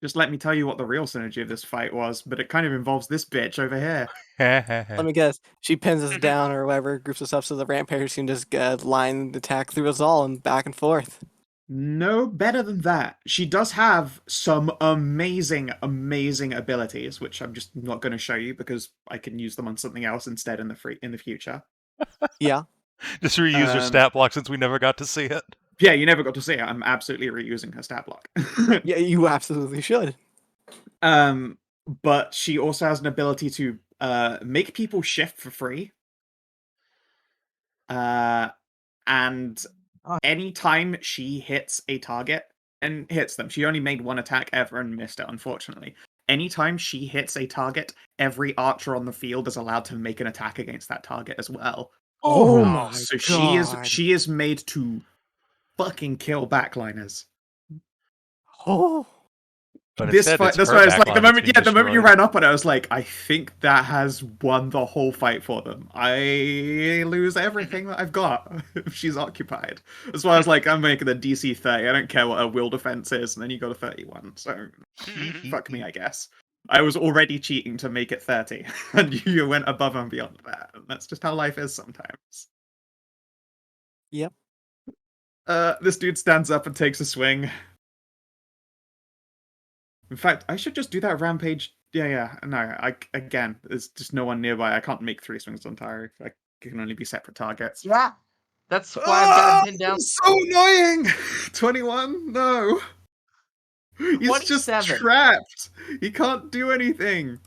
Just let me tell you what the real synergy of this fight was, but it kind of involves this bitch over here. Let me guess. She pins us down or whatever, groups us up so the rampagers can just line the attack through us all and back and forth. No better than that. She does have some amazing, amazing abilities, which I'm just not going to show you because I can use them on something else instead in the future. Yeah. Just reuse your stat block since we never got to see it. Yeah, you never got to see it. I'm absolutely reusing her stat block. Yeah, you absolutely should. But she also has an ability to make people shift for free. And anytime she hits a target and hits them, she only made one attack ever and missed it, unfortunately. Anytime she hits a target, every archer on the field is allowed to make an attack against that target as well. Oh no. my So god. she is made to fucking kill backliners. Oh. But This instead, fight, it's that's her why it's like backline that's being the moment you destroyed. ran up on it, I was like, I think that has won the whole fight for them. I lose everything that I've got if she's occupied. That's why I was like, I'm making the DC 30. I don't care what her will defense is, and then you got a 31. So fuck me, I guess. I was already cheating to make it 30, and you went above and beyond that. And that's just how life is sometimes. Yep. This dude stands up and takes a swing. In fact, I should just do that rampage. Yeah. No, again, there's just no one nearby. I can't make 3 swings on Tahru. I can only be separate targets. Yeah. That's why I've got him pinned down. So annoying! 21? No. He's just 27. trapped. He can't do anything.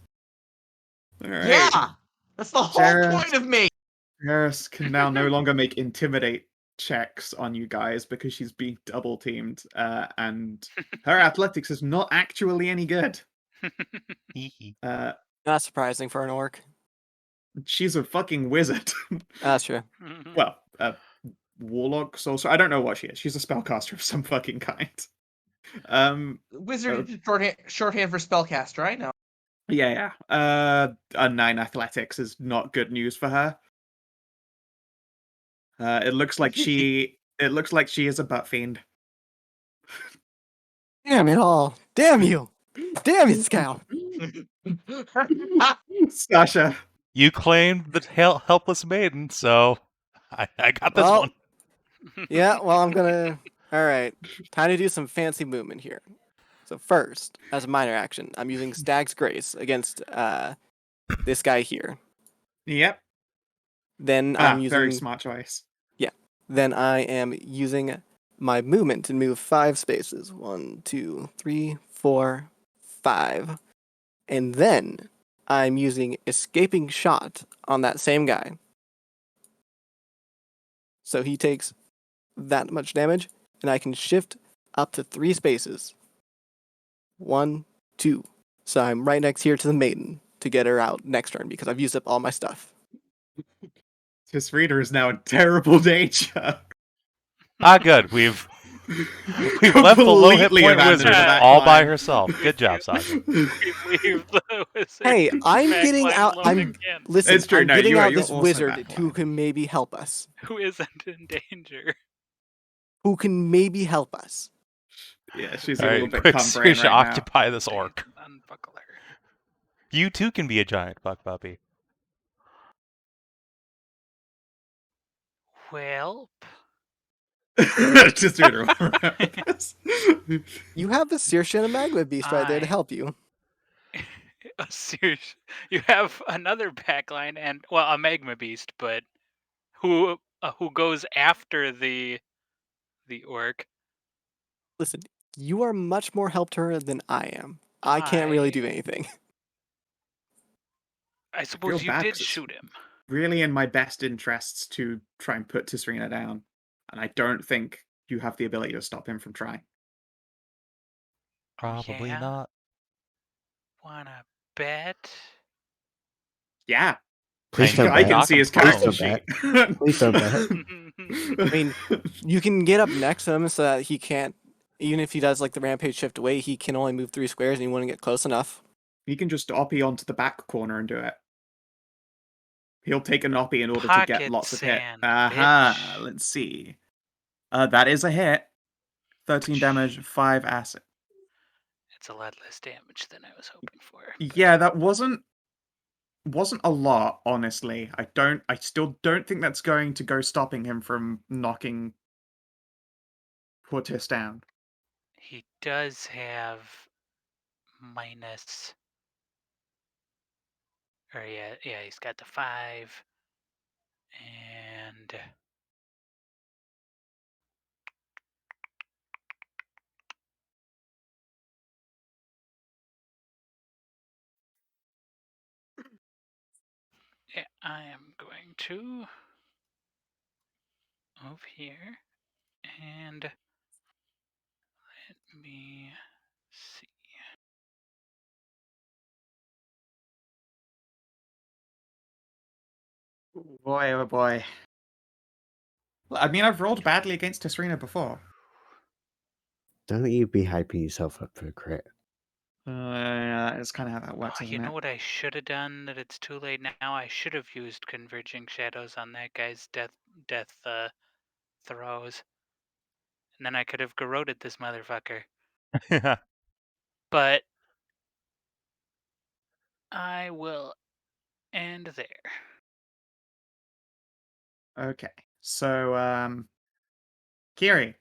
Alright. Yeah. That's the whole Jareth. point of me. Harris can now no longer make intimidate checks on you guys because she's being double teamed, and her athletics is not actually any good. Not surprising for an orc. She's a fucking wizard. That's true. Well, warlock, sorcerer. I don't know what she is. She's a spellcaster of some fucking kind. Wizard is shorthand for spellcaster. I know. Yeah. A 9 athletics is not good news for her. It looks like she is a butt fiend. Damn it all. Damn you. Damn it, Skow. Sasha. You claimed the helpless maiden, so I got this Well, one. Yeah, well, I'm gonna. All right, time to do some fancy movement here. So first, as a minor action, I'm using Stag's Grace against this guy here. Yep. Then I'm using very smart choice. Then I am using my movement to move 5 spaces. 1, 2, 3, 4, 5. And then I'm using Escaping Shot on that same guy. So he takes that much damage, and I can shift up to 3 spaces. 1, 2. So I'm right next here to the maiden to get her out next turn because I've used up all my stuff. Tisrena is now in terrible danger. Good. We've left the low hit Completely point abandoned wizard that all by climb. herself. Good job, Sasha. Leave the wizard Hey, I'm back getting line out. alone I'm again. listen. It's true, I'm no, getting you are- out you're this also wizard back who line. can maybe help us. Who isn't in danger? Who can maybe help us? Yeah, she's All a little right, bit quick, cumbrain Sasha, right now. occupy this orc. Unbuckle her. You too can be a giant buck puppy. Well, Just doing it. You have the Circe and a Magma Beast right there to I- help you. serious. You have another backline and a magma beast, but who goes after the orc? Listen, you are much more help to her than I am. I can't really do anything. I suppose you bad did 'cause it's- shoot him. really in my best interests to try and put Tisrena down. And I don't think you have the ability to stop him from trying. Probably Yeah? not. Wanna bet? Yeah. Please I don't I bet. can see his Please character don't sheet. bet. Please don't bet. I mean, you can get up next to him so that he can't. Even if he does like the rampage shift away, he can only move 3 squares, and he wouldn't get close enough. he can just oppie onto the back corner and do it. He'll take an oppie in order to get Pocket lots of hit. sand, Aha, bitch. let's see. That is a hit. 13 damage, 5 acid. It's a lot less damage than I was hoping for. Yeah, that wasn't a lot, honestly. I still don't think that's going to go stopping him from knocking Portis down. He does have minus. Or yeah, he's got the 5. And yeah, I am going to move here and let me see. Boy, oh boy. I mean, I've rolled badly against Tisrena before. Don't you be hyping yourself up for a crit. That's kind of how that works, Oh, isn't you know it? what I should have done? That it's too late now. I should have used Converging Shadows on that guy's death throws, and then I could have garroted this motherfucker. But I will end there. Okay. So, Kiery,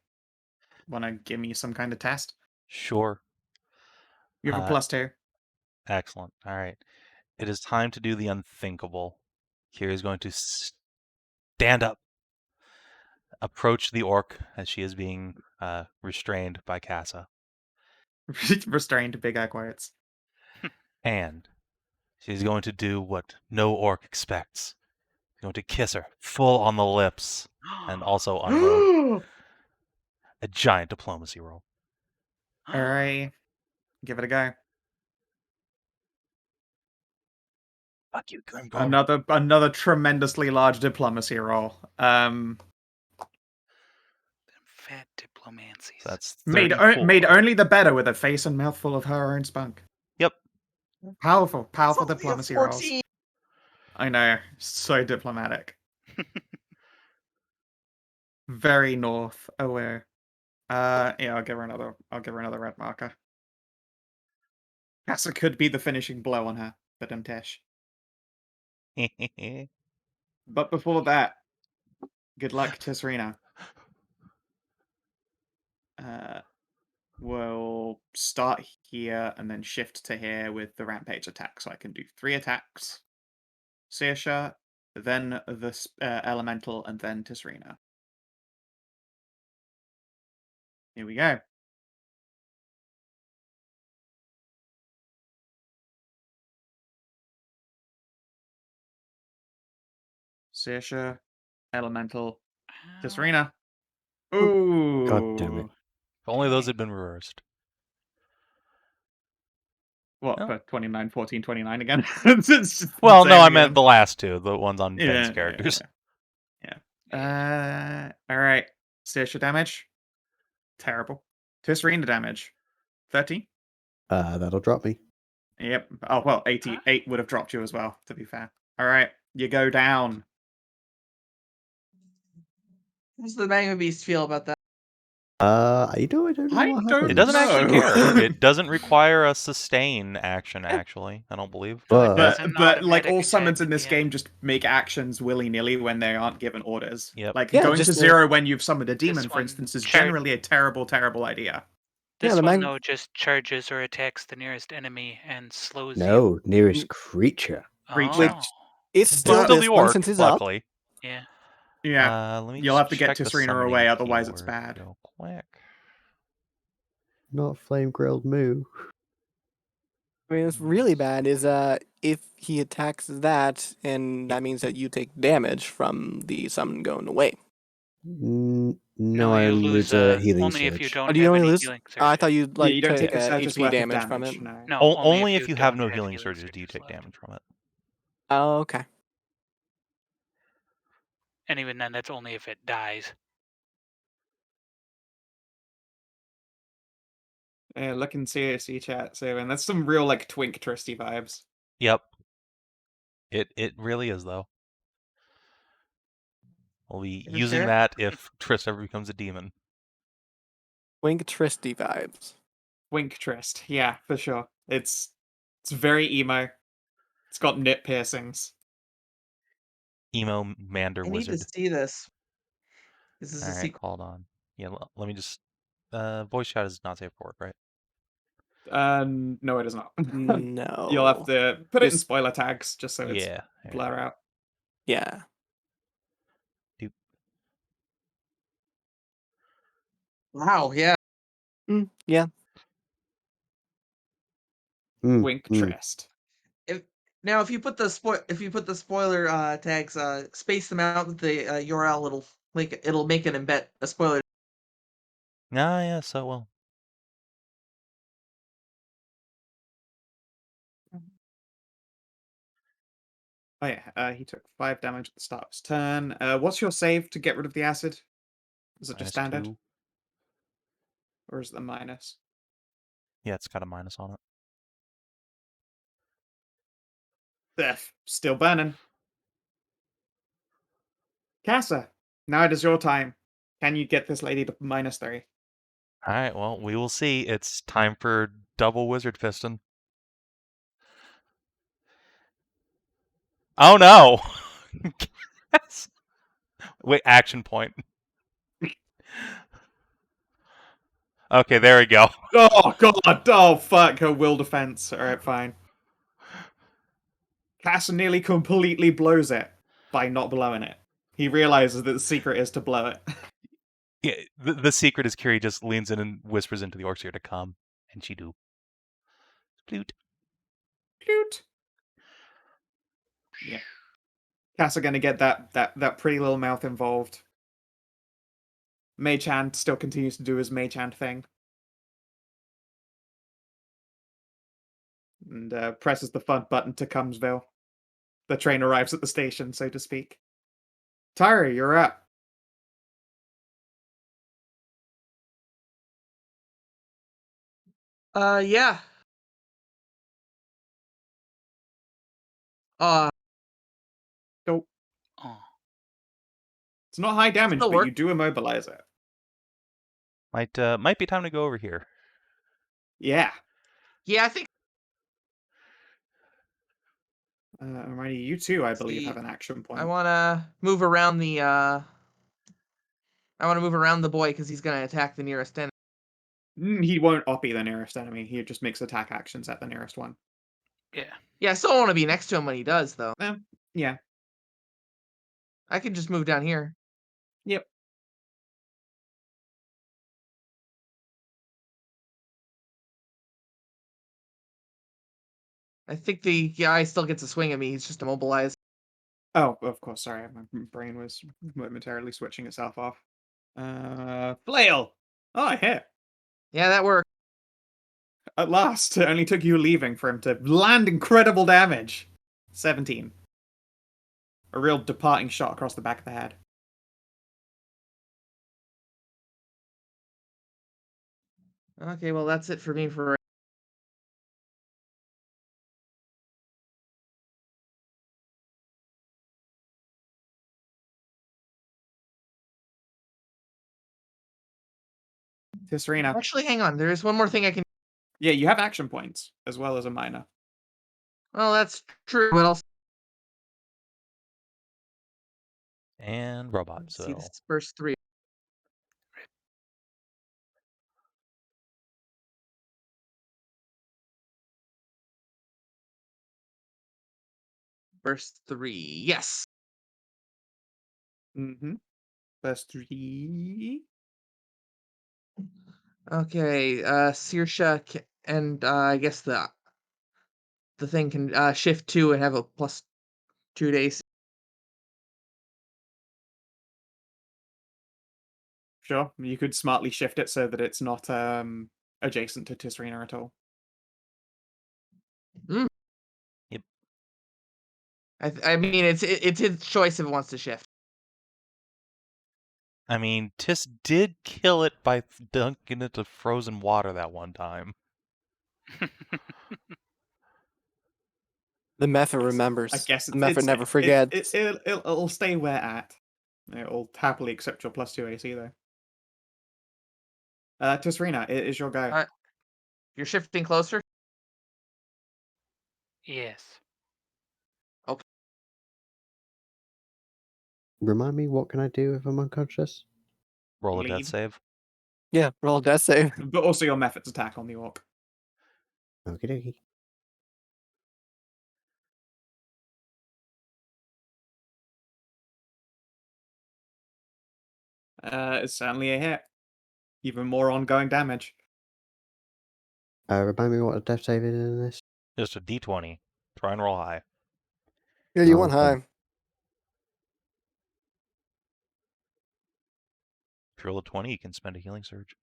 want to give me some kind of test? Sure. You have a +2. Excellent. All right. It is time to do the unthinkable. Kiery is going to stand up, approach the orc as she is being restrained by Casa, Restrained big air quotes. and she's going to do what no orc expects. She's going to kiss her full on the lips and also unrobe. A giant diplomacy roll. Alright. Give it a go. Fuck you, Grim. Another tremendously large diplomacy roll. Fat diplomancies. So that's Made 34. only the better with a face and mouthful of her own spunk. Yep. Powerful It's only a diplomacy rolls. 14. I know, so diplomatic. Very north aware. Yeah, I'll give her another red marker. Casa could be the finishing blow on her, but Tesh. But before that, good luck, Tisrena. We'll start here and then shift to here with the rampage attack, so I can do 3 attacks. Sasha, then the elemental, and then Tisrena. Here we go. Sasha, elemental, Tisrena. Ooh. God damn it. If only those had been reversed. What, No. for 29, 14, 29 again? It's just Well, the no, same I meant again. the last two, the ones on Yeah, Ben's yeah, characters. yeah. Alright. Sasha damage. Terrible. Tisrena damage. 13. That'll drop me. Yep. Oh, well, 88 would have dropped you as well, to be fair. Alright. You go down. How does the Magma Beast feel about that? I don't know I what don't happens. It doesn't actually No. care. It doesn't require a sustain action, actually. I don't believe. No, it But- does an But like automatic all attack summons in at this the end. game just make actions willy-nilly when they aren't given orders. Yep. Like Yeah, going to just 0 when you've summoned a demon, for one instance, is char- generally a terrible, terrible idea. This the one, mag- though, just charges or attacks the nearest enemy and slows you. No, nearest creature. Creature. Oh, It's But still still this the one orc, since it's up. luckily. yeah. Yeah. Let me You'll just have to get check the Tisrena summoning away, otherwise it's keyword bad. real quick. Not flame grilled moo. I mean, what's really bad is if he attacks that, and that means that you take damage from the summon going away. No, No, I you only lose lose a healing only if you surge. Oh, don't do you have only any lose? healing I thought surges. you'd Yeah, like you don't take take a surge's HP worth of damage from damage. it. No. No, only Only if if you you have don't no have healing healing surges do you surges take left. damage from it. Oh, okay. And even then, that's only if it dies. Yeah, looking seriously, chat. So, and that's some real like Twink Tristy vibes. Yep. It really is though. We'll be Even using fair. that if Triss ever becomes a demon. Wink Tristy vibes. Twink Trist, yeah, for sure. It's very emo. It's got nip piercings. Emo Mander I need to Wizard. see this. This is a Alright, sequel. hold on. Yeah, let me just voice chat is not safe for work, right? No, it is not. You'll have No. to put it in Just spoiler tags just so it's Yeah. blur out. yeah. Doop. Wow, yeah. Yeah. Twink Mm. Trist. If now if you put the spoiler tags, space them out with the URL, it'll make an embed a spoiler. Ah, yeah, so well. Oh yeah, he took 5 damage at the start of his turn. What's your save to get rid of the acid? Is it just standard? -2. Or is it the minus? Yeah, it's got a minus on it. Still burning. Casa, now it is your time. Can you get this lady to -3? Alright, well, we will see. It's time for double wizard piston. Oh no! Wait, action point. Okay, there we go. Oh god! Oh fuck! Her will defense. Alright, fine. Casa nearly completely blows it by not blowing it. He realizes that the secret is to blow it. Yeah, the secret is Kiery just leans in and whispers into the orc's ear to come, and she do. Bloot. Cute. Yeah. Casa gonna get that pretty little mouth involved. Mage Hand still continues to do his Mage Hand thing. And presses the fun button to Cumsville. The train arrives at the station, so to speak. Tahru, you're up. Yeah. Go. Oh. It's not high damage, Still but work. you do immobilize it. Might be time to go over here. Yeah. Yeah, I think. Alrighty, you too, I believe, See, have an action point. I want to move around the. I want to move around the boy because he's gonna attack the nearest enemy. He won't oppie the nearest enemy. He just makes attack actions at the nearest one. Yeah. Yeah, I still want to be next to him when he does, though. Yeah. I can just move down here. Yep. I think the guy still gets a swing at me. He's just immobilized. Oh, of course. Sorry, my brain was momentarily switching itself off. Flail. Oh, I hit. Yeah, that worked. At last, it only took you leaving for him to land incredible damage. 17. A real departing shot across the back of the head. Okay, well that's it for me for. Tisrena. Actually, hang on. There is one more thing I can. Yeah, you have action points as well as a minor. Well, that's true. What else? And robot, Let's see, this so is burst 3. Burst 3. Yes. Mm-hmm. First 3. Okay. Saoirse and I guess the thing can shift 2 and have a +2 to AC. Sure, you could smartly shift it so that it's not adjacent to Tisrena at all. Mm. Yep. I mean, it's his choice if it wants to shift. I mean, Tis did kill it by dunking it to frozen water that one time. The method I remembers. guess The method never it, forgets. it'll stay where at. It'll happily accept your +2 AC though. Tisrena, it is your go. You're shifting closer. Yes. Okay. Remind me, what can I do if I'm unconscious? Roll a death Lead. save. Yeah, roll a death save. But also your method's attack on the orc. Okie dokie. It's certainly a hit. Even more ongoing damage. Remind me what a death save is in this. Just a d20. Try and roll high. Yeah, you Oh, went okay. high. If you roll a 20, you can spend a healing surge.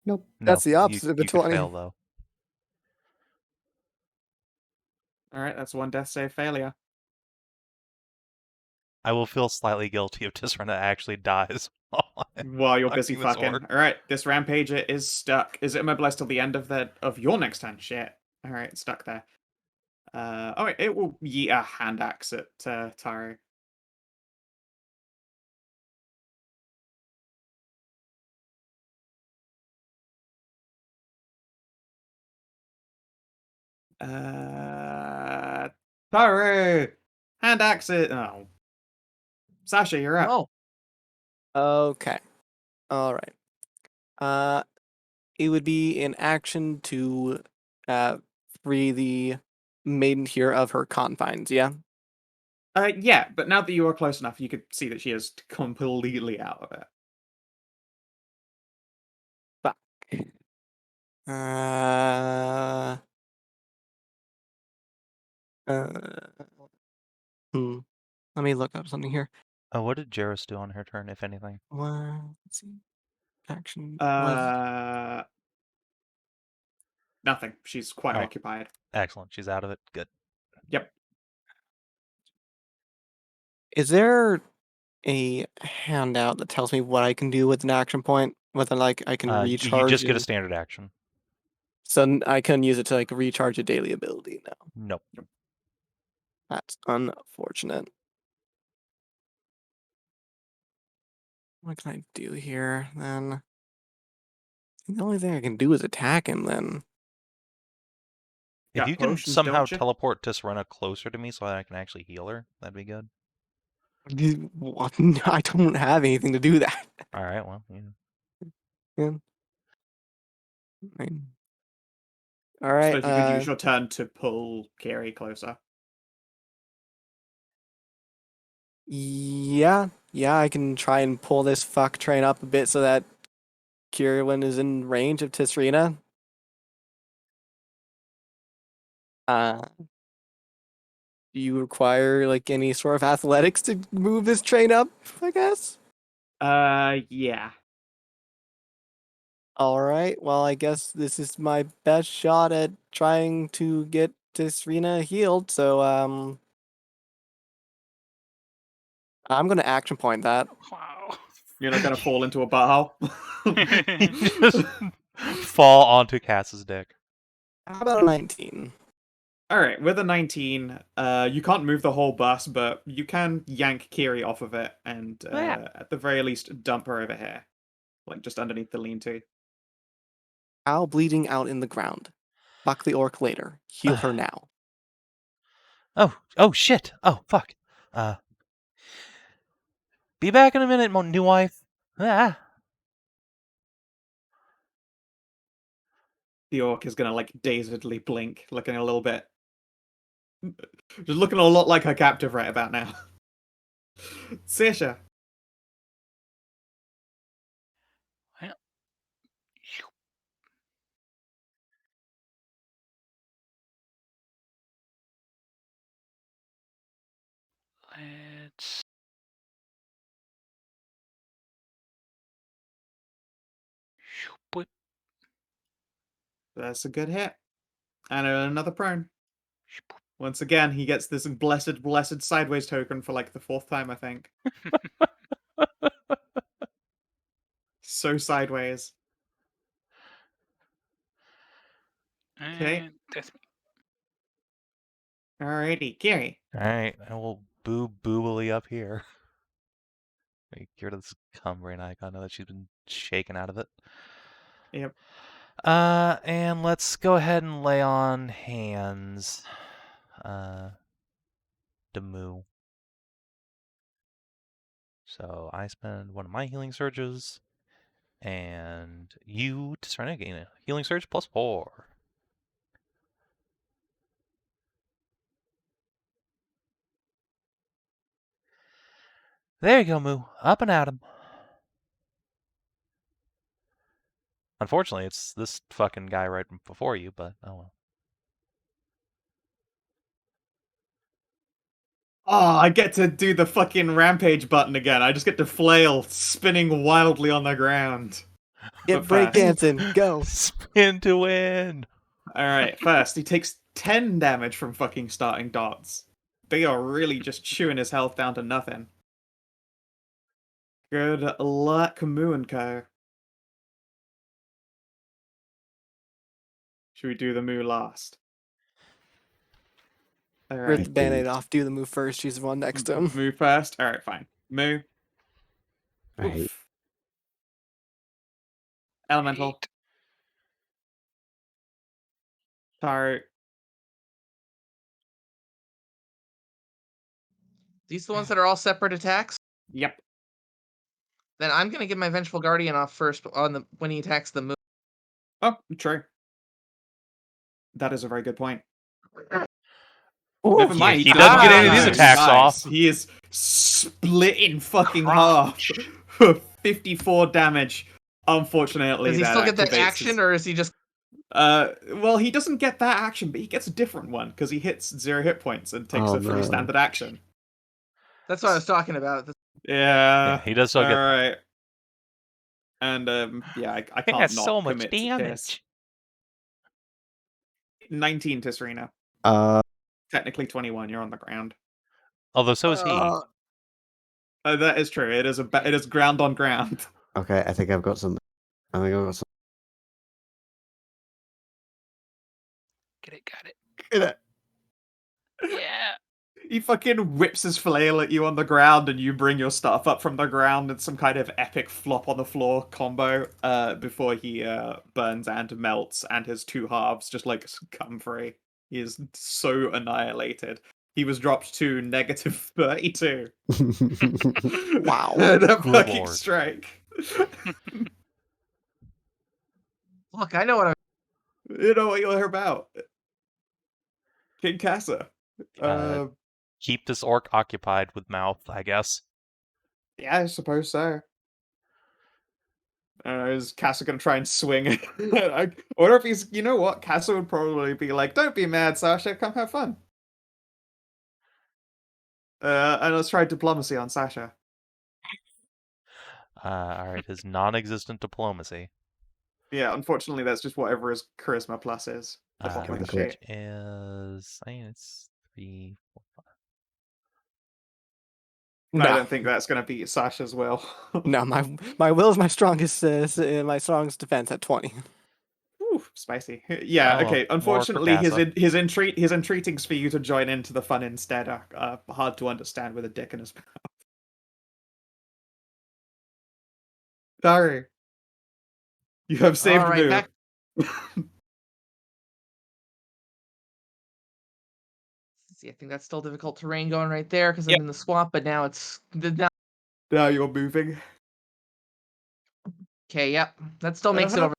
Nope. No, That's the opposite of the you could 20. fail though. Alright, that's one death save failure. I will feel slightly guilty if Tisrena actually dies While you're busy fucking this fucking. orc. Alright, this rampager is stuck. Is it immobilized till the end of your next turn? Shit. Alright, it's stuck there. Alright, it will yeet a hand axe at Tahru. Tahru! Hand axe it! Oh. Sasha, you're up. Oh, Okay. All right. It would be an action to free the maiden here of her confines, yeah? Yeah, but now that you are close enough, you could see that she is completely out of it. Fuck. Uh, uh, Let me look up something here. Oh, what did Jairus do on her turn, if anything? Let's see. Action was Nothing. She's quite Oh. occupied. Excellent. She's out of it. Good. Yep. Is there a handout that tells me what I can do with an action point? Whether like I can You recharge just get a it? standard action. So I couldn't use it to like recharge a daily ability now. Nope. That's unfortunate. What can I do here then? The only thing I can do is attack him then. If Got you can potions, somehow don't you? teleport Tisrena closer to me so that I can actually heal her, that'd be good. What? I don't have anything to do that. Alright, well, yeah. Yeah. All right. Suppose you could use your turn to pull Kiery closer. Yeah, I can try and pull this fuck train up a bit so that Kieran is in range of Tisrena. Do you require like any sort of athletics to move this train up? I guess. Yeah. All right. Well, I guess this is my best shot at trying to get Tisrena healed. So, I'm gonna action point that. Wow. You're not gonna fall into a butthole. Just fall onto Cass's dick. How about a 19? Alright, with a 19, you can't move the whole bus, but you can yank Kiri off of it and Yeah. at the very least dump her over here. Like just underneath the lean-to. Owl bleeding out in the ground. Fuck the orc later. Heal her now. Oh shit. Oh fuck. Be back in a minute, new wife. Ah. The orc is gonna like dazedly blink, looking a little bit just looking a lot like her captive right about now. Sasha. Well, Let's. Boop. That's a good hit. And another prone. Once again, he gets this blessed sideways token for like the 4th time, I think. So sideways. Okay. And that's me. Alrighty, Kiery. Alright, I will boobily up here. Get rid of this cumbering icon now that she's been shaken out of it. Yep. And let's go ahead and lay on hands. Demu. So I spend one of my healing surges, and you, Tisrena, gain a healing surge +4. There you go, Moo. Up and at 'em. Unfortunately, it's this fucking guy right before you, but oh well. Oh, I get to do the fucking rampage button again. I just get to flail, spinning wildly on the ground. Get But first- breakdancing. Go. Spin to win. Alright, first, he takes 10 damage from fucking starting dots. They are really just chewing his health down to nothing. Good luck, Moo and Co. Should we do the Moo last? Rip Alright. the band-aid off. Do the move first. She's the one next to him. Moo first? Alright, fine. Moo. I hate. Oof. Elemental. 8. Tahru. These the ones that are all separate attacks? Yep. Then I'm gonna get my Vengeful Guardian off first on the when he attacks the move. Oh, true. That is a very good point. Ooh. Never mind. he doesn't get any of these attacks off. He is split in fucking Crunch. half. 54 damage. Unfortunately, Does he that still get that activates action, his- or is he just? well, he doesn't get that action, but he gets a different one because he hits 0 hit points and takes Oh, a free no. standard action. That's what I was talking about. Yeah. Yeah, he does still get that. Alright. And yeah, I can't That's not so much commit to this. damage. 19 Tisrena. Uh, Technically 21. You're on the ground. Although so is he. That is true. It is ground on ground. okay, I think I've got something. I think I've got something. Get it, got it. Get it? Yeah. He fucking whips his flail at you on the ground, and you bring your stuff up from the ground in some kind of epic flop on the floor combo. Before he burns and melts, and his 2 halves just like come free. He is so annihilated. He was dropped to negative 32. Wow. And a Good fucking lord. strike. Look, I know what I'm. You know what you're about. King Kassa. Keep this orc occupied with mouth, I guess. Yeah, I suppose so. Is Kassa gonna try and swing? I wonder if he's. You know what? Kassa would probably be like, "Don't be mad, Sasha. Come have fun." And let's try diplomacy on Sasha. Alright, his non-existent diplomacy. Yeah, unfortunately, that's just whatever his charisma plus is. The fucking Fucking shit. Which is, I mean, it's 3, 4, 5. I No. don't think that's gonna beat Sasha's will. No, my will is my strongest defense at 20. Ooh, spicy. Yeah, Oh, okay. more for Unfortunately, Kassa. his entreatings for you to join into the fun instead are hard to understand with a dick in his mouth. Sorry. You have saved All right, Moo. back. See, I think that's still difficult terrain going right there because Yep. I'm in the swamp, but now it's now. Now you're moving. Okay, yep, that still makes it Uh-huh. over.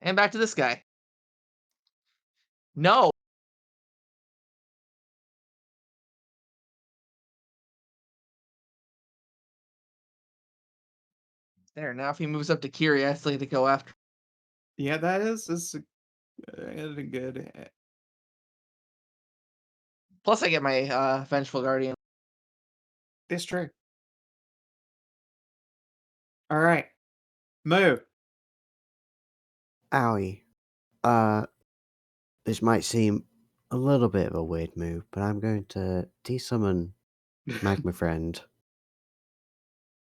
And back to this guy. No. There, now if he moves up to Kiery, I still get to go after. Yeah, that is good. Plus, I get my Vengeful Guardian. It's true. All right. Moo. Owie. This might seem a little bit of a weird move, but I'm going to desummon Magma Friend.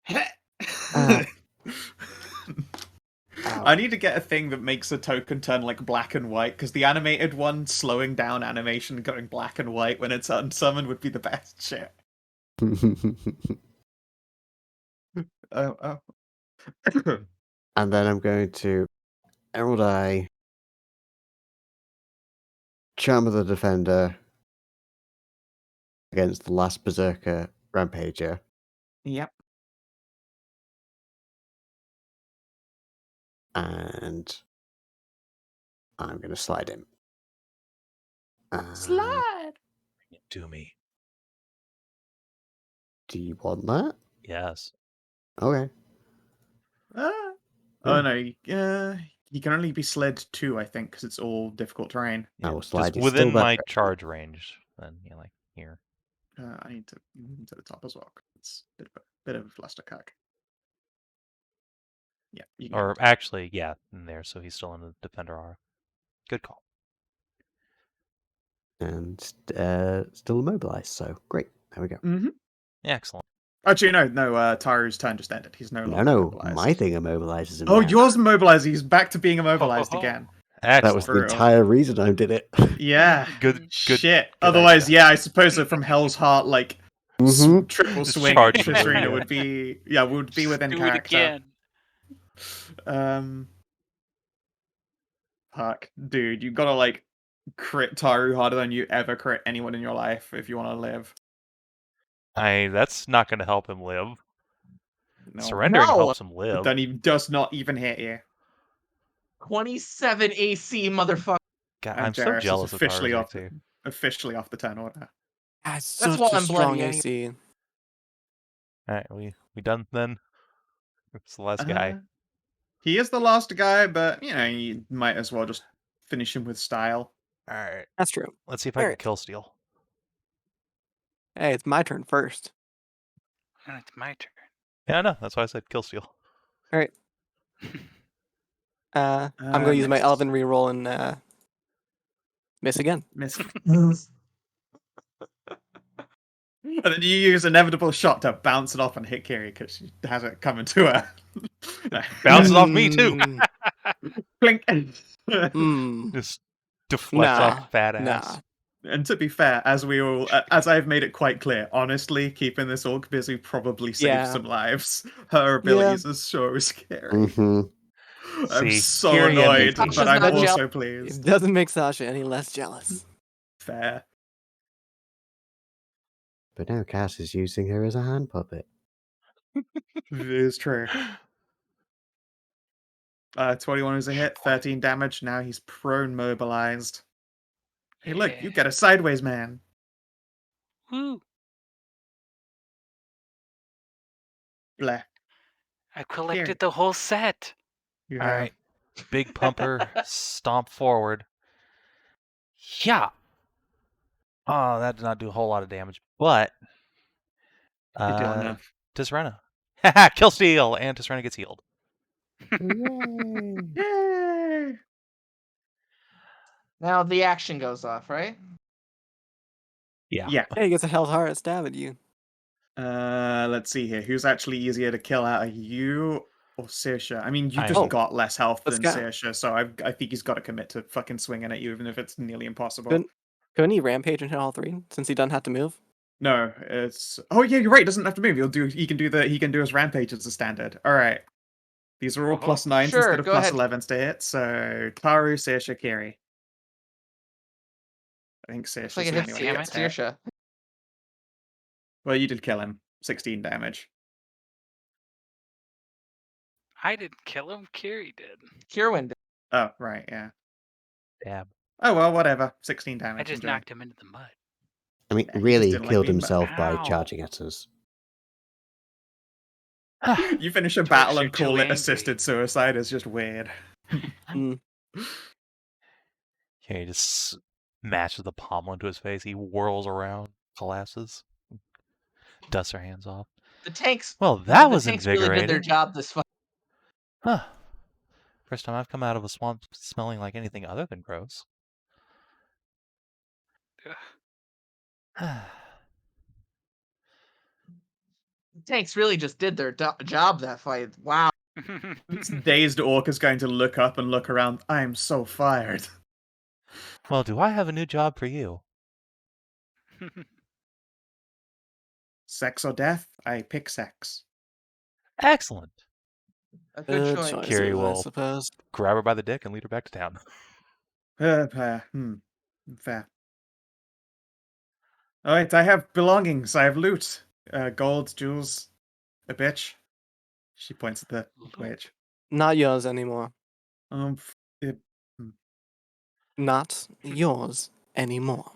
I Ow. need to get a thing that makes a token turn like black and white, because the animated one slowing down animation going black and white when it's unsummoned would be the best shit. Oh. And then I'm going to Emerald Eye, Charm of the Defender against the last Berserker Rampager. Yep. And I'm going to slide him. Slide. Bring it to me. Do you want that? Yes. Okay. Oh no, he can only be slid 2, I think, because it's all difficult terrain. I Yeah, will slide just you within still that my direction. charge range. Then like here. I need to move to the top as well. 'Cause it's a bit of a flustercock. Yeah, you can get Or the top. actually, yeah, in there. So he's still in the defender aura. Good call. And still immobilized, so great. There we go. Mm-hmm. Excellent. Actually, no. Tahru's turn just ended. He's no longer No, immobilized. my thing immobilizes him. Oh, now. yours immobilized. He's back to being immobilized Ho, ho, ho. again. That Excellent. was the Brutal. entire reason I did it. Yeah. Good. Shit. good Otherwise, idea. yeah, I suppose that from Hell's Heart, like Mhm. triple Just swing charge at him into it, Tisrena yeah. would be within Do character. it again. Fuck, dude, you gotta like crit Tahru harder than you ever crit anyone in your life if you want to live. That's not going to help him live. No, Surrendering No! helps him it live. does not even hit you. 27 AC, motherfucker. God, And I'm so Jarrus is jealous of officially Tahru's off. AC. Officially off the turn order. That's That's such why a I'm bloody strong anyway. AC. All right, we done then? It's the last guy. He is the last guy, but you know you might as well just finish him with style. All right, That's true. let's see if I All can right. kill steal. Hey, it's my turn first. And it's my turn. Yeah, I know. That's why I said kill steal. All right. I'm going to use my Miss. Elven reroll and miss again. Miss. And then you use inevitable shot to bounce it off and hit Kiery because she has it coming to her. Bounces off me too. Mm, Clink. Just deflects off nah, fat nah. ass. And to be fair, as I've made it quite clear, honestly, keeping this orc busy probably saves Yeah. some lives. Her abilities are so scary. Mhm. I'm See, so Kiery and annoyed, Sasha's but I'm not also It pleased. doesn't make Sasha any less jealous. Fair. But now Cass is using her as a hand puppet. It is true. 21 is a hit, 13 damage. Now he's prone mobilized. Hey, look, you Yeah. get a sideways man. Woo! Bleh. I collected the whole set. You All have. right, big pumper, stomp forward. Yeah. Oh, that did not do a whole lot of damage, but You did enough. Tisrena. Haha, kill steal, and Tisrena gets healed. Yay! Yay! Now the action goes off, right? Yeah. Yeah. Hey, he gets a Hell's Heart at stab at you. Let's see here. Who's actually easier to kill out of you or Sasha? I mean, you I just am. got less health Let's than go. Sasha, so I think he's got to commit to fucking swinging at you, even if it's nearly impossible. Couldn't he rampage and hit all three since he doesn't have to move? No, it's. Oh yeah, you're right. He doesn't have to move. He can do his rampage as a standard. All right. These are all Oh, +9s sure, instead of go ahead. +11s to hit. So Tahru, Sasha, Kiery. I think Looks Sasha's like it the hits only one that gets hit. Satyr. Well, you did kill him. 16 damage. I didn't kill him. Kiery did. Kieran did. Oh, right, yeah. Dab. Oh well, whatever. 16 I damage. just Enjoy. knocked him into the mud. I mean, Yeah, he just really, he didn't like killed being himself by Ow. charging at us. You finish a Torcs battle are and call too it angry. assisted suicide is just weird. Mm. Okay, just mashes the pommel into his face. He whirls around, collapses, dusts her hands off. The tanks. Well, Yeah, that the was tanks really did their invigorating. job this fight. Huh. First time I've come out of a swamp smelling like anything other than gross. The tanks really just did their job that fight. Wow. This dazed orc is going to look up and look around. I am so fired. Well, do I have a new job for you? Sex or death? I pick sex. Excellent. A good choice. choices, Kiery I will suppose. grab her by the dick and lead her back to town. Fair. Alright, I have belongings. I have loot. Gold, jewels, a bitch. She points at the witch. Not yours anymore. It, Not yours anymore.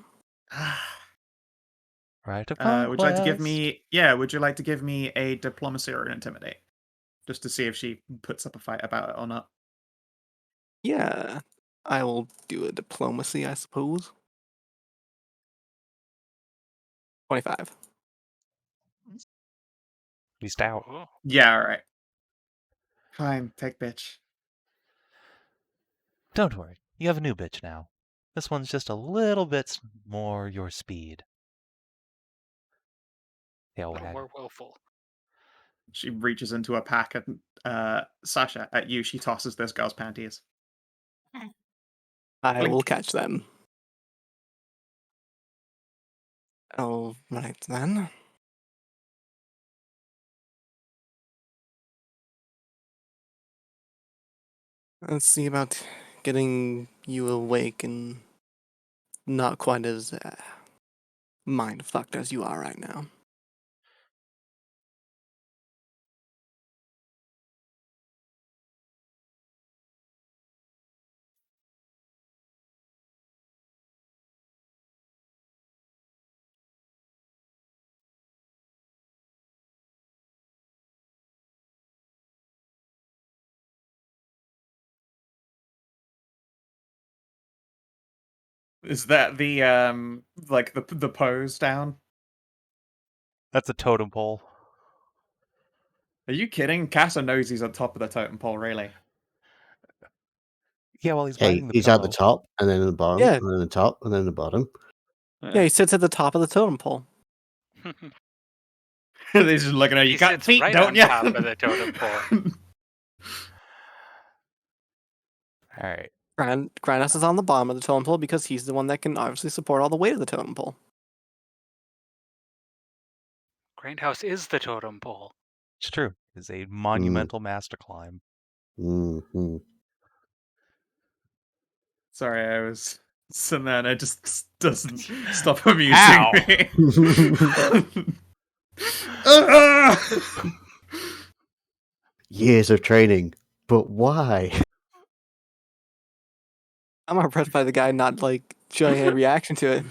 Right of would you like to give conquest. me... Yeah, would you like to give me a diplomacy or an intimidate? Just to see if she puts up a fight about it or not. Yeah, I will do a diplomacy, I suppose. 25. Be stout. Oh, Yeah, alright. Fine, take bitch. Don't worry. You have a new bitch now. This one's just a little bit more your speed. Tail no wag. more willful. She reaches into a pack and Sasha, at you, she tosses this girl's panties. I will Blink. catch them. All right then. Let's see about getting you awake and not quite as mind fucked as you are right now. Is that the like the pose down? That's a totem pole. Are you kidding? Casa knows he's on top of the totem pole, really. Yeah, well, he's Hey, biting the he's at the pillow. top, and then the bottom, Yeah. and then the top, and then the bottom. Yeah, he sits at the top of the totem pole. They're just looking at you. He You got sits feet, right don't on you? top of the totem pole. All right. Grindhouse is on the bottom of the totem pole because he's the one that can obviously support all the weight of the totem pole. Grindhouse is the totem pole. It's true. It's a monumental master climb. Mm-hmm. Sorry, I was Samantha just doesn't stop amusing Ow. me. Years of training, but why? I'm impressed by the guy not like showing any reaction to it.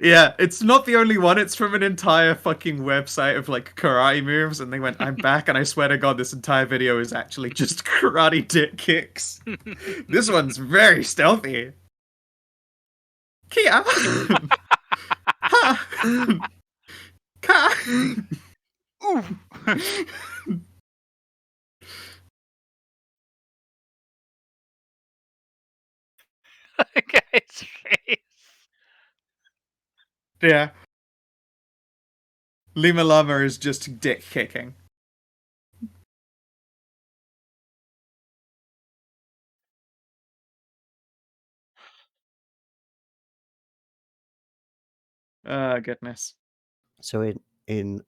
Yeah, it's not the only one. It's from an entire fucking website of like karate moves, and they went, "I'm back," and I swear to God, this entire video is actually just karate dick kicks. This one's very stealthy. Kia. Ha. Ka. Ooh. The guy's face. Yeah. Lima Lama is just dick kicking. Goodness. So in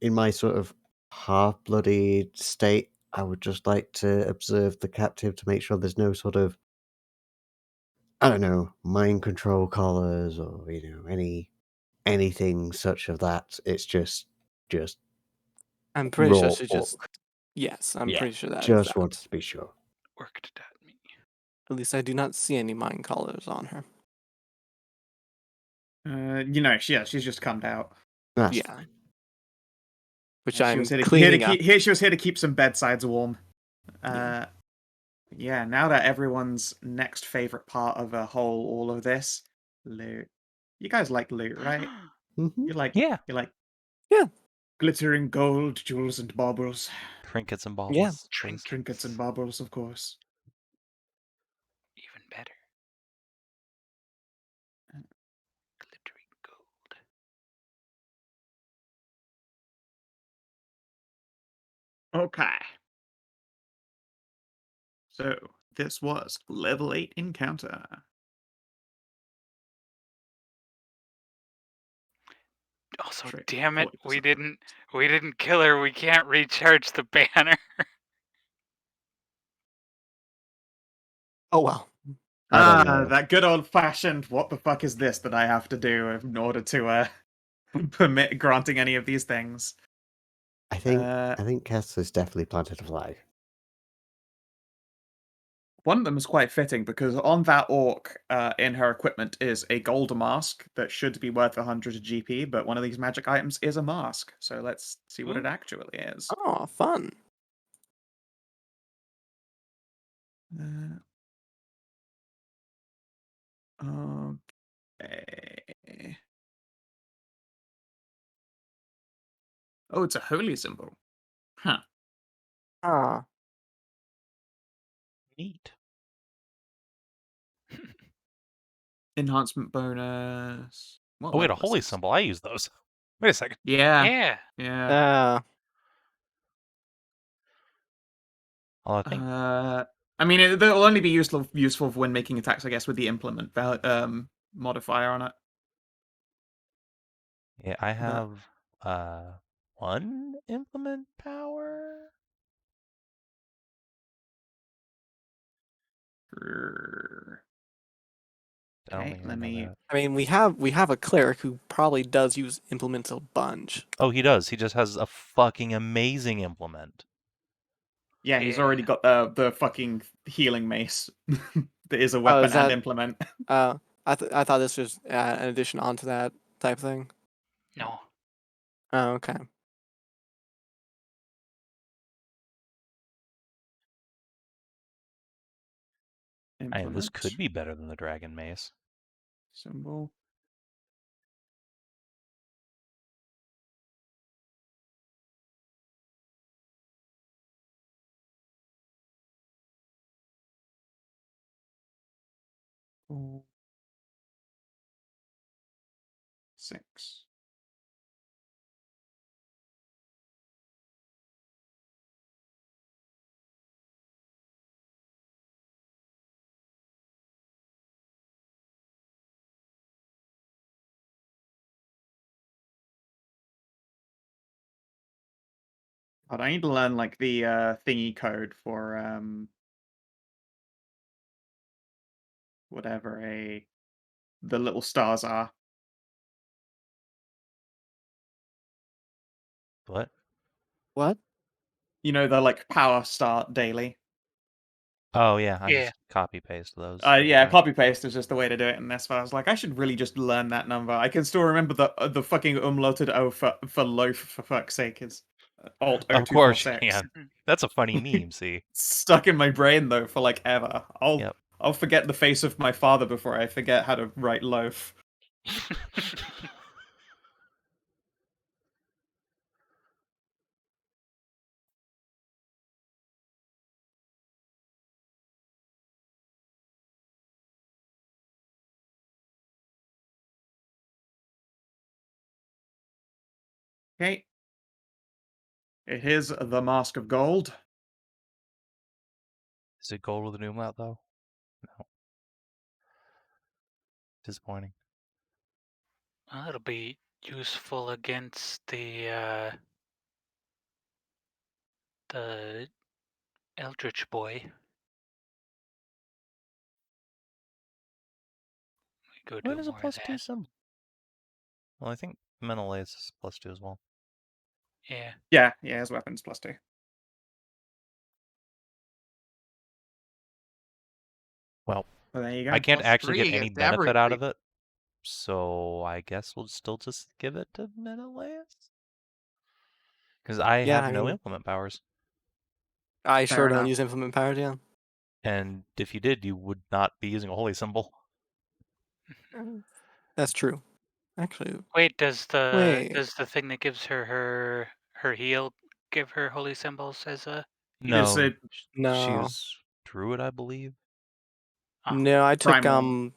my sort of half-bloodied state, I would just like to observe the captive to make sure there's no sort of, I don't know, mind control collars or anything such of that. It's just I'm pretty sure raw she just. orc. Yes, I'm Yeah, pretty sure that is just that. wanted to be sure. Worked at me. At least I do not see any mind collars on her. She's just cummed out. That's Yeah. fine. Which She I'm was here to cleaning up. she was here to keep some bedsides warm. Yeah, now that everyone's next favorite part of all of this, Loot. You guys like loot, right? Hmm. You like Yeah. Yeah. glittering gold, jewels, and baubles. Trinkets and Yeah. baubles. please. Trinkets and baubles, of course. Even better. Glittering gold. Okay. So, this was level 8 encounter. Also, Trick damn it, 40%. we didn't kill her. We can't recharge the banner. Oh well. I don't know. That good old fashioned what the fuck is this that I have to do in order to permit granting any of these things. I think Uh, I think Cass has definitely planted a flag. One of them is quite fitting because on that orc, in her equipment is a gold mask that should be worth 100 GP, but one of these magic items is a mask. So let's see what it Ooh. actually is. Oh, fun. Uh, okay. Oh, it's a holy symbol. Huh. Ah. Neat. Enhancement bonus. What Oh, wait, a level is holy this? symbol. I use those. Wait a second. Yeah. Yeah. Yeah. Well, I think I mean, they'll only be useful when making attacks, I guess, with the implement modifier on it. yeah, I But have one implement power. I don't okay, think I let remember me. that. I mean, we have a cleric who probably does use implements a bunch. Oh, he does. He just has a fucking amazing implement. Yeah, he's already got the fucking healing mace that is a Oh, weapon is and that? implement. I thought this was an addition onto that type thing. No. Oh, okay. I mean, this could Implement be better than the dragon mace. symbol. Four, 6. God, I need to learn like the thingy code for whatever the little stars are. What? What? You know, the like power star daily. Oh, yeah, I Yeah. just copy paste those every Yeah, time. copy paste is just the way to do it in this. But I was like, I should really just learn that number. I can still remember the fucking umlauted O for loaf, for fuck's sake. It's Alt Of course you 0246. can. That's a funny meme, see? Stuck in my brain though for like ever. Yep. I'll forget the face of my father before I forget how to write loaf. Okay. It is the Mask of Gold. Is it gold with an umlaut, though? No. Disappointing. Well, it'll be useful against the Eldritch boy. We go When do is a more of +2 that. symbol? Well, I think Menëlaos is +2 as well. Yeah. Yeah, his weapons +2. Well, Well, there you I go. can't actually +3 get any against benefit out of everything. it, so I guess we'll still just give it to Menëlaos? Because I Yeah, have I no mean, implement powers. I Fair sure don't enough. use implement powers. Yeah. And if you did, you would not be using a holy symbol. That's true. Actually, Wait, does wait. the thing that gives her heal give her holy symbols as a heal? Is No, it she No. was druid, I believe. Oh, No, I took primal?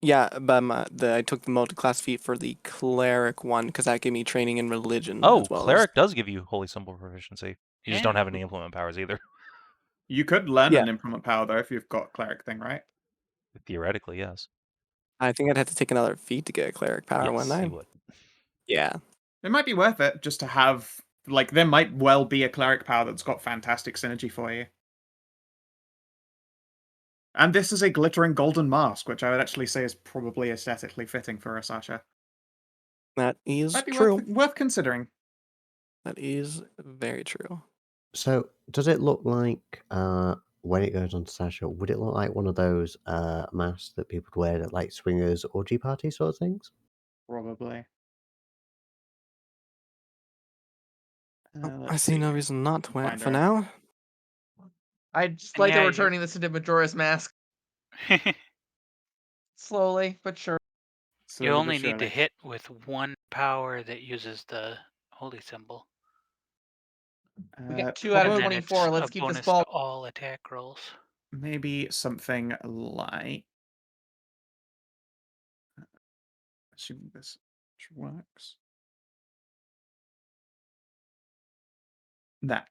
yeah, but I took the multi-class feat for the cleric one because that gave me training in religion Oh, as well as cleric does give you holy symbol proficiency. You just don't yeah. have any implement powers either. You could learn yeah. an implement power though if you've got cleric thing, right? Theoretically, yes. I think I'd have to take another feat to get a cleric power, wouldn't Yes, I? you would. Yeah. It might be worth it just to have, like, there might well be a cleric power that's got fantastic synergy for you. And this is a glittering golden mask, which I would actually say is probably aesthetically fitting for a Sasha. That is Might be true. worth considering. That is very true. So, does it look like when it goes on to Sasha, would it look like one of those masks that people would wear at like swingers, orgy party sort of things? Probably. I Let's see no see. reason not to wear it Find for her. now. I just And like yeah, they're returning this into Majora's Mask slowly but sure. you Slowly but only need to surely. hit with one power that uses the holy symbol, We got 2 out of and then Probably 24. it's Let's a keep this bonus to ball. all attack rolls. maybe something like. Assuming this works. That.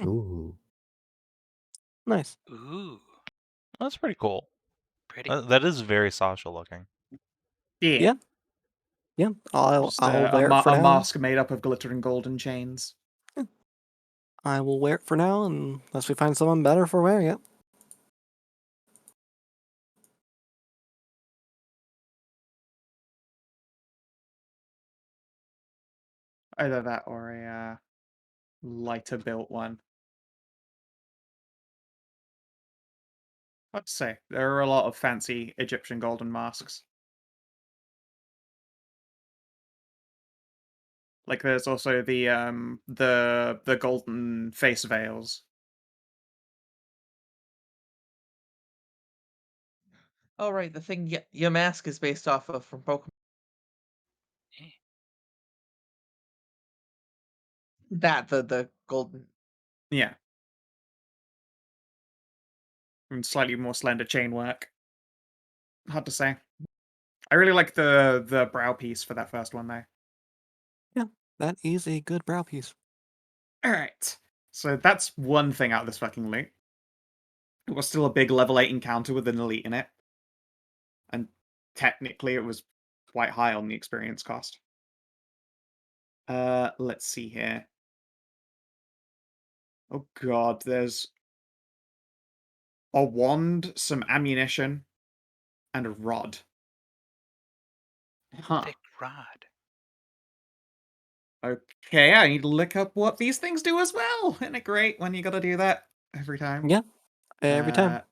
Ooh. Nice. Ooh, That's pretty cool. pretty. That is very Sasha looking. Yeah. Yeah. Yeah. Just I'll wear it for a now. mask made up of glittering golden chains. I will wear it for now unless we find someone better for wearing it. Either that or a lighter built one. I'd say there are a lot of fancy Egyptian golden masks. Like there's also the golden face veils. Oh, right, the thing Yamask is based off of from Pokemon. Eh, That, the golden. Yeah. And slightly more slender chain work. Hard to say. I really like the brow piece for that first one though. Yeah. That is a good brow piece. Alright. So that's one thing out of this fucking loot. It was still a big level 8 encounter with an elite in it. And technically it was quite high on the experience cost. Let's see here. Oh god, there's a wand, some ammunition, and a rod. Huh. thick rod. Okay, I need to look up what these things do as well. Isn't it great when you gotta do that every time? Yeah. Every time.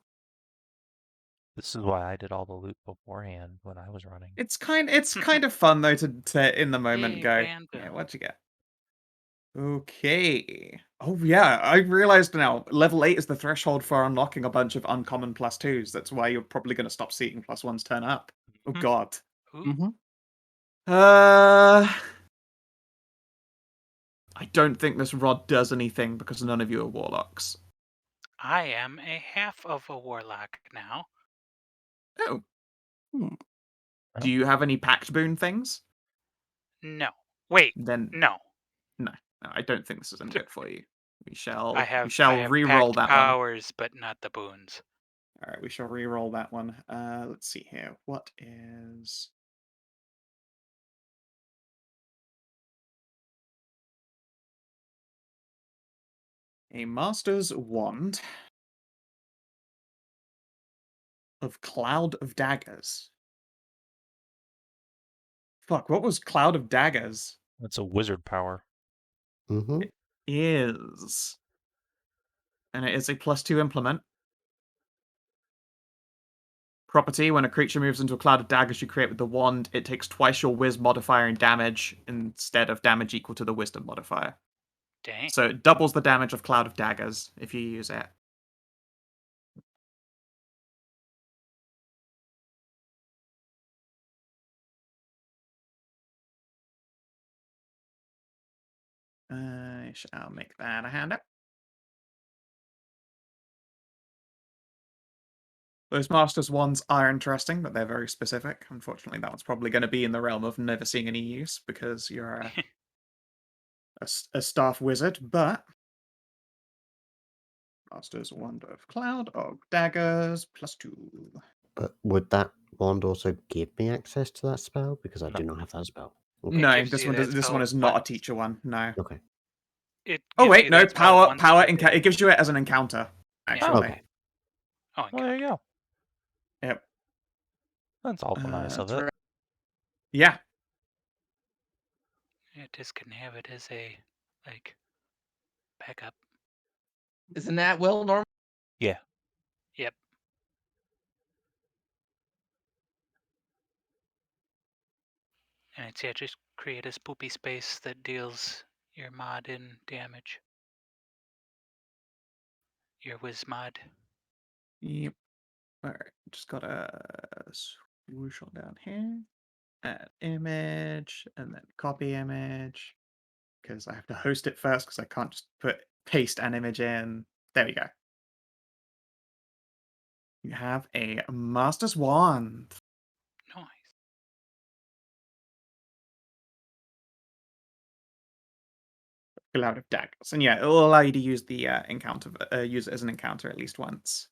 This is why I did all the loot beforehand when I was running. It's kind of fun though to in the moment Hey, go, yeah, Banville. what'd you get? Okay. Oh yeah, I realized now. Level 8 is the threshold for unlocking a bunch of uncommon +2s. That's why you're probably gonna stop seeing +1s turn up. Oh Hmm. god. Ooh, Mm-hmm. Uh I don't think this rod does anything because none of you are warlocks. I am a half of a warlock now. Oh. Hmm. Do you have any pact boon things? No. Wait, Then no. no. No, I don't think this is any good for you. We I shall have re-roll packed that one. powers, but not the boons. Alright, we shall re-roll that one. Let's see here. What is a master's wand of Cloud of Daggers? Fuck, what was Cloud of Daggers? That's a wizard power. Mm-hmm. It is. And it is a +2 implement. Property, when a creature moves into a cloud of daggers you create with the wand, it takes twice your Wiz modifier in damage instead of damage equal to the Wisdom modifier. Dang. So it doubles the damage of Cloud of Daggers if you use it. shall make that a handout. Those Masters ones are interesting, but they're very specific. Unfortunately, that one's probably going to be in the realm of never seeing any use because you're a staff wizard, but Master's Wand of Cloud of Daggers +2. But would that wand also give me access to that spell? Because I No. do not have that spell. Okay. No, gives this you one that does. This one spell is not a once. teacher one. No. Okay. It Oh gives wait, you no. that spell once It within- gives you it as an encounter. Actually. Okay. Oh, Well, there you encounter. go. Yep. That's awful nice of That's it. right. Yeah. It just can have it as a like backup. Isn't that Will normal? Yeah. Yep. And it's just create a spoopy space that deals your mod in damage. Your whiz mod. Yep. All right. Just gotta swoosh on down here. Add image and then copy image because I have to host it first because I can't just paste an image in. There we go. You have a Master's Wand. Nice. Cloud of Daggers. And yeah, it'll allow you to use the encounter, use it as an encounter at least once.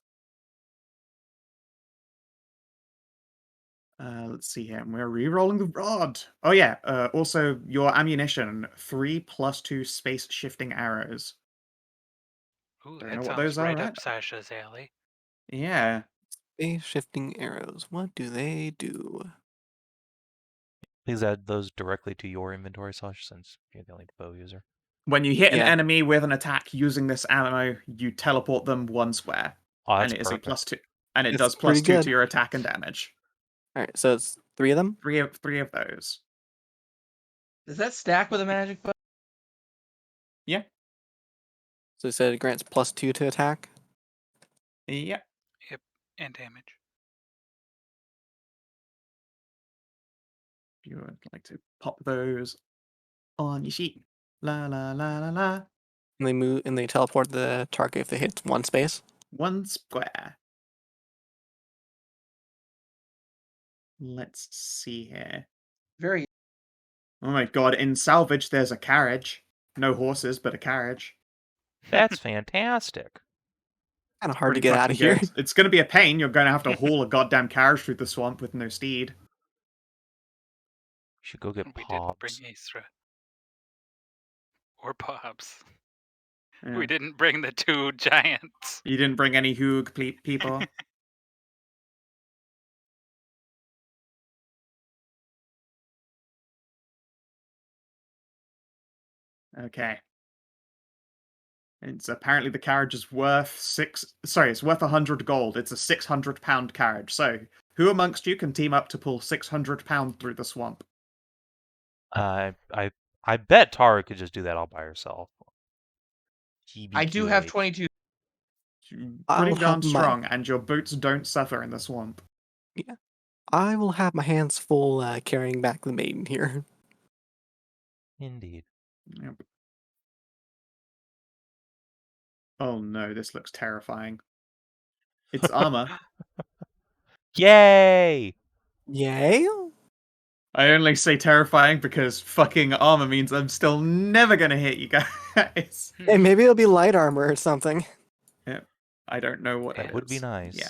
Let's see here. We're re-rolling the rod. Oh yeah. Also, your ammunition 3+2 space shifting arrows. Ooh, Don't that know what sounds those are right right up Sasha's alley. Yeah. Space shifting arrows. What do they do? Please add those directly to your inventory, Sasha, since you're the only bow user. When you hit an Yeah. enemy with an attack using this ammo, you teleport them 1 square. Oh, that's And it is perfect. a +2. And it It's does pretty +2 good. to your attack and damage. All right, so it's 3 of them. Three of those. Does that stack with a magic bow? Yeah. So it said it grants +2 to attack. Yeah. Yep. And damage. If you would like to pop those on your sheet. La la la la la. And they move and they teleport the target if they hit 1 space. 1 square. Let's see here. Very. Oh my god, in salvage there's a carriage. No horses, but a carriage. That's fantastic. Kind of hard to Pretty get out of fucking here. good. It's gonna be a pain. You're gonna have to haul a goddamn carriage through the swamp with no steed. You should go get We didn't bring Pops. Aethra. Or Pops. Yeah. We didn't bring the 2 giants. You didn't bring any Hoog people? Okay. It's apparently the carriage is worth it's worth 100 gold. It's a 600-pound carriage. So, who amongst you can team up to pull 600 pounds through the swamp? I bet Tahru could just do that all by herself. I do have TBQH. 22. I'll Pretty darn have my- strong, and your boots don't suffer in the swamp. Yeah, I will have my hands full carrying back the maiden here. Indeed. Yep. Oh no, this looks terrifying. It's armor. Yay! Yay! I only say terrifying because fucking armor means I'm still never gonna hit you guys. And maybe it'll be light armor or something. Yep. I don't know what That it would be is. nice. Yeah.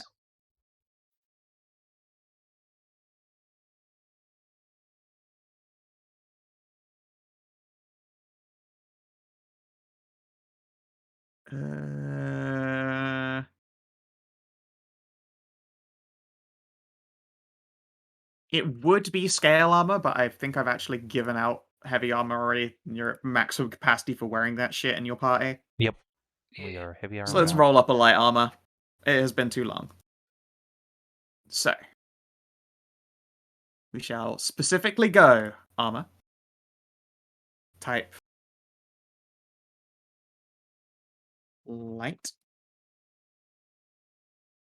It would be scale armor, but I think I've actually given out heavy armor already. You're at maximum capacity for wearing that shit in your party. Yep. We are heavy armor. So let's now. roll up a light armor. It has been too long. So we shall specifically go armor. Type light.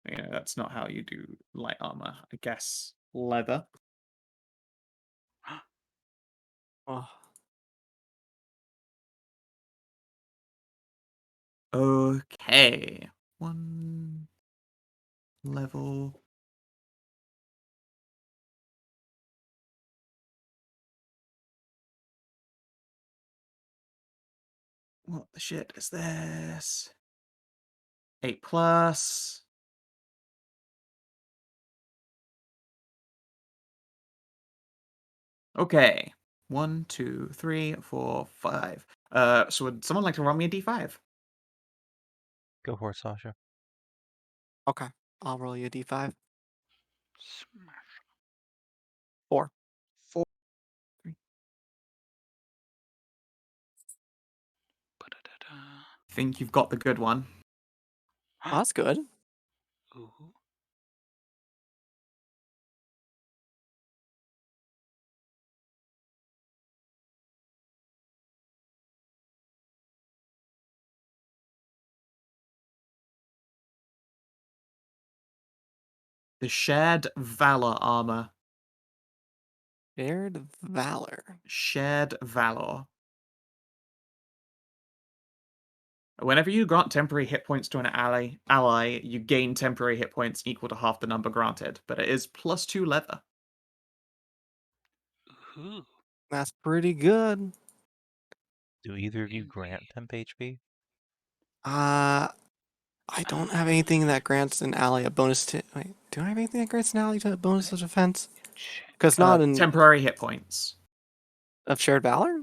Yeah, that's not how you do light armor. I guess leather. Oh, Okay. 1 level. What the shit is this? 8 plus. Okay. 1, 2, 3, 4, 5. So would someone like to roll me a d5? Go for it, Sasha. Okay. I'll roll you a d5. Smash. 4. 4. Ba-da-da-da. Think you've got the good one. Oh, that's good. Ooh. The shared Valor armor. Shared Valor. Shared Valor. Whenever you grant temporary hit points to an ally, you gain temporary hit points equal to half the number granted, but it is +2 leather. Ooh. That's pretty good. Do either of you Indeed. grant temp HP? I don't have anything that grants an ally a bonus to. Wait, do I have anything that grants an ally to a bonus to defense? Check. Because not in Temporary hit points. of shared valor.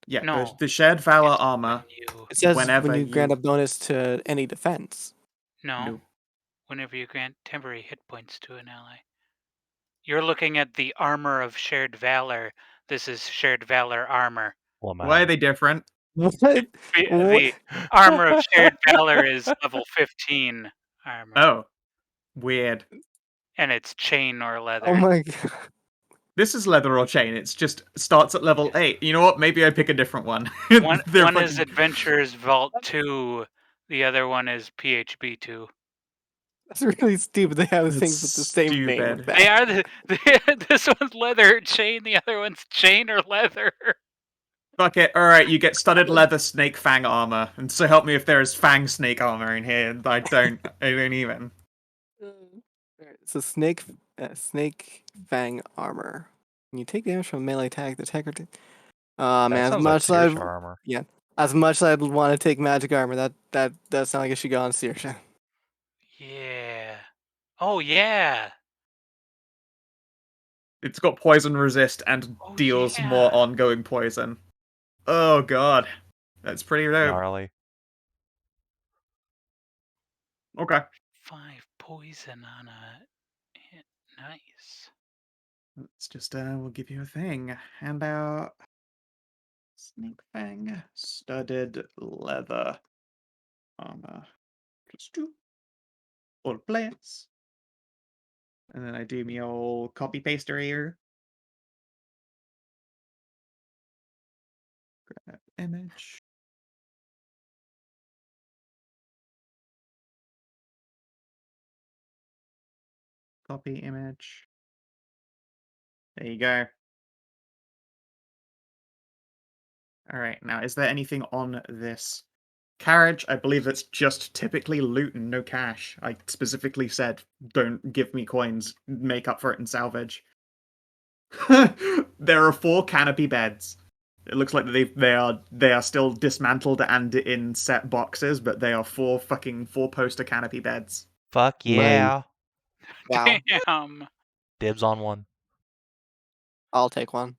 Yeah, No. the shared Valor It's armor, when you It says whenever when you grant you... a bonus to any defense. no. Whenever you grant temporary hit points to an ally. You're looking at the armor of shared valor. This is shared valor armor. Why are they different? What? The armor of shared valor is level 15 armor. Oh, weird. And it's chain or leather. Oh my god. This is leather or chain. It's just starts at level 8. You know what? Maybe I pick a different one. One They're is fucking- Adventurer's Vault 2. The other one is PHB 2. That's really stupid. They have That's things with the same name with stupid. that. They are this one's leather chain, the other one's chain or leather. Fuck it. Alright, you get studded leather snake fang armor. And so help me if there is fang snake armor in here. I don't even. Alright, so snake fang armor. When you take damage from a melee attack, the attacker. That Man, as sounds like much as I Saoirse armor. as much as I'd want to take magic armor, that does sound like it should go on Saoirse. Yeah. Oh yeah. It's got poison resist and Oh deals yeah. more ongoing poison. Oh god. That's pretty dope. Gnarly. Okay. 5 poison on a hit. Nice. Let's just, we'll give you a thing. Hand out snake fang studded leather armor. +2. All players. And then I do me old copy paster here. Grab image. Copy image. There you go. Alright, now is there anything on this carriage? I believe it's just typically loot and no cash. I specifically said, don't give me coins, make up for it in salvage. There are 4 canopy beds. It looks like they are still dismantled and in set boxes, but they are 4 poster canopy beds. Fuck yeah. Wow. Damn. Dibs on one. I'll take one.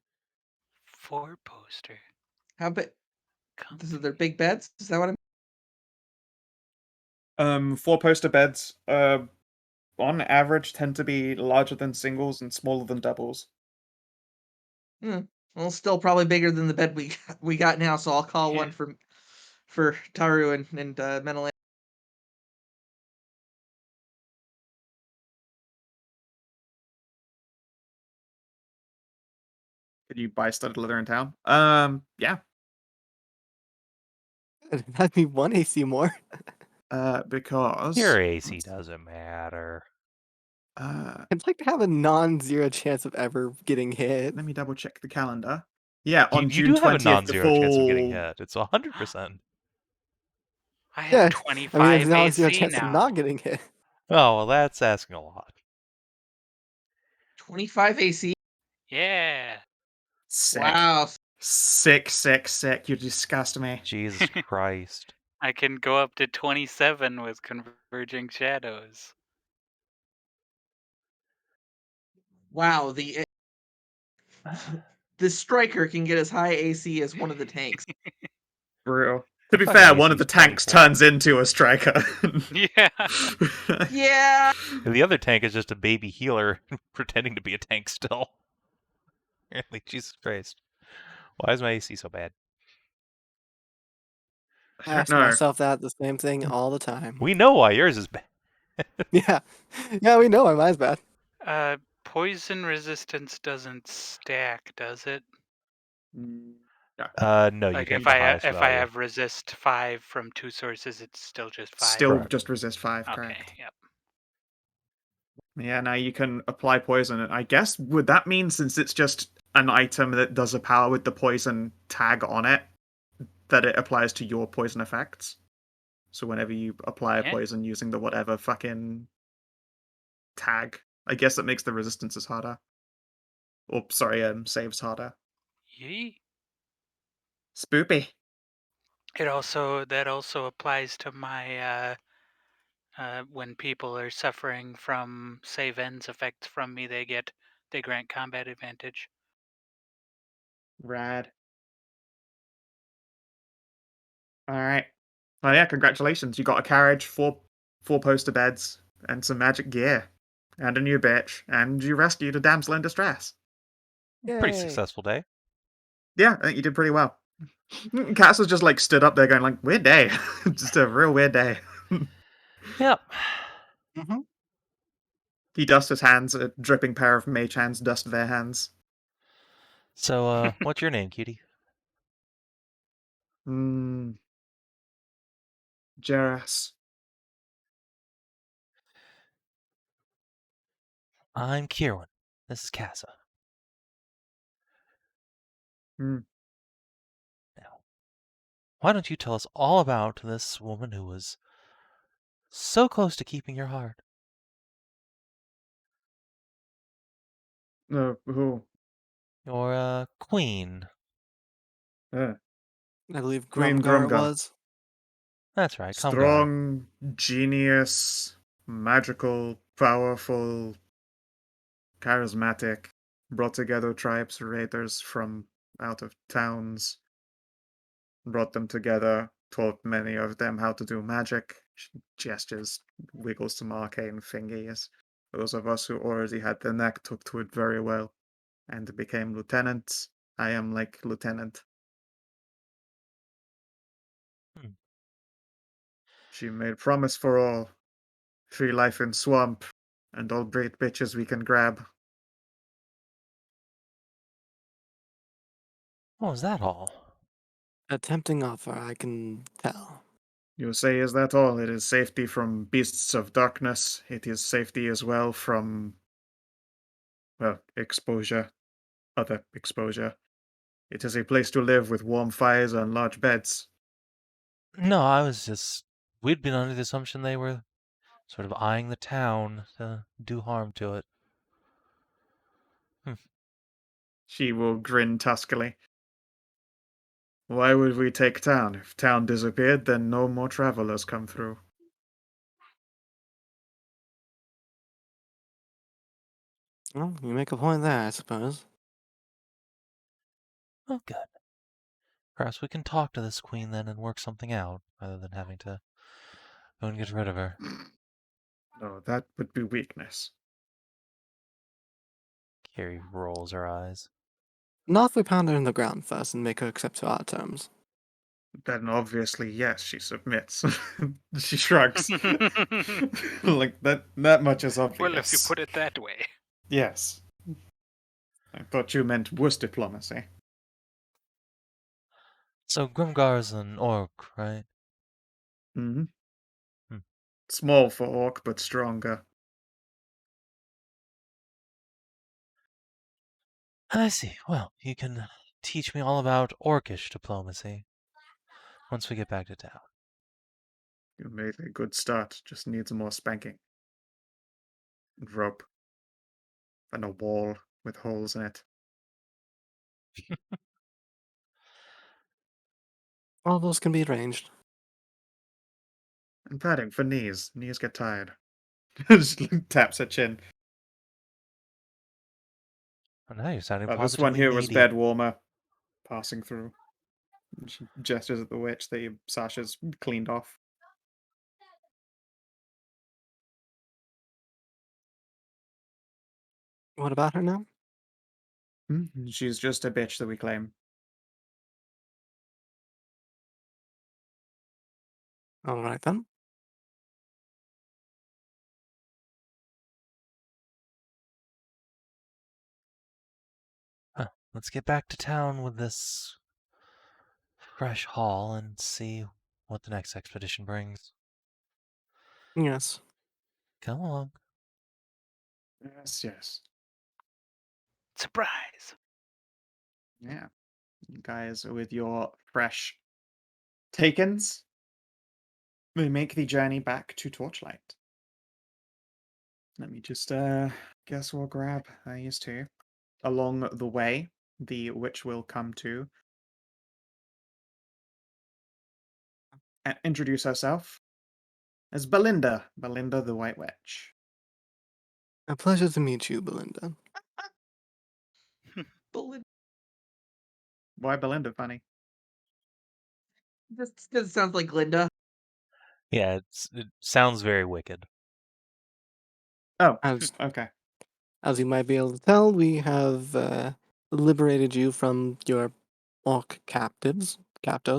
4 poster. How big? Come. This is their big beds? Is that what I'm... 4 poster beds, on average tend to be larger than singles and smaller than doubles. Well, still probably bigger than the bed we got now, so I'll call Yeah. one for Tahru and Menëlaos. Could you buy studded leather in town? Yeah. That'd be 1 AC more. Because Your AC doesn't matter. I'd like to have a non-zero chance of ever getting hit. let me double check the calendar. Yeah, on You June do have a 20th, the non-zero chance of getting full hit. It's 100%. I have Yeah, I mean, 25 now it's your AC chance of now. not getting hit. Oh, well, that's asking a lot. 25 AC. Yeah. Sick. Wow. Sick, sick, sick. You disgust me. Jesus Christ. I can go up to 27 with Converging Shadows. Wow. The striker can get as high AC as one of the tanks. Brutal. The To be fucking fair, one of AC the is tanks 24. turns into a striker. Yeah. Yeah. And the other tank is just a baby healer pretending to be a tank still. Really, Jesus Christ. Why is my AC so bad? I ask No. myself the same thing all the time. We know why yours is bad. Yeah, yeah, we know why mine's bad. Poison resistance doesn't stack, does it? No, you Like take if the I highest if I value. have resist 5 from 2 sources, it's still just 5. Still Correct. just resist 5, Okay, correct. yep. Yeah, now you can apply poison. And I guess, would that mean since it's just an item that does a power with the poison tag on it, that it applies to your poison effects? So whenever you apply a Yeah. poison using the whatever fucking tag, I guess that makes the resistances harder. Or, sorry, saves harder. Yee. Spoopy. That also applies to my when people are suffering from Savin's effects from me, they grant combat advantage. Rad. Alright. Well, yeah, congratulations. You got a carriage, four poster beds, and some magic gear. And a new bitch. And you rescued a damsel in distress. Pretty Yay. successful day. Yeah, I think you did pretty well. Cass was just like stood up there going like, weird day. Just a real weird day. Yep. Mm-hmm. He dusts his hands, a dripping pair of mage hands dust their hands. So, what's your name, cutie? Jeras. I'm Kieran. This is Casa. Hmm. Now, why don't you tell us all about this woman who was so close to keeping your heart? Who? Your, queen. Uh, I believe Queen Grumgar it Grumgar. was. That's right, Kumgar. Strong, genius, magical, powerful, charismatic. Brought together tribes, raiders from out of towns. Brought them together, taught many of them how to do magic. Gestures, wiggles some arcane thingies. Those of us who already had the knack took to it very well, and became lieutenants. I am like lieutenant. Hmm. She made promise for all. Free life in swamp, and all great bitches we can grab. What was that all? A tempting offer, I can tell. You say, is that all? It is safety from beasts of darkness. It is safety as well from, well, exposure. Other exposure. It is a place to live with warm fires and large beds. No, I was just. We'd been under the assumption they were sort of eyeing the town to do harm to it. She will grin tuskily. Why would we take town? If town disappeared, then no more travelers come through. Well, you make a point there, I suppose. Oh, good. Perhaps we can talk to this queen then and work something out, rather than having to go and get rid of her. No, that would be weakness. Kiery rolls her eyes. Not if we pound her in the ground first and make her accept to our terms. Then obviously, yes, she submits. She shrugs. Like that much is obvious. Well, if you put it that way. Yes. I thought you meant worse diplomacy. So Grimgar's an orc, right? Mm-hmm. Hmm. Small for orc, but stronger. I see. Well, you can teach me all about orcish diplomacy once we get back to town. You made a good start. Just needs more spanking. And rope. And a wall with holes in it. All those can be arranged. And padding for knees. Knees get tired. Just taps her chin. Oh, now you're sounding This one positively here was needy. bed warmer. Passing through. And she gestures at the witch that Sasha's cleaned off. What about her now? She's just a bitch that we claim. All right then. Huh. Let's get back to town with this fresh haul and see what the next expedition brings. Yes. Come along. Yes, yes. Surprise! Yeah. You guys, with your fresh takens, we make the journey back to Torchlight. Let me just guess we'll grab these two. Along the way, the witch will come to introduce herself as Belinda the White Witch. A pleasure to meet you, Belinda. Bullet. Why Belinda, funny? Just because it sounds like Glinda. Yeah, it sounds very wicked. Oh, As okay. as you might be able to tell, we have liberated you from your orc captives,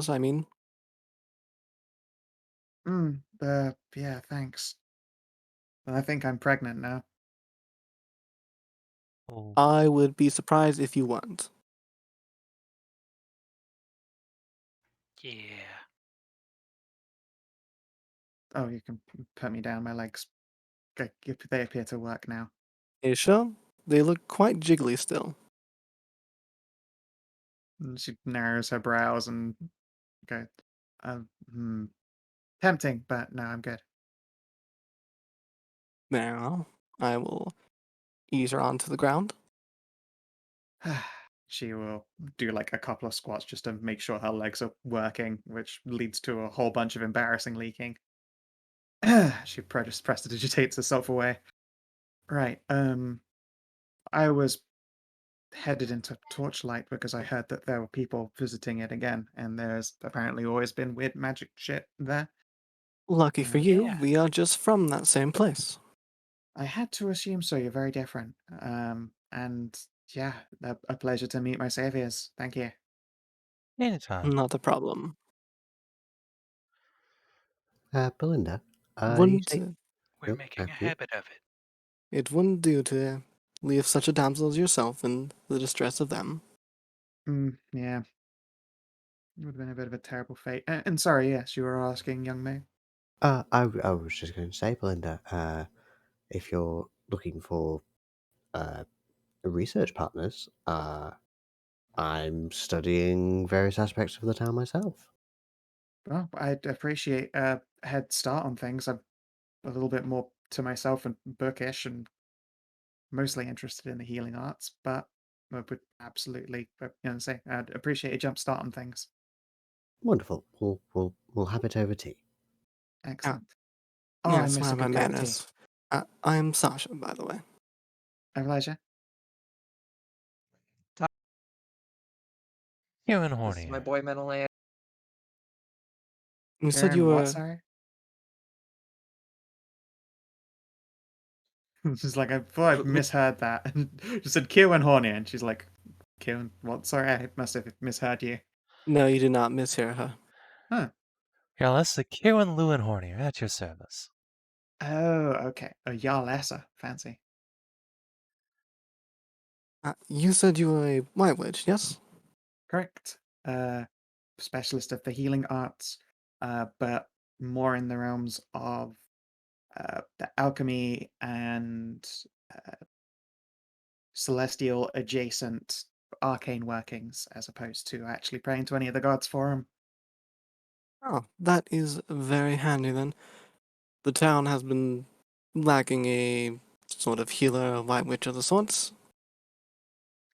I mean. Yeah, thanks. I think I'm pregnant now. Oh, I would be surprised if you weren't. Yeah. Oh, you can put me down. My legs, they appear to work now. Are you sure? They look quite jiggly still. And she narrows her brows and goes, hmm. Tempting, but no, I'm good. Now, I will ease her onto the ground. She will do like a couple of squats just to make sure her legs are working, which leads to a whole bunch of embarrassing leaking. She prestidigitates herself away. Right, I was headed into Torchlight because I heard that there were people visiting it again, and there's apparently always been weird magic shit there. Lucky for you, Yeah. we are just from that same place. I had to assume so. You're very different. And yeah, a pleasure to meet my saviors. Thank you. anytime. Not a problem. Belinda, you Wouldn't say... We're Oh, making a after you. habit of it. it wouldn't do to leave such a damsel as yourself in the distress of them. Yeah, it would have been a bit of a terrible fate. And sorry, yes, you were asking, young May. I was just going to say, Belinda, if you're looking for uh, research partners, I'm studying various aspects of the town myself. Well, I'd appreciate a head start on things. I'm a little bit more to myself and bookish and mostly interested in the healing arts, but I would absolutely, say, I'd appreciate a jump start on things. Wonderful. We'll have it over tea. Ah, Excellent. Oh, I yes, miss a mind my good cup of tea. manners. I'm Sasha, by the way. My pleasure. Human This is my hornier. boy Menëlaos. You said you Karen, what, were. sorry? She's like, I thought I've misheard that. She said Kieran Hornier, and she's like, Kieran, what? Sorry, I must have misheard you. No, you did not mishear her. Huh. Yeah, that's the Kieran Lewin hornier at your service. Oh, okay. A Yarlessa. Fancy. You said you were a white witch, yes? Correct. Specialist of the healing arts, but more in the realms of the alchemy and uh, celestial adjacent arcane workings, as opposed to actually praying to any of the gods for them. Oh, that is very handy then. The town has been lacking a sort of healer or white witch of the sorts.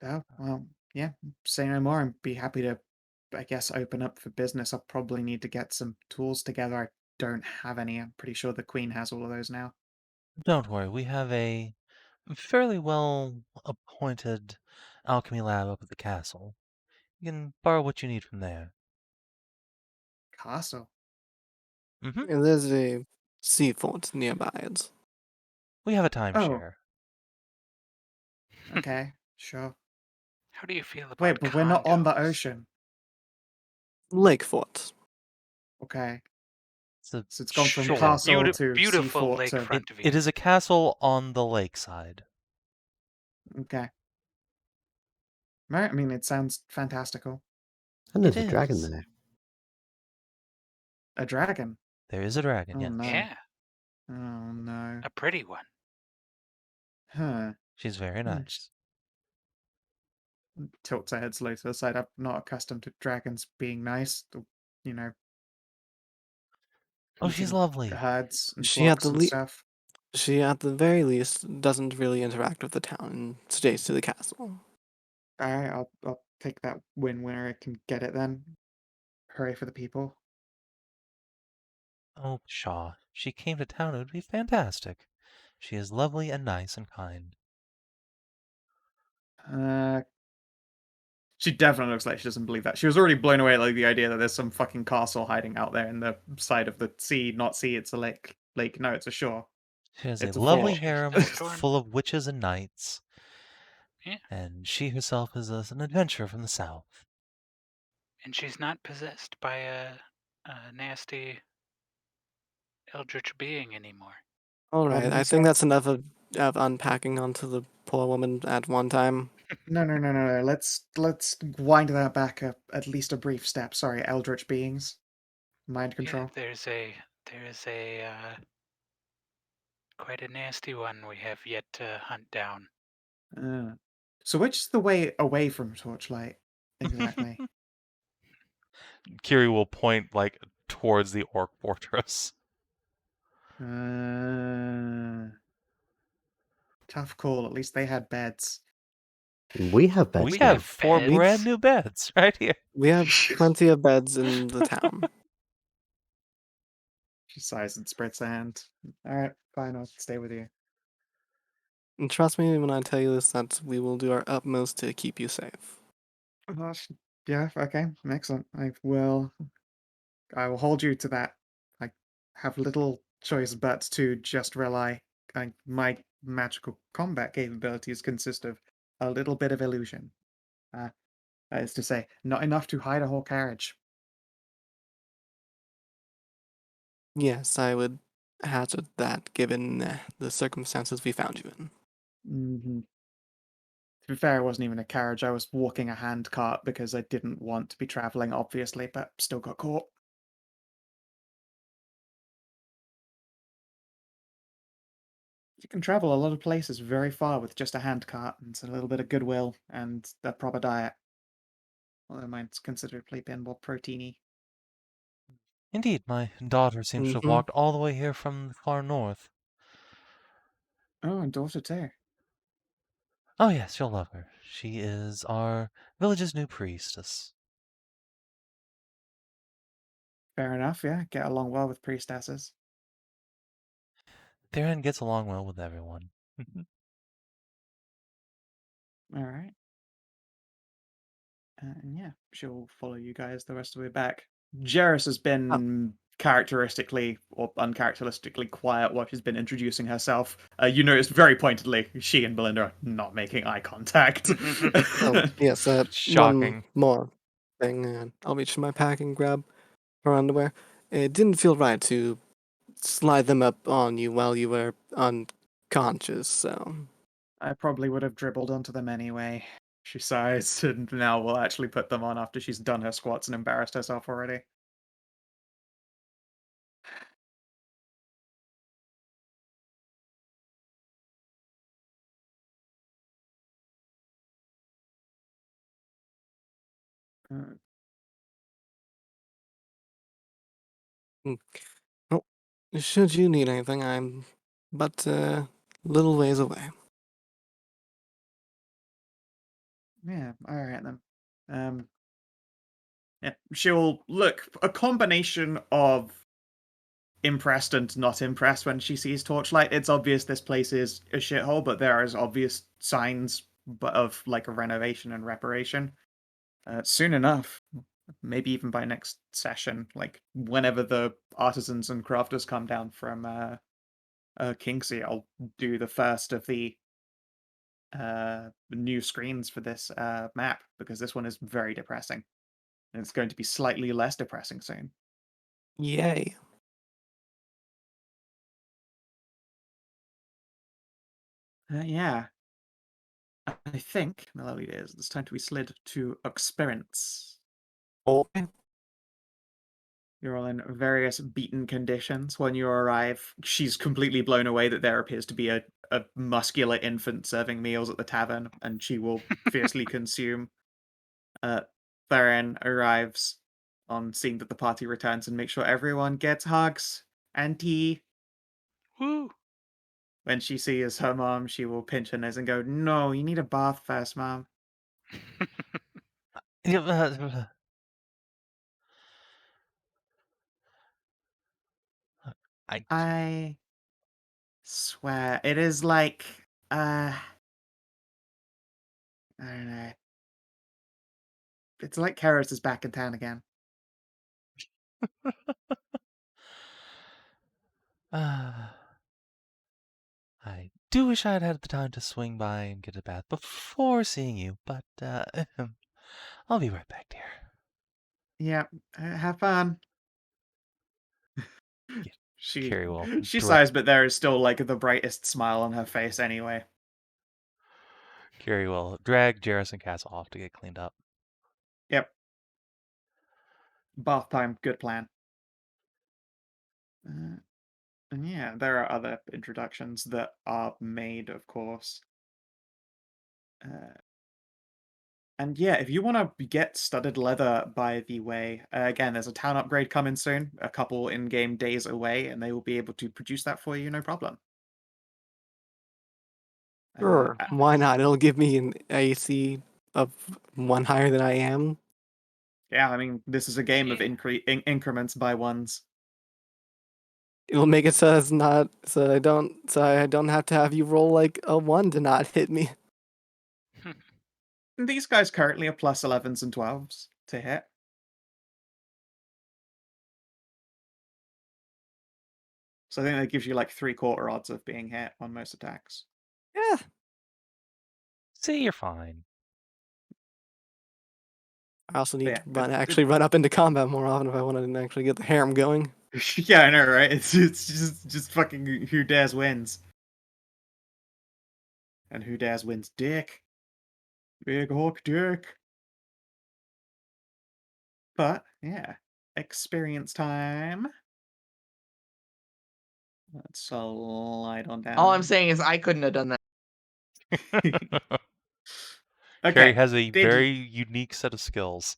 Oh, well, yeah, say no more and be happy to, I guess, open up for business. I'll probably need to get some tools together. I don't have any. I'm pretty sure the Queen has all of those now. Don't worry, we have a fairly well appointed alchemy lab up at the castle. You can borrow what you need from there. Castle. Mm-hmm. And there's a seafort nearby. We have a Oh, timeshare. okay, sure. How do you feel Wait, about but we're not on the condos? ocean. Lakefort. Okay. It's a So it's gone from shore. castle to Beautiful seafort to. lakefront It view. is a castle on the lakeside. Okay. Right, I mean, it sounds fantastical. And It there's a dragon is. there. A dragon. There is a dragon, Oh yes. no. Yeah, Oh no. a pretty one. Huh. She's very She nice. tilts her head slowly to the side. I'm not accustomed to dragons being nice, or, you know, Oh, she's eating lovely. herds and She at flocks the and stuff. she at the very least doesn't really interact with the town and stays to the castle. Alright, I'll take that win where I can get it then. Hooray for the people. Oh, pshaw. She came to town. It would be fantastic. She is lovely and nice and kind. Uh, she definitely looks like she doesn't believe that. She was already blown away like the idea that there's some fucking castle hiding out there in the side of the sea. Not sea, it's a lake. Lake, no, it's a shore. She has a It's a Yeah, lovely fort. she's harem not torn. full of witches and knights, Yeah, and she herself is an adventurer from the south. and she's not possessed by a nasty eldritch being anymore. All I right, wouldn't I be think that's surprised. enough of unpacking onto the poor woman at one time. No. Let's wind that back at least a brief step. Sorry, eldritch beings. Mind Yeah, control. there's a quite a nasty one we have yet to hunt down. Uh, so which is the way away from Torchlight exactly? Kiri will point towards the orc fortress. Uh, tough call. At least they had beds. We have beds We We have have now. four We brand beds. new beds right here. we have plenty of beds in the town. She sighs and spreads her hand. All right, fine. I'll stay with you. And trust me when I tell you this that we will do our utmost to keep you safe. Yeah. Okay. Excellent. I will hold you to that. I have little choice but to just rely. My magical combat capabilities consist of a little bit of illusion. Uh, that is to say, not enough to hide a whole carriage. Yes, I would hazard that given the circumstances we found you in. Hmm. To be fair, it wasn't even a carriage. I was walking a hand cart because I didn't want to be traveling, obviously, but still got caught. You can travel a lot of places very far with just a hand cart and a little bit of goodwill and a proper diet. Although mine's considerably been more proteiny. Indeed, my daughter seems to have Mm-hmm. walked all the way here from the far north. Oh, and daughter too. Oh, yes, you'll love her. She is our village's new priestess. Fair enough, yeah. Get along well with priestesses. Theron gets along well with everyone. Alright. And yeah, she'll follow you guys the rest of the way back. Jerris has Oh, been characteristically or uncharacteristically quiet while she's been introducing herself. You noticed very pointedly she and Belinda are not making eye contact. oh yes, one Shocking. more thing. I'll reach in my pack and grab her underwear. It didn't feel right to slide them up on you while you were unconscious, so. I probably would have dribbled onto them anyway. She sighs and now will actually put them on after she's done her squats and embarrassed herself already. Uh, Well, should you need anything, I'm but a little ways away. Yeah, all right then. Yeah, she'll look a combination of impressed and not impressed when she sees Torchlight. It's obvious this place is a shithole, but there is obvious signs of like a renovation and reparation. Soon enough, maybe even by next session, like whenever the artisans and crafters come down from Kingsey, I'll do the first of the new screens for this map because this one is very depressing. And it's going to be slightly less depressing soon. Yay. Yeah. I think, Menëlaos, it's time to be slid to experience. Okay. You're all in various beaten conditions. When you arrive, she's completely blown away that there appears to be a muscular infant serving meals at the tavern, and she will fiercely consume. Theron arrives on seeing that the party returns and make sure everyone gets hugs and tea. Woo! When she sees her mom, she will pinch her nose and go, "No, you need a bath first, Mom." I I swear, it is like, I don't know. It's like Karis is back in town again. I do wish I had had the time to swing by and get a bath before seeing you, but I'll be right back, dear. Yeah, have fun. Yeah, She Kiery will she direct. sighs, but there is still like the brightest smile on her face anyway. Kiery will drag Jarrus and Castle off to get cleaned up. Yep. Bath time, good plan. And yeah, there are other introductions that are made, of course. And yeah, if you want to get studded leather, by the way, again, there's a town upgrade coming soon, a couple in-game days away, and they will be able to produce that for you, no problem. Sure. Uh, Why not? It'll give me an AC of 1 higher than I am. yeah, I mean, this is a game of Yeah. increments by ones. It'll make it so it's not so I don't have to have you roll like a 1 to not hit me. These guys currently are plus 11s and 12s to hit. So I think that gives you like 3/4 odds of being hit on most attacks. Yeah. See, you're fine. I also need But yeah, to actually run up into combat more often if I want to actually get the harem going. yeah, I know, right? It's just fucking who dares wins. And who dares wins dick. Big Hawk dick. But yeah, experience time. Let's slide on down. All I'm saying is I couldn't have done that. Kiery Okay, has a did very you? unique set of skills.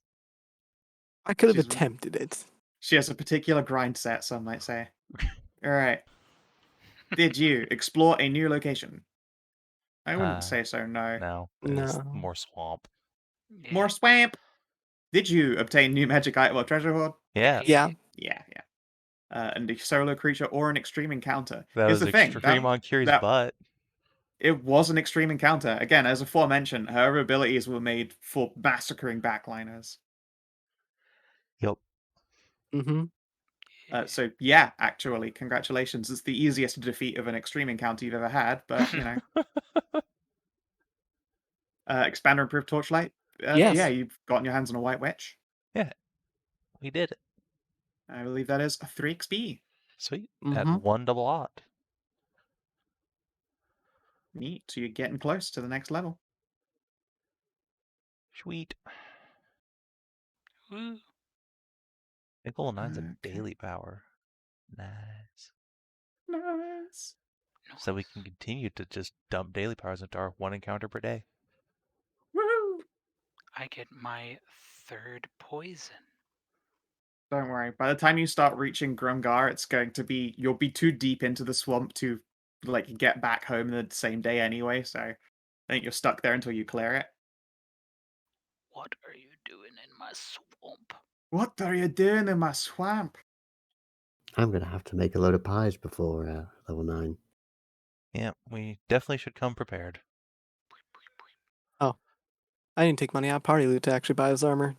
I could have She's, attempted it. she has a particular grind set, some might say. Alright. Did you explore a new location? I wouldn't say so, no. No, it's No. more swamp. Yeah. More swamp! Did you obtain new magic item or treasure hoard? Yeah, Yeah. Yeah. And a solo creature or an extreme encounter. that Here's was the thing, extreme on Kiri's that butt. it was an extreme encounter. Again, as aforementioned, her abilities were made for massacring backliners. Yep. Mm-hmm. So yeah, actually, congratulations. It's the easiest defeat of an extreme encounter you've ever had, but you know. Expand or improve Torchlight? Yes. Yeah, you've gotten your hands on a White Witch. Yeah, we did it. I believe that is a 3 XP. Sweet. At Mm-hmm. 1 double odd. Neat. So you're getting close to the next level. Sweet. Woo. Nickel 9's a Okay. daily power. Nice. Nice. So we can continue to just dump daily powers into our 1 encounter per day. Woo! I get my 3rd poison. Don't worry. By the time you start reaching Grungar, it's going to be you'll be too deep into the swamp to like get back home the same day anyway. So I think you're stuck there until you clear it. What are you doing in my swamp? What are you doing in my swamp? I'm gonna have to make a load of pies before level 9. Yeah, we definitely should come prepared. Oh, I didn't take money out of party loot to actually buy this armor.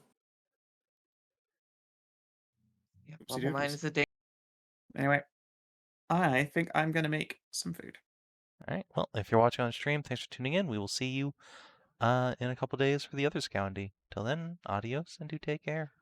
Yeah, Oopsie level 9 doodles. is a day. Anyway, I think I'm gonna make some food. All right. Well, if you're watching on stream, thanks for tuning in. We will see you in a couple days for the other Skow&D. Till then, adios and do take care.